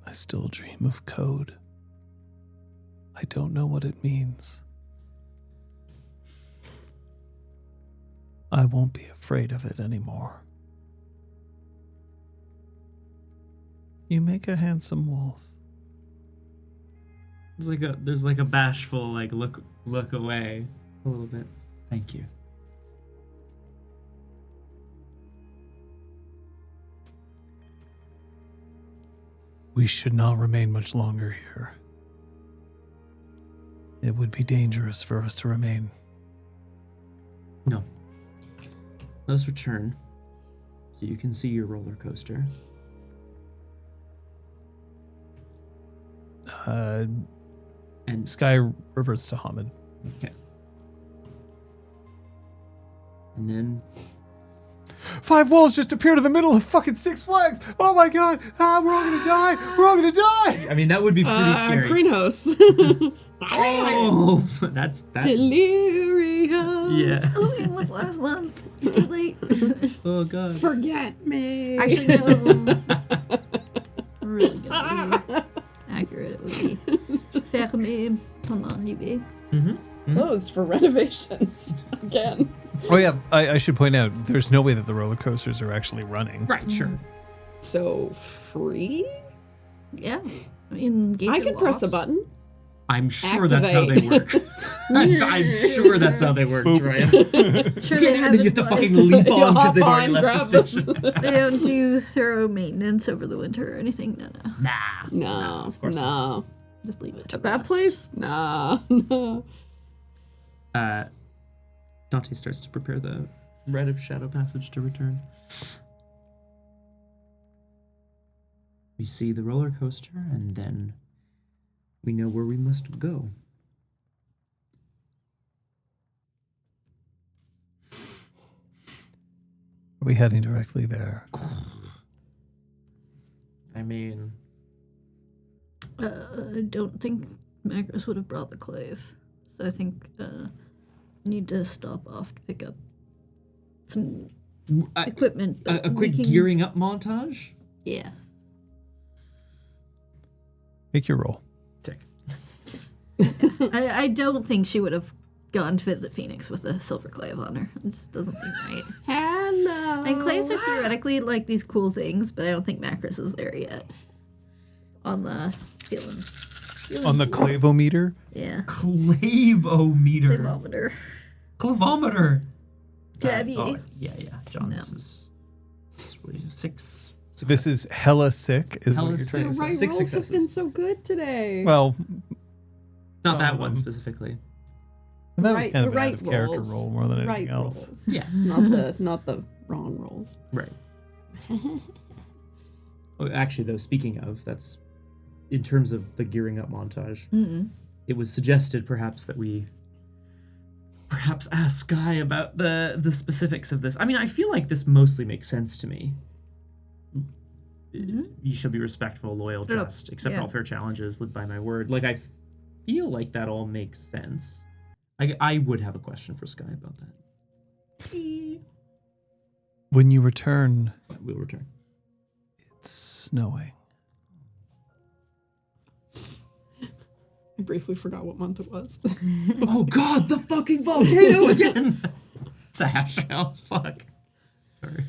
I still dream of code. I don't know what it means. I won't be afraid of it anymore. You make a handsome wolf.
There's like a bashful look away a little bit. Thank you.
We should not remain much longer here. It would be dangerous for us to remain.
No. Let us return so you can see your roller coaster. And
Sky reverts to Hamid.
okay. And then
5 wolves just appeared in the middle of fucking Six Flags. Oh my god. We're all gonna die. We're all gonna die.
I mean that would be pretty scary.
Greenhouse.
Oh, that's
Delirium.
yeah.
Halloween was last month. You're too late.
Oh god.
Forget me.
Actually, no. Really gonna be accurate. It would be fermé pendant l'hiver.
Closed for renovations again.
Oh yeah, I should point out there's no way that the roller coasters are actually running.
Right, sure.
So free?
Yeah. I mean,
I can press a button.
I'm sure that's how they work. I'm sure that's how they work, Troy.
Sure, they
And then you have to fucking leap on because they've already left the station.
They don't do thorough maintenance over the winter or anything. No.
No,
of course
no.
Just leave it to
At that
us.
place? Nah, no.
Dante starts to prepare the rite of shadow passage to return. We see the roller coaster, and then we know where we must go.
Are we heading directly there?
I mean,
I don't think Macros would have brought the clave. So I think need to stop off to pick up some equipment. but
a quick
we can-
gearing up montage.
Yeah.
Make your roll.
Tick.
I don't think she would have gone to visit Phoenix with a silver clave on her. It just doesn't seem right.
Hello.
And claves are theoretically like these cool things, but I don't think Macros is there yet. On the feeling.
On the clavometer?
Yeah.
Clavometer.
Clavometer.
Clavometer.
Jabby.
Yeah. John,
No.
this is what is it, six.
This is hella sick, is
Hella
what you're trying to
sick.
say.
Right,
Six
rolls have
successes.
been so good today.
Well,
Not that
some of
one
them.
specifically.
that was
Right-
kind of
the
an
right
out of character
rolls.
roll more than anything
right
else.
rolls.
Yes.
not the wrong rolls.
Right. Oh, actually, though, speaking of, that's in terms of the gearing up montage. It was suggested perhaps that we perhaps ask Sky about the specifics of this. I mean, I feel like this mostly makes sense to me. You shall be respectful, loyal,
Yep.
just, accept
Yeah.
all fair challenges, live by my word. Like, I feel like that all makes sense. I would have a question for Sky about that.
When you return,
We'll return.
it's snowing.
I briefly forgot what month it was.
Oh God, the fucking volcano again! It's a hash now. Fuck. Sorry.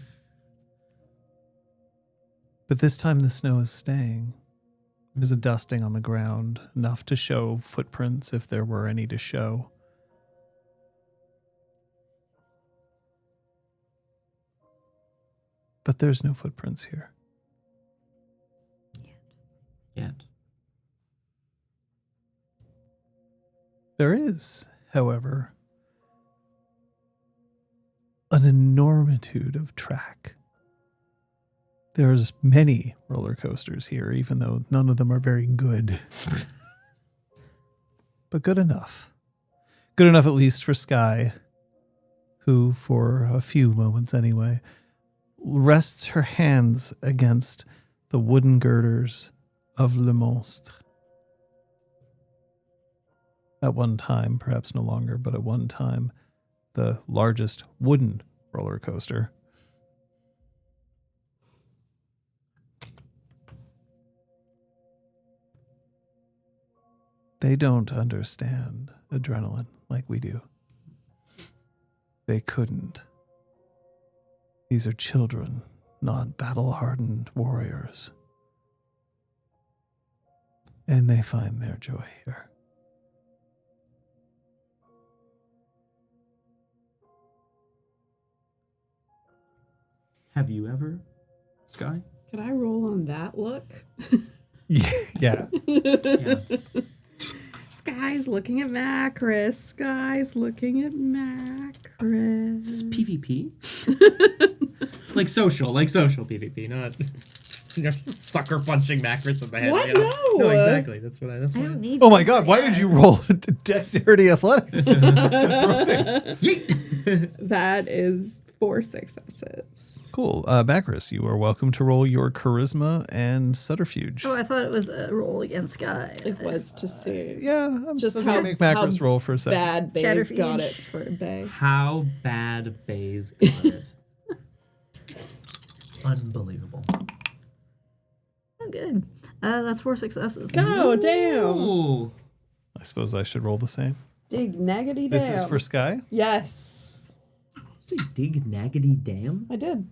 But this time the snow is staying. There's a dusting on the ground, enough to show footprints if there were any to show. But there's no footprints here.
Yet.
There is, however, an enormitude of track. There's many roller coasters here, even though none of them are very good. But good enough. Good enough at least for Sky, who, for a few moments anyway, rests her hands against the wooden girders of Le Monstre. At one time, perhaps no longer, but at one time, the largest wooden roller coaster. They don't understand adrenaline like we do. They couldn't. These are children, not battle-hardened warriors. And they find their joy here.
Have you ever, Sky?
Could I roll on that look?
Yeah.
Yeah.
Sky's looking at Macris. Sky's looking at Macris.
Is this PvP? like social PvP, not sucker punching Macris in the head.
What?
You know?
No.
No, exactly. That's what I. That's
I
what
don't need.
Oh my god, why did you roll dexterity athletics to throw things?
Yeet.
That is 4 successes.
Cool. Macris, you are welcome to roll your charisma and subterfuge.
Oh, I thought it was a roll against Sky.
It was to see
Yeah, I'm
just
just
how
going to make Macris
how
roll for a second.
bad Bay's got it
Chatterfuge.
for Bay.
How bad Bay's got it. Unbelievable.
Oh, good. That's 4 successes.
Go, damn.
Ooh.
I suppose I should roll the same.
Dig naggity damn.
This is for Sky?
Yes.
Say dig naggity damn.
I did.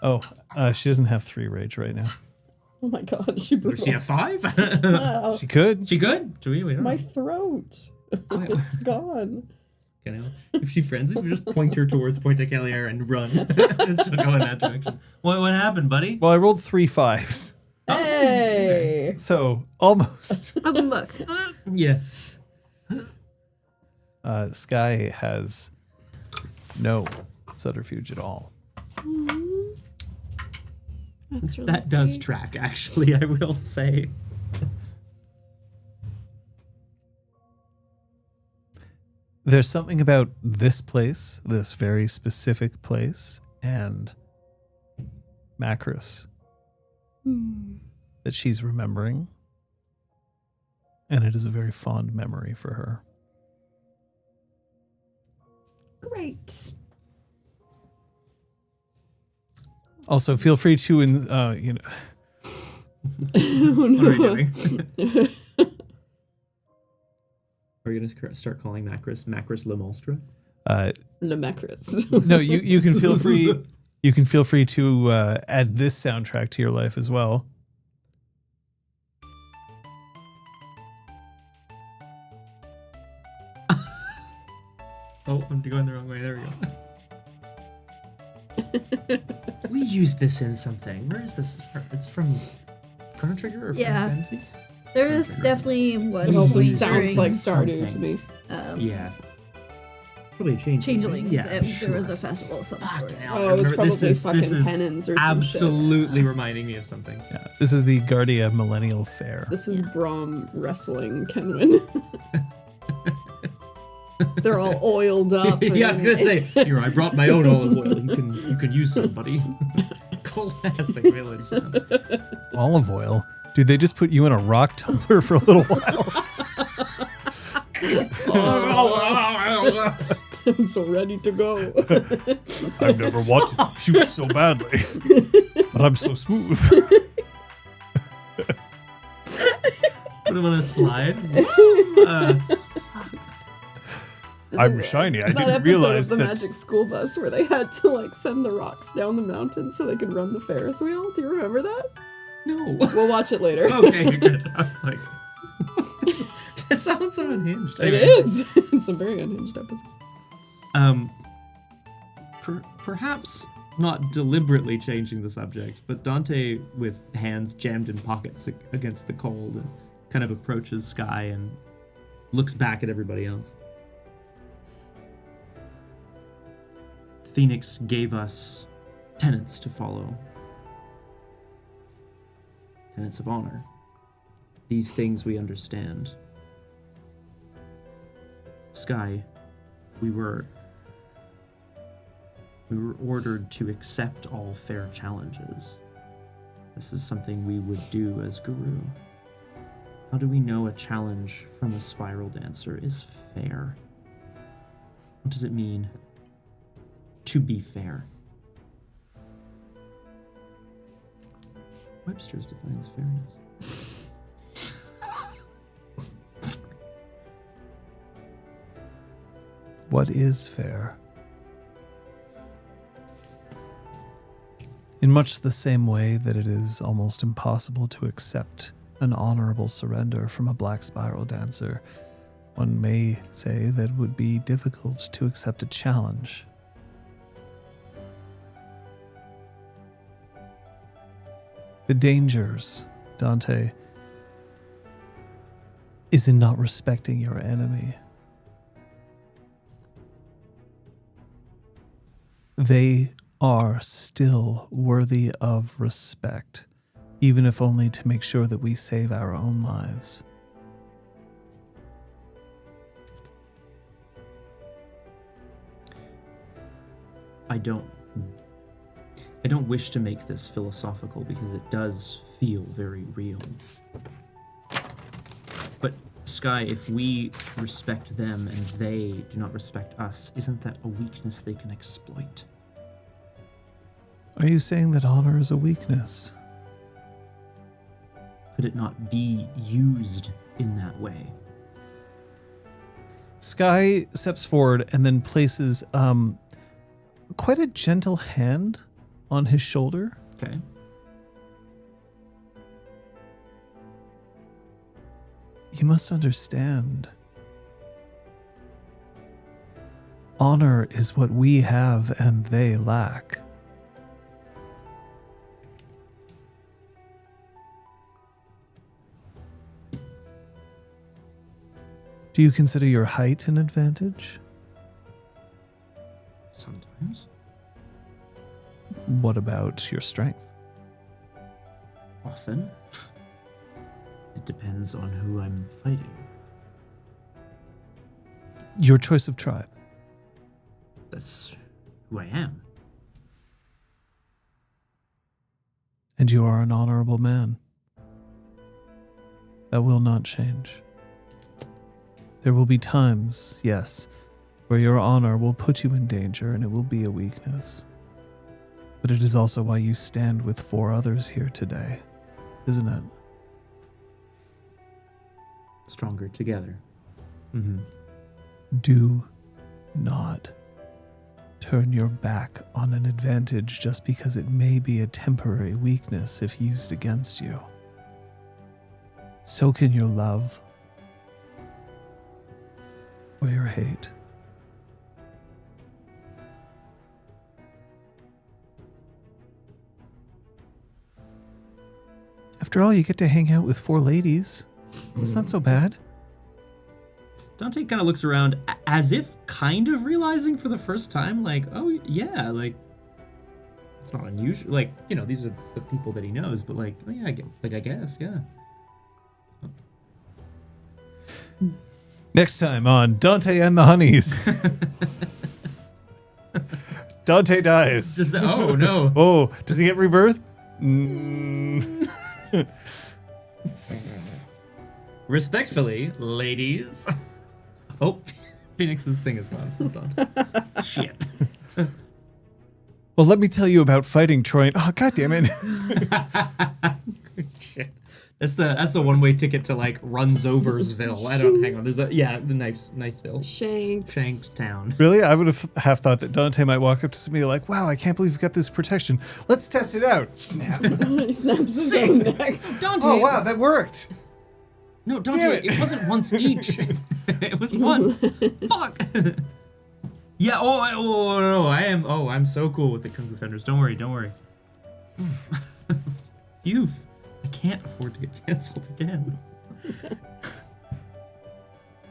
Oh, she doesn't have 3 rage right now.
Oh my god, she
Does
brutal.
she have 5?
Oh,
She could.
She good? Do we don't
my
know.
throat. It's gone.
You know, if she friends it, we just point her towards Point Calier and run. And she'll go in that direction. What happened, buddy?
Well, I rolled 3 5s.
Hey.
So, almost.
Open book.
Yeah.
Sky has no subterfuge at all.
That's really
That does
sweet.
track, actually, I will say.
There's something about this place, this very specific place, and Macris that she's remembering. And it is a very fond memory for her.
Great.
Also, feel free to,
Oh,
What are we doing? Are you going to start calling Macris Le Monstre?
Le Macris.
no, you can feel free. You can feel free to add this soundtrack to your life as well.
Oh, I'm going the wrong way. There we go. We used this in something. Where is this? It's from Chrono Trigger or
Yeah.
Final Fantasy?
There is definitely one.
It also
point
sounds
during,
like Stardew to
something.
me.
Yeah. Probably
Changeling.
Yeah, sure.
There was a festival of some sort.
Fucking hell,
Oh,
I
it was
remember-
probably fucking
this is
penance or some shit.
absolutely reminding me of something.
Yeah, this is the Guardia Millennial Fair.
This is Braum wrestling Kenwin. They're all oiled up.
Yeah, I was gonna
and-
say, here, I brought my own olive oil. You can use some, buddy. Classic village sound.
Olive oil. Dude, they just put you in a rock tumbler for a little while.
I'm so ready to go.
I've never wanted to shoot so badly, but I'm so smooth.
Put him on a slide.
I'm shiny. I
that
didn't
episode
realize
of the
that.
Magic School Bus where they had to like send the rocks down the mountain so they could run the Ferris wheel. Do you remember that?
No.
We'll watch it later.
Okay, good. I was like, that sounds so unhinged.
It
Anyway.
is. It's a very unhinged episode.
Perhaps not deliberately changing the subject, but Dante, with hands jammed in pockets against the cold, and kind of approaches Sky and looks back at everybody else. Phoenix gave us tenets to follow. Tenets of honor. These things we understand. Sky, we were ordered to accept all fair challenges. This is something we would do as Guru. How do we know a challenge from a spiral dancer is fair? What does it mean to be fair? Webster's defines fairness.
What is fair? In much the same way that it is almost impossible to accept an honorable surrender from a black spiral dancer, one may say that it would be difficult to accept a challenge. The dangers, Dante, is in not respecting your enemy. They are still worthy of respect, even if only to make sure that we save our own lives.
I don't wish to make this philosophical because it does feel very real. But Sky, if we respect them and they do not respect us, isn't that a weakness they can exploit?
Are you saying that honor is a weakness?
Could it not be used in that way?
Sky steps forward and then places quite a gentle hand on his shoulder.
Okay.
You must understand. Honor is what we have and they lack. Do you consider your height an advantage?
Sometimes.
What about your strength?
Often. It depends on who I'm fighting.
Your choice of tribe.
That's who I am.
And you are an honorable man. That will not change. There will be times, yes, where your honor will put you in danger and it will be a weakness. But it is also why you stand with 4 others here today, isn't it?
Stronger together. Mm-hmm.
Do not turn your back on an advantage just because it may be a temporary weakness if used against you. So can your love or your hate. After all, you get to hang out with 4 ladies. It's not so bad.
Dante kind of looks around as if kind of realizing for the first time, like, oh, yeah, like, it's not unusual. Like, you know, these are the people that he knows, but like, oh, yeah, I guess, yeah.
Next time on Dante and the Honeys. Dante dies.
Oh, no.
Oh, does he get rebirth?
Respectfully, ladies. Oh, Phoenix's thing is gone. Hold on. Shit.
Well, let me tell you about fighting Troy. Oh, God damn it.
Shit. That's the one-way ticket to like Runsoversville. I don't. Hang on. There's the Niceville. Shankstown.
Really? I would have half thought that Dante might walk up to somebody like, wow, I can't believe you've got this protection. Let's test it out. Snap.
He snaps his own neck.
Dante.
Oh, wow, that worked.
No, Dante. It wasn't once each. It was once. Fuck. Yeah. No, I am. Oh, I'm so cool with the Kung Fu Fenders. Don't worry. Phew. I can't afford to get canceled again.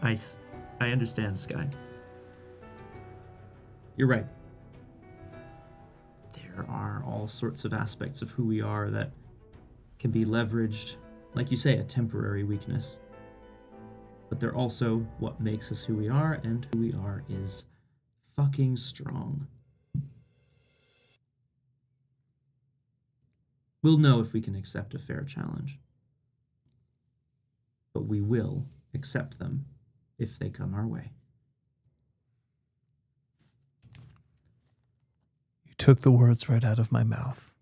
I understand, Sky. You're right. There are all sorts of aspects of who we are that can be leveraged, like you say, a temporary weakness. But they're also what makes us who we are, and who we are is fucking strong. We'll know if we can accept a fair challenge. But we will accept them if they come our way.
You took the words right out of my mouth.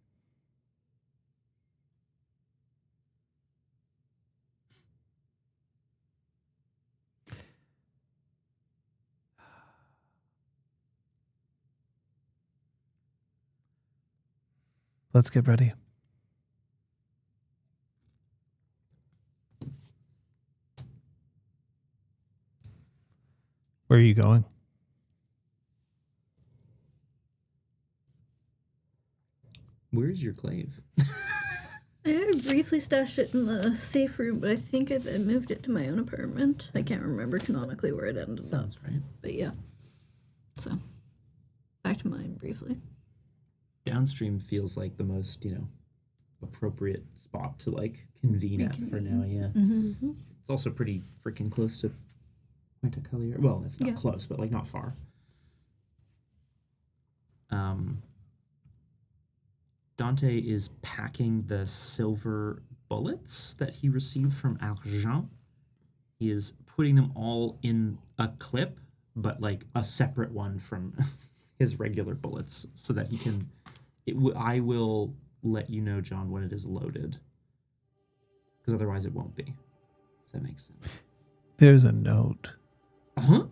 Let's get ready. Where are you going?
Where's your clave?
I briefly stashed it in the safe room, but I think I then moved it to my own apartment. I can't remember canonically where it ended up.
Sounds right.
But yeah. So, back to mine briefly.
Downstream feels like the most, appropriate spot to convene at for now. Yeah.
Mm-hmm.
It's also pretty freaking close to Pointe Collier. Well, it's not close, but not far. Dante is packing the silver bullets that he received from Argent. He is putting them all in a clip, but a separate one from his regular bullets, so that he can. I will let you know, John, when it is loaded, because otherwise it won't be. If that makes sense.
There's a note.
Uh-huh.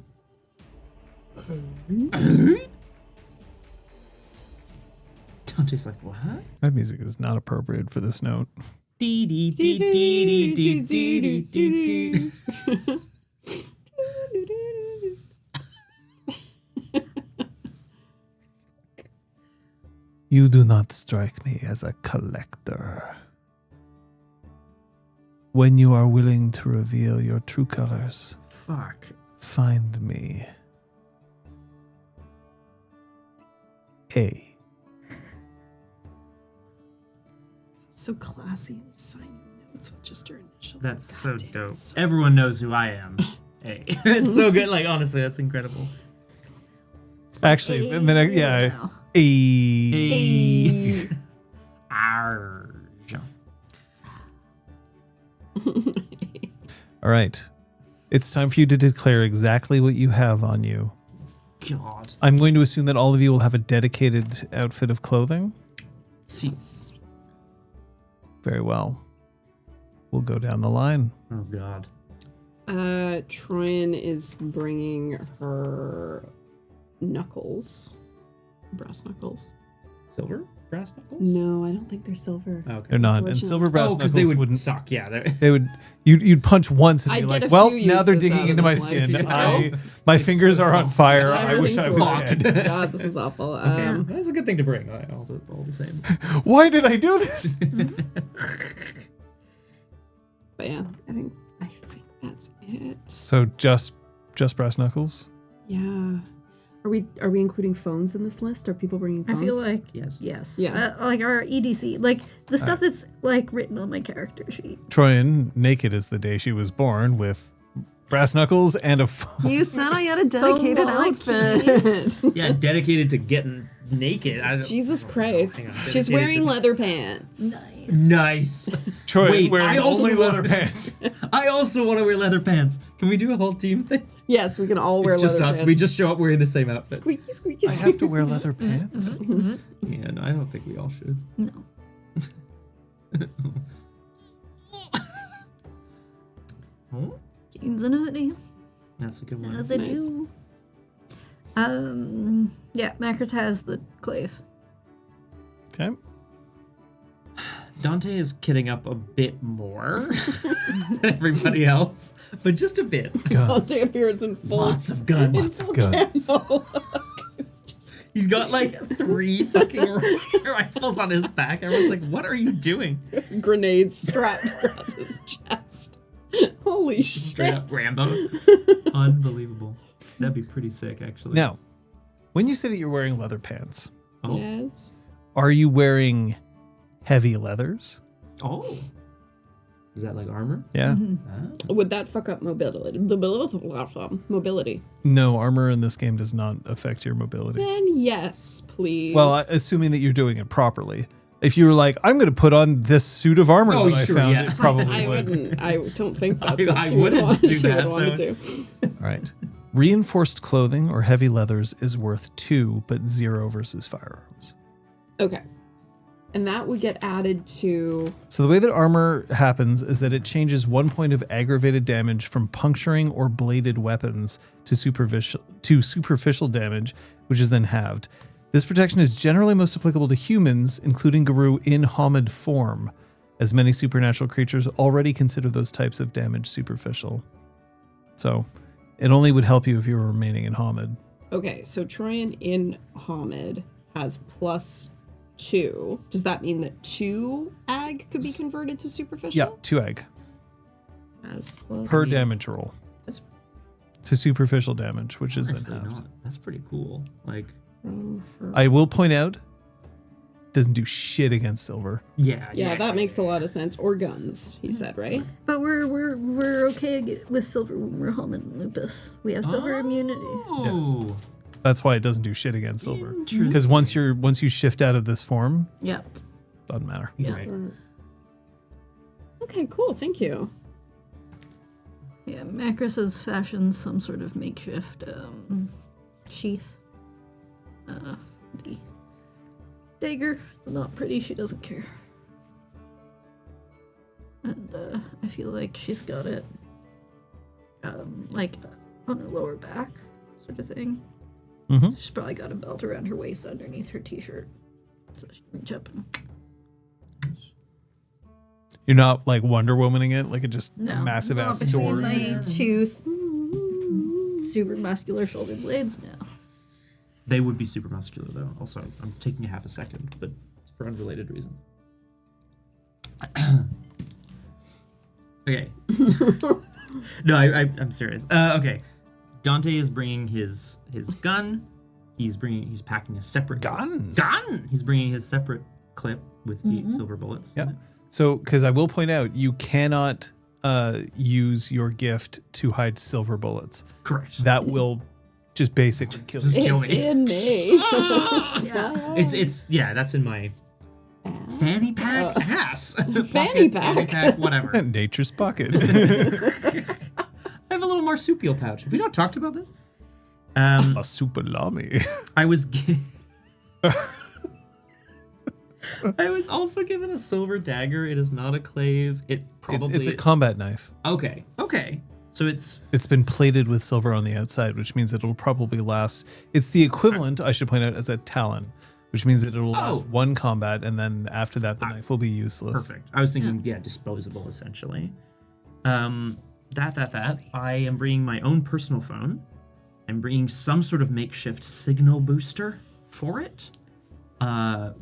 Dante's like, what?
That music is not appropriate for this note. You do not strike me as a collector. When you are willing to reveal your true colors,
Fuck.
find me. A.
So classy. Signing notes with just her initial.
That's so
God damn,
dope.
so-
Everyone knows who I am. Hey. It's so good. Honestly, that's incredible.
Actually, and then yeah,
Wow.
A.
Hey. Argent.
All right. It's time for you to declare exactly what you have on you.
God.
I'm going to assume that all of you will have a dedicated outfit of clothing.
Seats.
Very well. We'll go down the line.
Oh, God.
Troyan is bringing her knuckles. Brass knuckles.
Silver? Brass knuckles?
No, I don't think they're silver.
Oh, okay.
They're not. And
Unfortunately.
silver brass
because
knuckles
they would
wouldn't.
suck. Yeah.
They would. You'd punch once and
I'd
be
get
like,
a
well,
few
now they're
uses
digging
out
into
of
my
life,
skin.
you know?
My
It's
fingers
so
are on
soft.
fire. I wish I was
Everything's
dead.
rocked. God, this is awful.
Yeah, that's a good thing to bring. All the same.
Why did I do this?
But yeah, I think that's it.
So just brass knuckles.
Yeah. Are we including phones in this list? Are people bringing
I
phones?
feel like
Yes.
yes.
Yeah.
Our EDC, the stuff that's written on my character sheet.
Troyan, naked as the day she was born, with brass knuckles and a phone.
You said I had a dedicated outfit.
Yeah, dedicated to getting naked.
Jesus Christ.
Hang on,
She's
dedicated
wearing
to-
leather pants.
Nice.
Troyan
Wait,
wearing
I also
only
want-
leather pants.
I also want to wear leather pants. Can we do a whole team thing?
Yes, we can all wear
It's just
leather
us.
pants.
We just show up wearing the same outfit.
Squeaky, squeaky,
I
squeaky.
have to wear leather pants.
Yeah, no, I don't think we all should.
No.
Oh,
Jeans and hoodie.
that's a good one.
As I
Nice.
do. Yeah, Macros has the clave.
Okay.
Dante is kidding up a bit more than everybody else, but just a bit.
Guns.
Dante appears in full.
Lots of guns.
in full
guns.
camo.
He's got like 3 fucking rifles on his back. Everyone's like, what are you doing?
Grenades strapped across his chest. Holy
Straight
shit.
up Rambo. Unbelievable. That'd be pretty sick, actually.
Now, when you say that you're wearing leather pants,
Oh.
Yes.
are you wearing heavy leathers?
Oh. Is that like armor?
Yeah.
Ah.
Would that fuck up mobility? Mobility.
No, armor in this game does not affect your mobility.
Then yes, please.
Well, assuming that you're doing it properly. If you were like, I'm going to put on this suit of armor
Oh,
that I
sure,
found,
yeah.
it probably
I
would.
wouldn't. I don't think that's what
I
she would
wouldn't
want.
do
She would
that,
want
so-
to.
All right. Reinforced clothing or heavy leathers is worth 2, but 0 versus firearms.
Okay. And that would get added to.
So the way that armor happens is that it changes 1 point of aggravated damage from puncturing or bladed weapons to superficial damage, which is then halved. This protection is generally most applicable to humans, including Garou in Homid form, as many supernatural creatures already consider those types of damage superficial. So it only would help you if you were remaining in Homid.
Okay, so Troyan in Homid has +2. Does that mean that 2 ag could be converted to superficial?
Yeah, 2 egg
As plus.
per damage roll
That's
to superficial damage, which is then
honestly
halved.
not. That's pretty cool. Like,
I will point out, doesn't do shit against silver.
Yeah, that makes a lot of sense. Or guns, he said, right?
But we're okay with silver when we're home in lupus. We have silver immunity.
Oh.
That's why it doesn't do shit against silver.
Interesting.
Because once you shift out of this form,
Yeah.
doesn't matter.
Yeah.
Right.
Okay, cool. Thank you.
Yeah, Macris has fashioned some sort of makeshift sheath. The dagger. It's not pretty, she doesn't care. And I feel like she's got it like on her lower back, sort of thing.
Mm-hmm.
She's probably got a belt around her waist underneath her t-shirt. So she can reach up and
You're not like Wonder Womaning it, like a just
no,
massive
not
ass
between
sword.
my two super muscular shoulder blades now.
They would be super muscular, though. Also, I'm taking a half a second, but it's for unrelated reasons. Okay. No, I'm serious. Okay. Dante is bringing his gun. He's packing a separate
Gun?
He's bringing his separate clip with 8 silver bullets.
Yeah. So, because I will point out, you cannot use your gift to hide silver bullets.
Correct.
That will just basically kill you.
Just kill
It's
me.
in me.
Yeah.
It's that's in my fanny pack ass.
Fanny
Pocket,
pack.
whatever.
Nature's pocket.
I have a little marsupial pouch. Have we not talked about this?
A super lami.
I was I was also given a silver dagger. It is not a clave. It probably
It's a combat knife.
Okay. So it's
It's been plated with silver on the outside, which means it'll probably last. It's the equivalent, I should point out, as a talon, which means that it'll last one combat, and then after that, the knife will be useless.
perfect. I was thinking, disposable essentially. That. I am bringing my own personal phone. I'm bringing some sort of makeshift signal booster for it,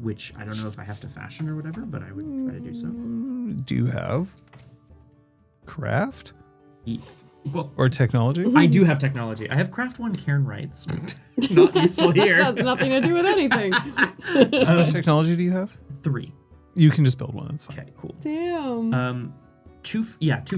which I don't know if I have to fashion or whatever, but I would try to do so.
Do you have craft
Well,
or technology?
I do have technology. I have Craft 1 Cairn rights. Not useful here.
Has nothing to do with anything.
How much technology do you have?
3.
You can just build one. That's fine.
Okay, cool.
Damn.
2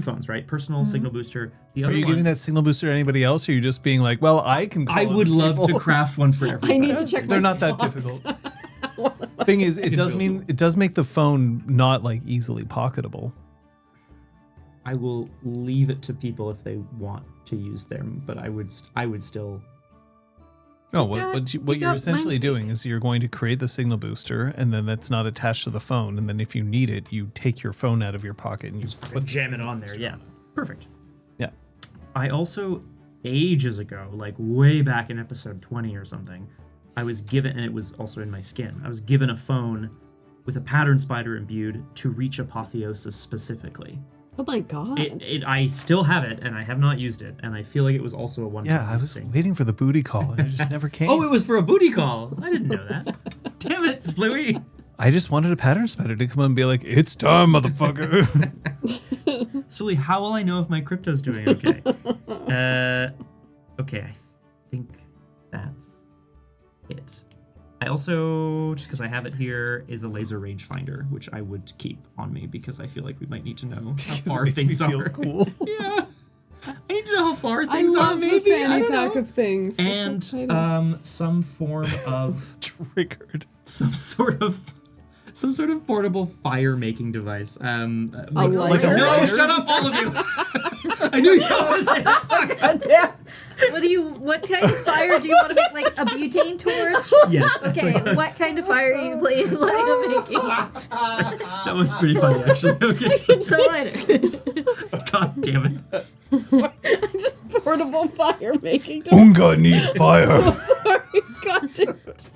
phones, right? Personal signal booster. The
Are
other
you
one,
giving that signal booster to anybody else, or are you just being like, well, I can call
I would
in
love
people?
to craft one for everybody.
I need to check
They're
my
not that
stocks.
difficult. Thing is, it does make the phone not like easily pocketable.
I will leave it to people if they want to use them, but I would still.
Oh,
got-
what
you
you're
got
essentially
Mindscape.
doing is you're going to create the signal booster, and then that's not attached to the phone, and then if you need it, you take your phone out of your pocket and you just put the
Jam it
signal
on there.
booster
Yeah, perfect.
Yeah.
I also, ages ago, like way back in episode 20 or something, I was given, and it was also in my skin, I was given a phone with a pattern spider imbued to reach apotheosis specifically.
Oh my god.
I still have it, and I have not used it, and I feel like it was also a one-time
Yeah, I was
thing.
waiting for the booty call, and it just never came.
Oh, it was for a booty call. I didn't know that. Damn it, Spluey.
I just wanted a pattern spider to come and be like, "It's time, motherfucker."
Spluey, how will I know if my crypto's doing okay? Okay, I think that's it. I also, just because I have it here, is a laser rangefinder, which I would keep on me because I feel like we might need to know how far things are.
Cool.
Yeah. I need to know how far
I
things are,
love
maybe.
the
I
fanny
don't
pack
know.
of things. That's
And
exciting.
some form of
Triggered.
some sort of portable fire making device.
like a
no,
lighter?
shut up, all of you. I knew you wanted to say that.
God damn.
What kind of fire do you want to make? Like a butane torch?
Yes.
Okay, what kind of fire are you making?
That was pretty funny, actually. Okay.
It's a lighter.
God damn it.
Just portable fire making.
Unga need fire.
Sorry, God damn it.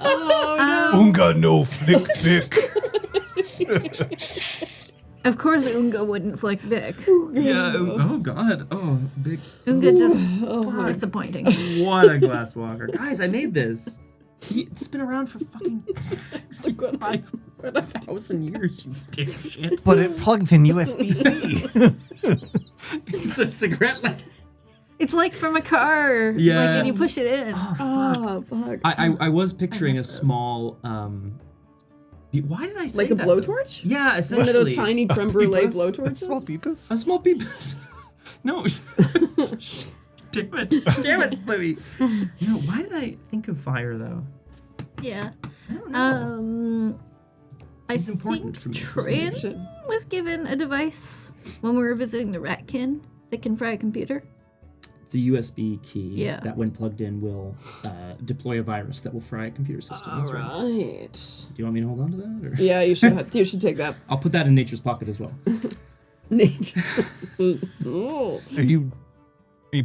Oh
Unga no flick pick.
Of course, Unga wouldn't flick dick.
Yeah. Oh God. Oh, big.
Unga just
my
disappointing.
What a glass walker, guys! I made this. It's been around for fucking 65,000 years. You dipshit.
But it plugs in USB-C.
It's a cigarette like.
It's like from a car.
Yeah.
Like, and you push it in.
Oh, fuck.
I was picturing a
miss this.
small why did I say
Like a
that?
blowtorch?
Yeah, essentially.
One of those tiny creme brulee
Peepus?
blowtorches?
Small peepus?
A small peepus. No. Damn it, Spluey. You know, why did I think of fire though?
Yeah.
I don't know.
I
It's important
think
for me.
Trin was given a device when we were visiting the Ratkin that can fry a computer.
It's a USB key
Yeah.
that, when plugged in, will deploy a virus that will fry a computer system.
All
That's right.
right.
Do you want me to hold on to that? Or?
Yeah, you should take that.
I'll put that in Nature's pocket as well.
Nate. Oh.
Are you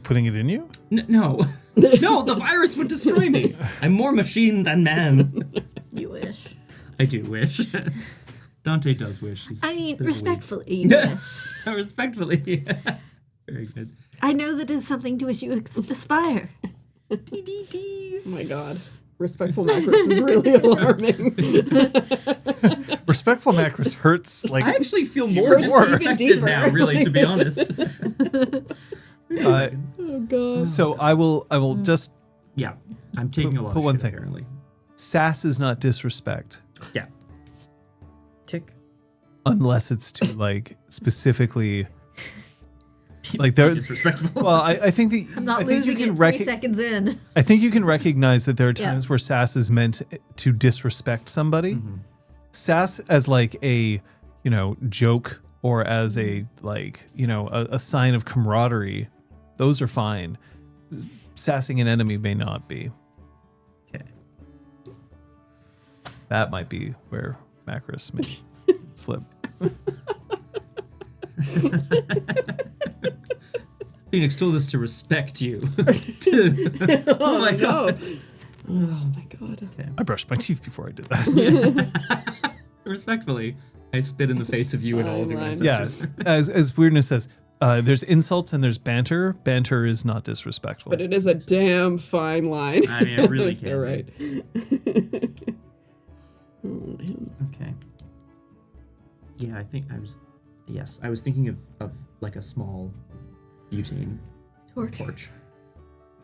putting it in you?
No, no, the virus would destroy me. I'm more machine than man.
You wish.
I do wish. Dante does wish. He's
I mean,
a bit of a weeb.
respectfully, you wish.
Respectfully. Very good.
I know that is something to which you aspire.
Oh my god. Respectful macros is really alarming.
Respectful macros hurts like
I actually feel more
hurts even
disrespected
deeper.
now, really, to be honest.
Oh god.
so I will just
Yeah, I'm taking a lot
put
of
one
shit,
thing.
apparently.
sass is not disrespect
Yeah. Tick.
unless it's to like specifically like there.
Disrespectful.
Well, I think the
I'm not
I think you
losing
can
it 3 seconds in.
I think you can recognize that there are
Yeah.
times where sass is meant to disrespect somebody.
Mm-hmm.
Sass as like a, joke or as a like, a sign of camaraderie. Those are fine. Sassing an enemy may not be.
Okay.
That might be where Macros may slip.
Phoenix told us to respect you. Oh my god.
Oh my god.
Okay.
I brushed my teeth before I did that.
Respectfully, I spit in the face of you and all of your
Fine line.
Yeah,
ancestors.
as weirdness says, there's insults and there's banter. Banter is not disrespectful.
But it is a damn fine line.
I mean, it really can.
You're
be.
right. Oh, man.
Okay. Yeah, I think I was. Yes, I was thinking of like a small butane torch.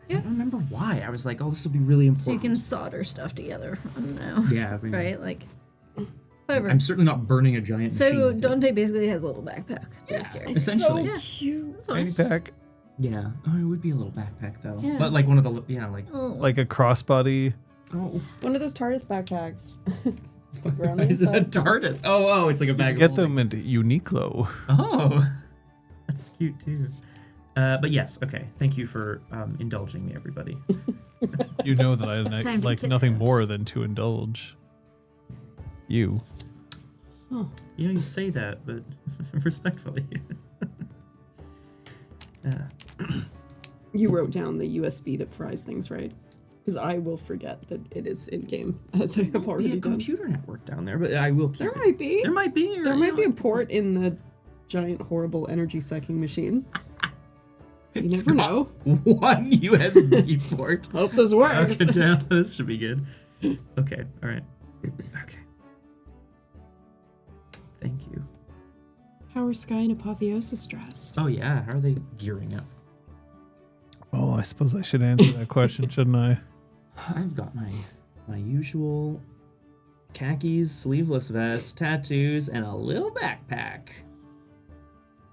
Yeah.
I don't remember why. I was like, oh, this will be really
So you
important.
can solder stuff together. I don't know.
Yeah, I mean,
Right? Like, whatever.
I'm certainly not burning a giant machine.
So
with it.
Dante basically has a little backpack. That's scary.
It's
Essentially.
so
Yeah.
cute.
Fanny pack,
Yeah. Oh, it would be a little backpack though.
Yeah.
But like one of the like.
Oh.
like a crossbody.
Oh,
One of those TARDIS backpacks.
is it a TARDIS? Oh, it's like a bag.
Get
of
them into Uniqlo.
Oh, that's cute too. But yes, okay. Thank you for indulging me, everybody.
You know that I
time to
like
kid
nothing
them.
more than to indulge you.
You know, you say that, but respectfully.
You wrote down the USB that fries things, right? Because I will forget that it is in game, as I have
Be
already
a
done.
computer network down there, but I will keep
There
it.
might be.
There might be. Or,
There
you
might be
know,
a port in the giant, horrible energy sucking machine. You never know.
One USB port.
Hope this works.
Okay, damn, this should be good. Okay, all right. Okay. Thank you.
How are Sky and Apotheosis dressed?
Oh yeah, how are they gearing up?
Oh, I suppose I should answer that question, shouldn't I?
I've got my usual khakis, sleeveless vest, tattoos, and a little backpack.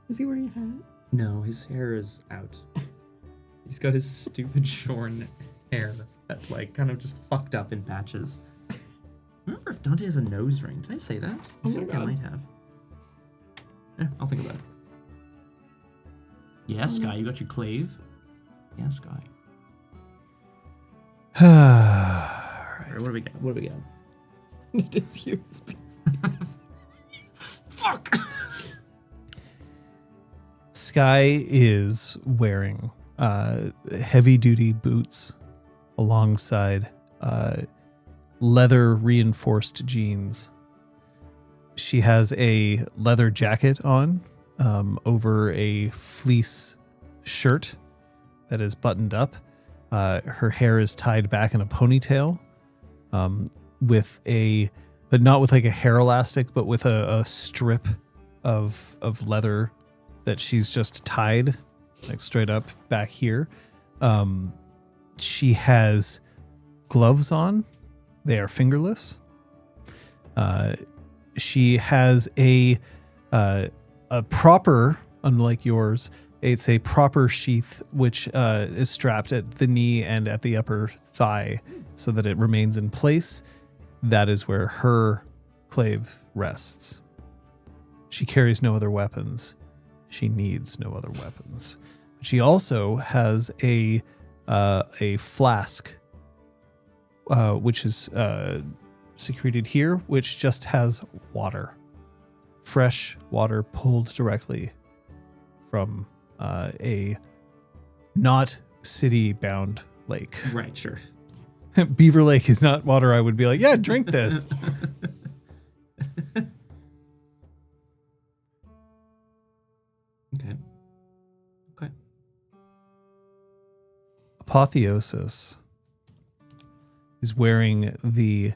Is he wearing a hat?
No, his hair is out. He's got his stupid shorn hair that's like kind of just fucked up in patches. I remember if Dante has a nose ring. Did I say that? I
Oh
feel
my
like I
God.
might have. Yeah, I'll think about it. Yeah, Sky, you got your clave? Yeah, Sky.
All
All
right.
right, what do we got? What do we got?
It is USB.
Fuck!
Sky is wearing heavy-duty boots alongside leather reinforced jeans. She has a leather jacket on over a fleece shirt that is buttoned up. Her hair is tied back in a ponytail but not with like a hair elastic, but with a strip of leather that she's just tied like straight up back here. She has gloves on. They are fingerless. She has a proper, unlike yours, it's a proper sheath which is strapped at the knee and at the upper thigh so that it remains in place. That is where her clave rests. She carries no other weapons. She needs no other weapons. She also has a flask, which is secreted here, which just has water, fresh water pulled directly from a not city-bound lake.
Right, sure.
Beaver Lake is not water I would be like, yeah, drink this.
Okay. Okay.
Apotheosis is wearing the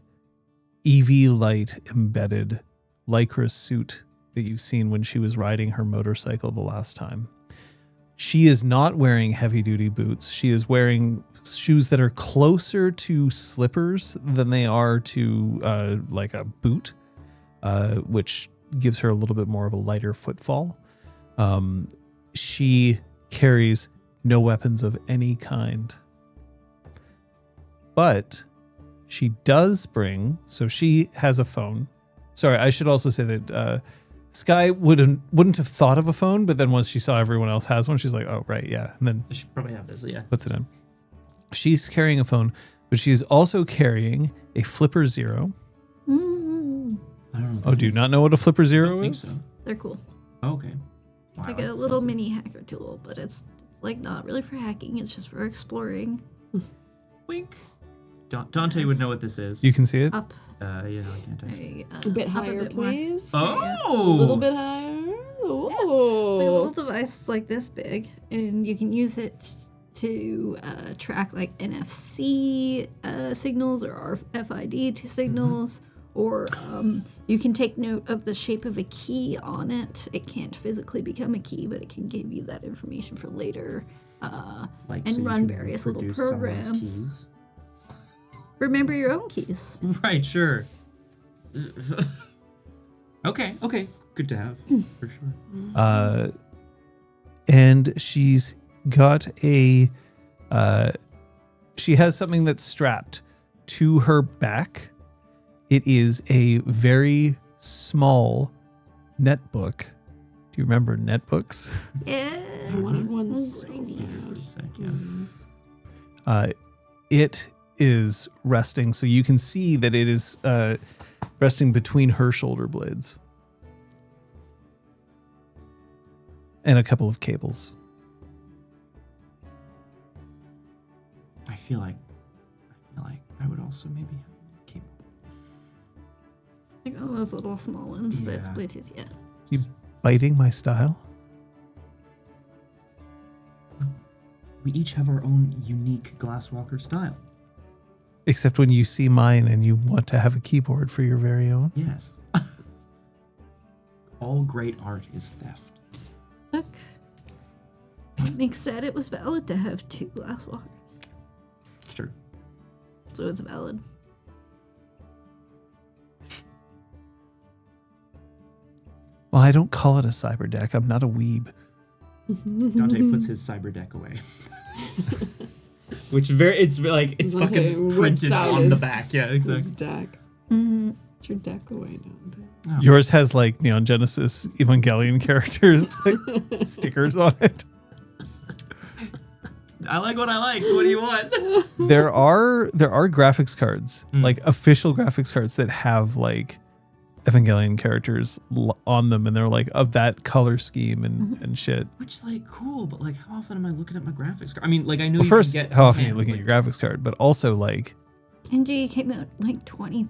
EV light embedded lycra suit that you've seen when she was riding her motorcycle the last time. She is not wearing heavy duty boots. She is wearing shoes that are closer to slippers than they are to like a boot, which gives her a little bit more of a lighter footfall. She carries no weapons of any kind. But she does bring, so she has a phone. Sorry, I should also say that Sky wouldn't have thought of a phone, but then once she saw everyone else has one, she's like, oh, right, yeah. And then
I should probably have this, yeah.
puts it in. She's carrying a phone, but she is also carrying a Flipper Zero.
Mm,
I don't know.
Oh, do you not know what a Flipper
I
Zero
don't think
is?
so.
they're cool.
Oh, okay.
It's like a little mini hacker tool, but it's like not really for hacking. It's just for exploring.
Wink. Dante would know what this is.
You can see it?
Up
Yeah, no, I can't touch it.
a
A bit
up
higher,
bit more.
please.
Oh!
A little bit higher.
It's like a
Oh.
little device like this big, and you can use it to track like NFC signals or RFID signals, or you can take note of the shape of a key on it. It can't physically become a key, but it can give you that information for later.
Like,
and
so you
run
can
various little
produce someone's
programs.
keys.
Remember your own keys.
Right, sure. Okay. Good to have, for sure.
And she's got she has something that's strapped to her back. It is a very small netbook. Do you remember netbooks?
Yeah.
I wanted one
Oh,
so
grindy.
bad.
Wait a sec, yeah.
It is resting, so you can see that it is resting between her shoulder blades. And a couple of cables.
I feel like I would also maybe keep.
Like all those little small ones that's
Yeah.
Bluetooth, yeah.
You Biting my style?
We each have our own unique Glasswalker style.
Except when you see mine and you want to have a keyboard for your very own?
Yes. All great art is theft.
Look, Nick said it was valid to have 2 Glasswalkers,
It's true.
so it's valid.
Well, I don't call it a cyber deck. I'm not a weeb.
Dante puts his cyber deck away. Which it's
Dante
fucking
whips
printed
out
on the
his-
back. Yeah,
His
exactly.
deck.
Mm-hmm.
Put your deck away, Dante.
Oh.
Yours has like Neon Genesis Evangelion characters, like stickers on it.
I like what I like. What do you want?
There are graphics cards,
Mm.
like official graphics cards that have like Evangelion characters on them, and they're like of that color scheme and shit.
Which cool, but how often am I looking at my graphics card? I mean, I know
Well,
you
first,
can get
how often are you
hand,
looking at your graphics card, but also like
NG came out 20,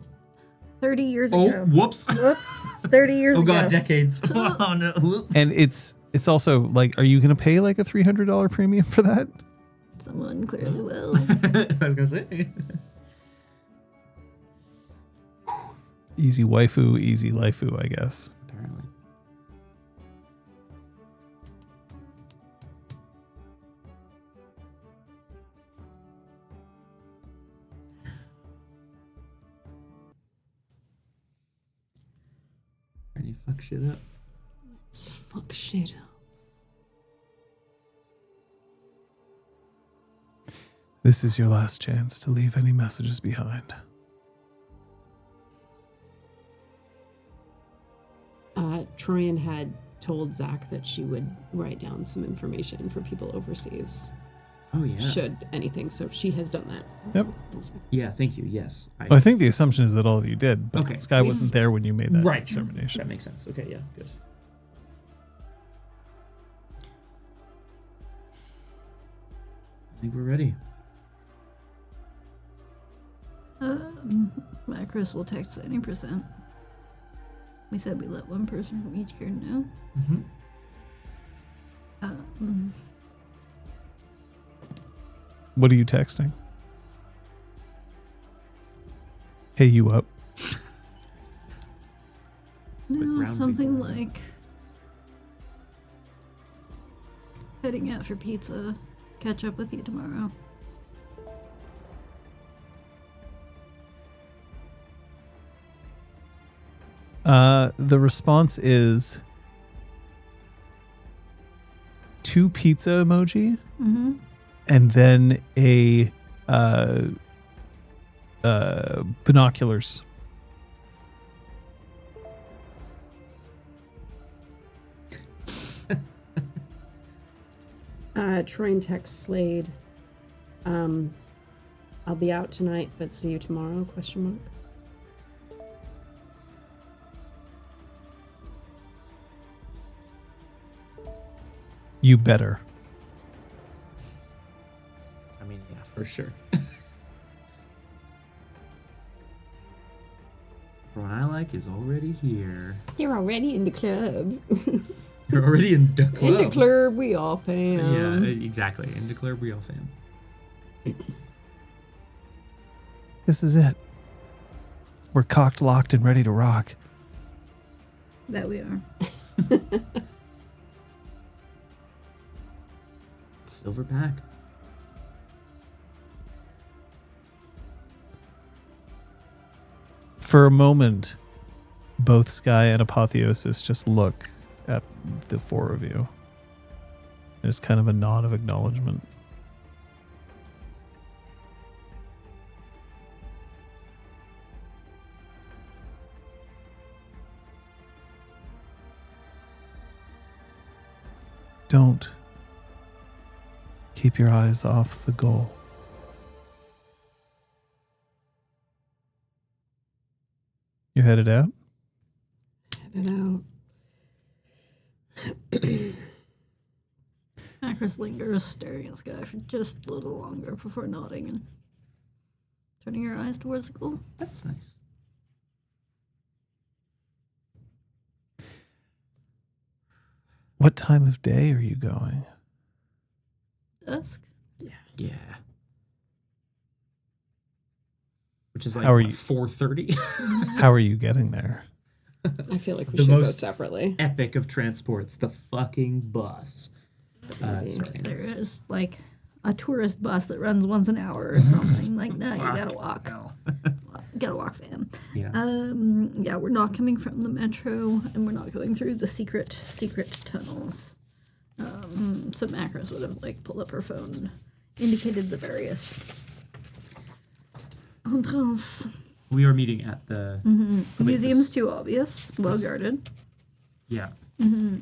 30 years
Oh,
ago.
whoops.
Whoops, 30 years
Oh
ago.
god, decades. Oh no.
and it's also like, are you gonna pay like a $300 premium for that?
Someone clearly will.
I was gonna say.
Easy waifu, easy laifu, I guess.
Apparently. Ready to fuck shit up?
Let's fuck shit up.
This is your last chance to leave any messages behind.
Troyan had told Zach that she would write down some information for people overseas,
Oh yeah.
should anything. So she has done that.
Yep.
We'll see.
Yeah, thank you. Yes.
Well, I think the assumption is that all of you did, but
Okay.
Sky wasn't there when you made that
Right.
determination.
That makes sense. Okay, yeah, good. I think we're ready.
Macros will text any percent. We said we let one person from each cairn know.
Mm-hmm.
What are you texting? Hey, you up?
No,
round
something
people.
like heading out for pizza. Catch up with you tomorrow.
The response is 2 pizza emoji
Mm-hmm.
and then a binoculars.
Troyan texts Slade. I'll be out tonight, but see you tomorrow? ?
You better.
I mean, yeah, for sure. What I like is already here.
They're already in the club.
You're already in the club.
In the club, we all fam.
Yeah, exactly. In the club, we all fam.
This is it. We're cocked, locked, and ready to rock.
That we are.
Silver pack.
For a moment, both Sky and Apotheosis just look at the 4 of you. It's kind of a nod of acknowledgement. Don't keep your eyes off the goal. You headed out?
Headed out.
Macros lingers, staring at the sky for just a little longer before nodding and turning her eyes towards the goal.
That's nice.
What time of day are you going?
Dusk.
Yeah. Which is like
How are you-
4:30.
How are you getting there?
I feel like we
The
should go
most
separately.
Epic of transports, the fucking bus. Sorry.
There is like a tourist bus that runs once an hour or something. Like, no, you gotta walk.
Hell.
Gotta walk, fam.
Yeah.
Yeah, we're not coming from the metro, and we're not going through the secret tunnels. So Macros would have like pulled up her phone, and indicated the various entrance.
We are meeting at the
The museum's too obvious, well guarded.
Yeah. We're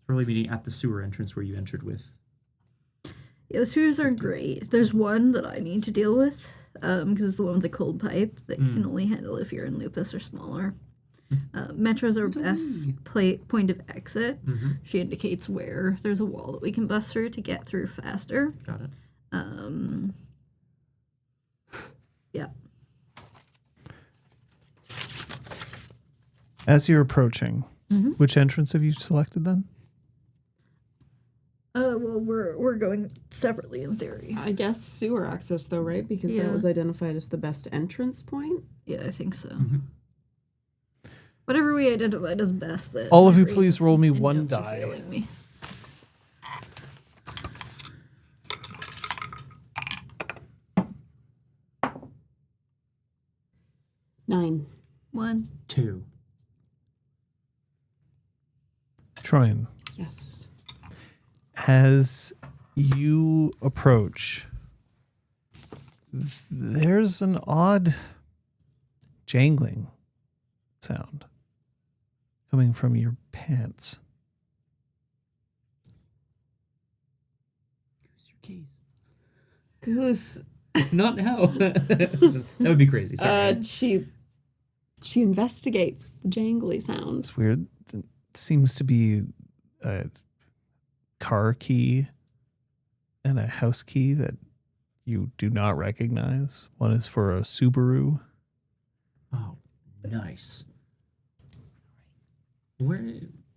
really meeting at the sewer entrance where you entered with.
Yeah, the sewers aren't great. There's one that I need to deal with, because it's the one with the cold pipe that can only handle if you're in lupus or smaller. Metro's our best point of exit. She indicates where there's a wall that we can bust through to get through faster.
Got it.
Yeah.
As you're approaching, which entrance have you selected then?
Well, we're going separately in theory.
I guess sewer access, though, right? Because
Yeah.
that was identified as the best entrance point.
Yeah, I think so. Whatever we identified as best. That
All of
my
you please
brains
roll me
and
one
notes are
die.
failing me.
Nine.
1.
2.
Troyan,
Yes.
as you approach, there's an odd jangling sound coming from your pants.
Your keys.
Goose.
Not now. That would be crazy. Sorry.
She investigates the jangly sounds.
It's weird. It seems to be a car key and a house key that you do not recognize. One is for a Subaru.
Oh, nice. Where?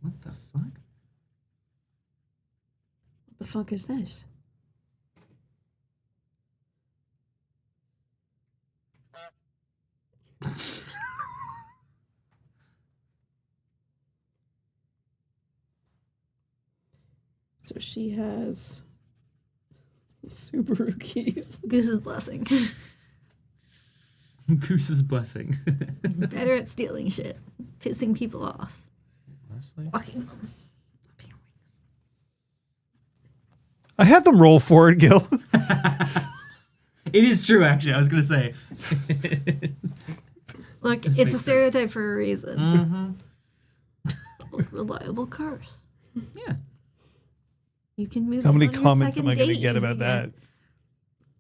What the fuck?
What the fuck is this? So she has Subaru keys.
Goose's blessing.
Goose's blessing.
Better at stealing shit. Pissing people off.
Honestly.
Walking them.
I had them roll for it, Gil.
It is true, actually. I was gonna say.
Look,
Just
it's a
makes
stereotype for a reason.
Mm-hmm.
Reliable cars.
Yeah.
You can move.
How many
on your
comments am
second
I going to
date
get
using
about that?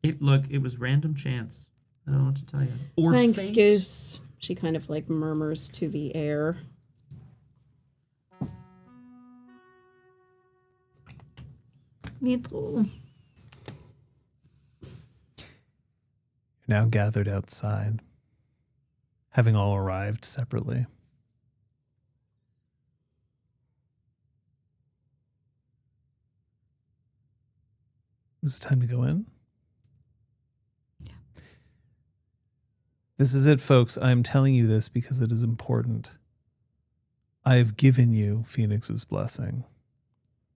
It was random chance. I don't know what to tell you. Or
Thanks,
fate.
Goose. She kind of like murmurs to the air.
Me too.
You're now gathered outside, having all arrived separately. Is it time to go in?
Yeah.
This is it, folks. I'm telling you this because it is important. I have given you Phoenix's blessing.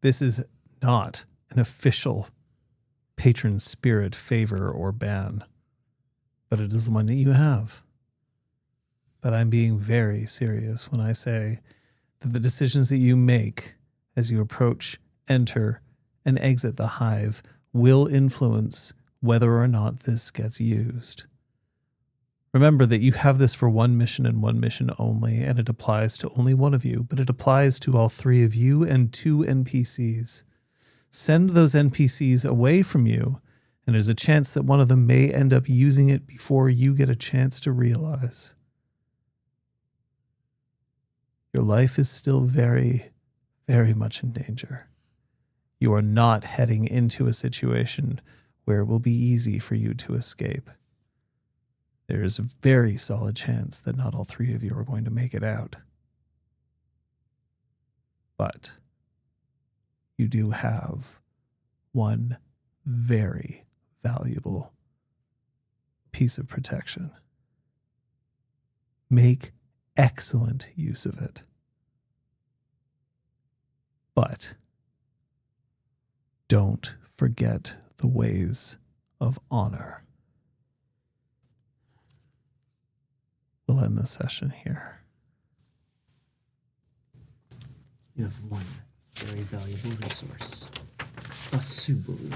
This is not an official patron spirit favor or ban, but it is the one that you have. But I'm being very serious when I say that the decisions that you make as you approach, enter, and exit the hive will influence whether or not this gets used. Remember that you have this for one mission and one mission only, and it applies to only one of you, but it applies to all three of you and 2 NPCs. Send those NPCs away from you, and there's a chance that one of them may end up using it before you get a chance to realize. Your life is still very, very much in danger. You are not heading into a situation where it will be easy for you to escape. There is a very solid chance that not all 3 of you are going to make it out. But you do have one very valuable piece of protection. Make excellent use of it. But don't forget the ways of honor. We'll end the session here.
You have one very valuable resource. A Subaru.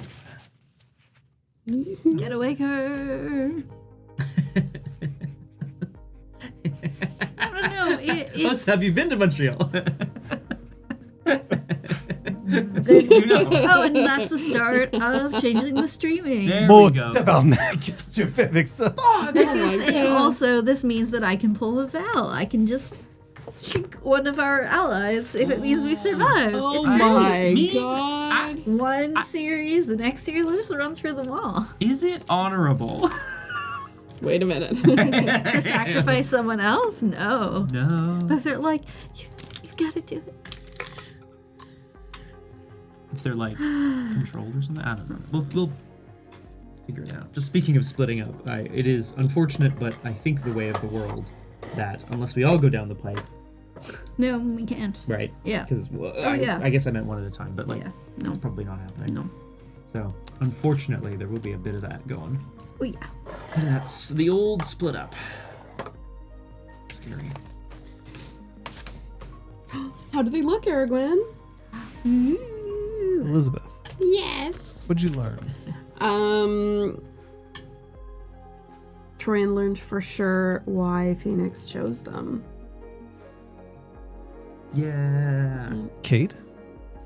Get away, her. I don't know.
Plus, have you been to Montreal?
Oh, and that's the start of changing the streaming.
There we go.
I was gonna say, also, this means that I can pull a Val. I can just chink one of our allies if it means we survive.
Oh
It's great.
my
Me?
god.
One series, the next series, let's just run through them all.
Is it honorable?
Wait a minute.
To sacrifice someone else? No.
No.
But if they're like, you gotta do it.
If they're like controlled or something, I don't know. We'll figure it out. Just speaking of splitting up, it is unfortunate, but I think the way of the world that unless we all go down the pipe,
No, we can't.
right?
Yeah.
Because
yeah.
I guess I meant one at a time, but like
Yeah. No.
it's probably not happening.
No.
So unfortunately, there will be a bit of that going.
Oh yeah.
And that's the old split up. Scary.
How do they look, Aragwen?
Elizabeth,
Yes.
what'd you learn?
Troyan learned for sure why Phoenix chose them.
Yeah.
Kate?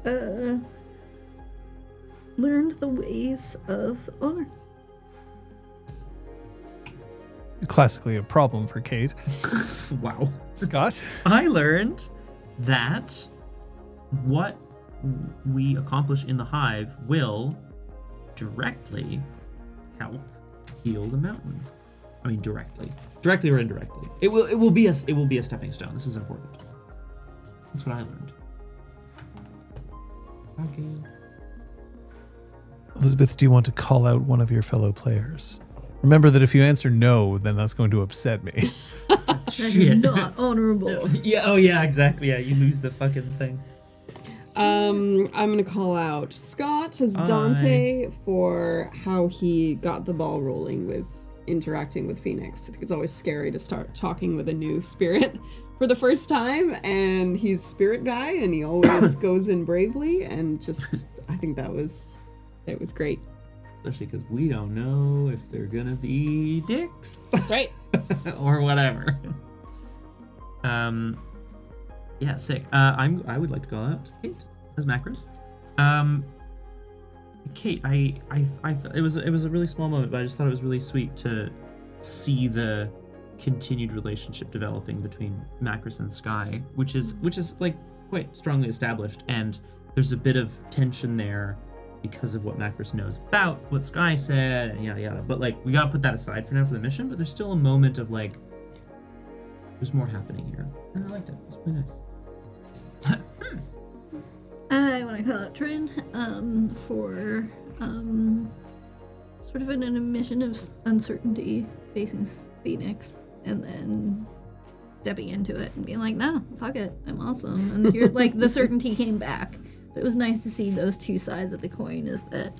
Learned the ways of honor.
Classically a problem for Kate.
Wow.
Scott?
I learned that what we accomplish in the hive will directly help heal the mountain. I mean, directly or indirectly. It will be a stepping stone. This is important. That's what I learned. Okay.
Elizabeth, do you want to call out one of your fellow players? Remember that if you answer no, then that's going to upset me.
That is not honorable.
Yeah. Oh, yeah. Exactly. Yeah. You lose the fucking thing.
I'm gonna call out Scott as Dante for how he got the ball rolling with interacting with Phoenix. I think it's always scary to start talking with a new spirit for the first time, and he's spirit guy, and he always goes in bravely, and just I think it was great.
Especially because we don't know if they're gonna be dicks.
That's right.
Or whatever. Yeah, sick. I would like to call out Kate as Macros. Kate, I it was a really small moment, but I just thought it was really sweet to see the continued relationship developing between Macros and Sky, which is like quite strongly established, and there's a bit of tension there because of what Macros knows about what Sky said and yada yada. But like we gotta put that aside for now for the mission, but there's still a moment of like there's more happening here. And I liked it. It was really nice.
I want to call out Trin for sort of an admission of uncertainty facing Phoenix, and then stepping into it and being like, "No, fuck it, I'm awesome." And here, like, the certainty came back. But it was nice to see those two sides of the coin. Is that,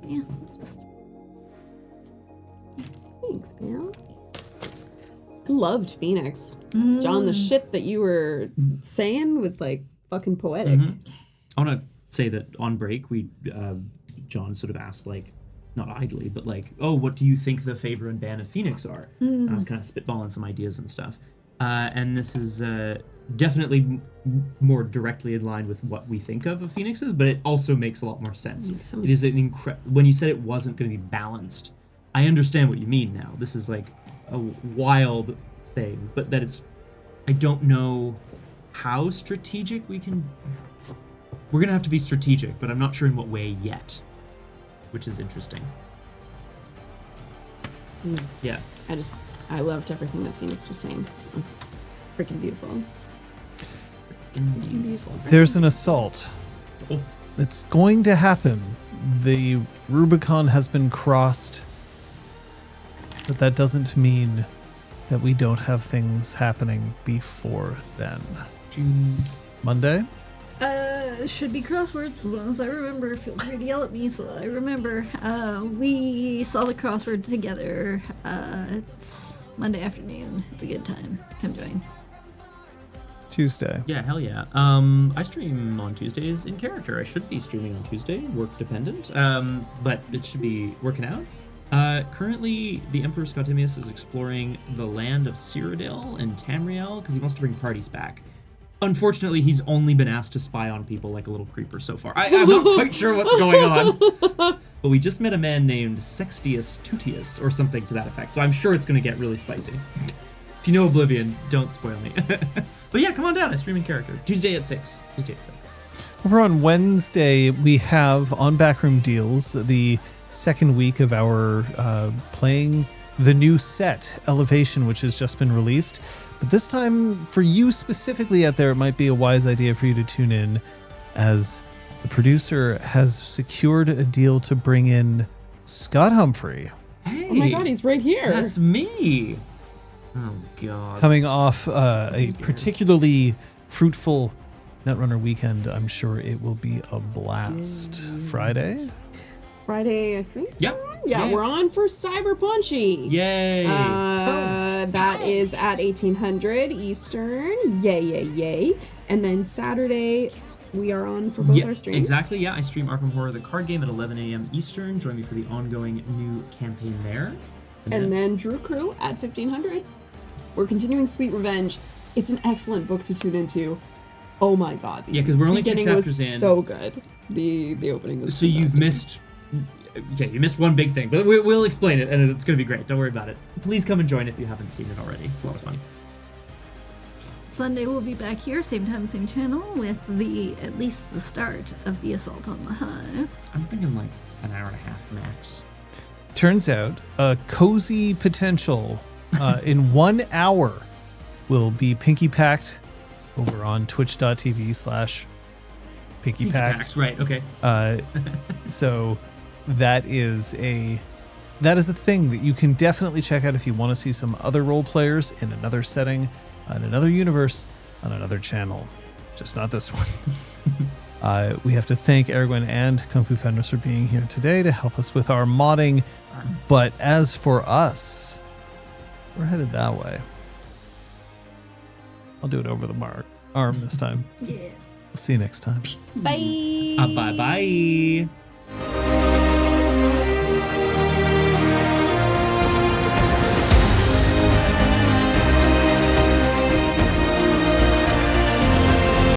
yeah, just
Thanks, man. I loved Phoenix. John, the shit that you were saying was like fucking poetic.
I want to say that on break, we John sort of asked, like, not idly, but like, oh, what do you think the favor and ban of Phoenix are? And I was kind of spitballing some ideas and stuff. And this is definitely more directly in line with what we think of Phoenixes, but it also makes a lot more sense. It is an when you said it wasn't going to be balanced, I understand what you mean now. This is like a wild thing, but that it's, I don't know how strategic we can. We're gonna have to be strategic, but I'm not sure in what way yet, which is interesting. Yeah.
I loved everything that Phoenix was saying. It was freaking beautiful.
Beautiful.
There's an assault It's going to happen. The Rubicon has been crossed. But that doesn't mean that we don't have things happening before then. Monday?
Should be crosswords as long as I remember. Feel free to yell at me so that I remember. We saw the crossword together. It's Monday afternoon. It's a good time. Come join.
Tuesday.
Yeah, hell yeah. I stream on Tuesdays in character. I should be streaming on Tuesday, work dependent. But it should be working out. Currently, the Emperor Scottimius is exploring the land of Cyrodiil and Tamriel because he wants to bring parties back. Unfortunately, he's only been asked to spy on people like a little creeper so far. I'm not quite sure what's going on. But we just met a man named Sextius Tutius or something to that effect, so I'm sure it's going to get really spicy. If you know Oblivion, don't spoil me. But yeah, come on down. I stream in character. Tuesday at 6.
Over on Wednesday, we have on Backroom Deals the second week of our playing the new set, Elevation, which has just been released. But this time, for you specifically out there, it might be a wise idea for you to tune in, as the producer has secured a deal to bring in Scott Humphrey.
Hey,
Oh my god, he's right here.
that's me. Oh god.
Coming off a particularly fruitful Netrunner weekend, I'm sure it will be a blast. Friday,
Friday, I think.
Yep.
Yeah, we're on for Cyber Punchy.
Yay.
That is at 1800 Eastern. Yay. And then Saturday, we are on for both our streams.
Exactly, yeah. I stream Arkham Horror, the card game, at 11 a.m. Eastern. Join me for the ongoing new campaign there.
And then Drew Crew at 1500. We're continuing Sweet Revenge. It's an excellent book to tune into. Oh my god.
Yeah, because we're only 2
beginning
chapters
was
in.
so good. The opening was
So you've
fantastic.
you missed one big thing, but we'll explain it, and it's going to be great. Don't worry about it. Please come and join if you haven't seen it already. It's lots of fun.
Sunday we'll be back here, same time, same channel, with at least the start of the Assault on the Hive.
I'm thinking like an hour and a half max.
turns out a cozy potential in 1 hour will be Pinky Packed over on twitch.tv/Pinky Packed.
Right, okay.
So that is a thing that you can definitely check out if you want to see some other role players in another setting, in another universe, on another channel. Just not this one. We have to thank Erwin and Kung Fu Fenris for being here today to help us with our modding. But as for us, we're headed that way. I'll do it over the arm this time.
Yeah.
We'll see you next time.
Bye.
Bye-bye.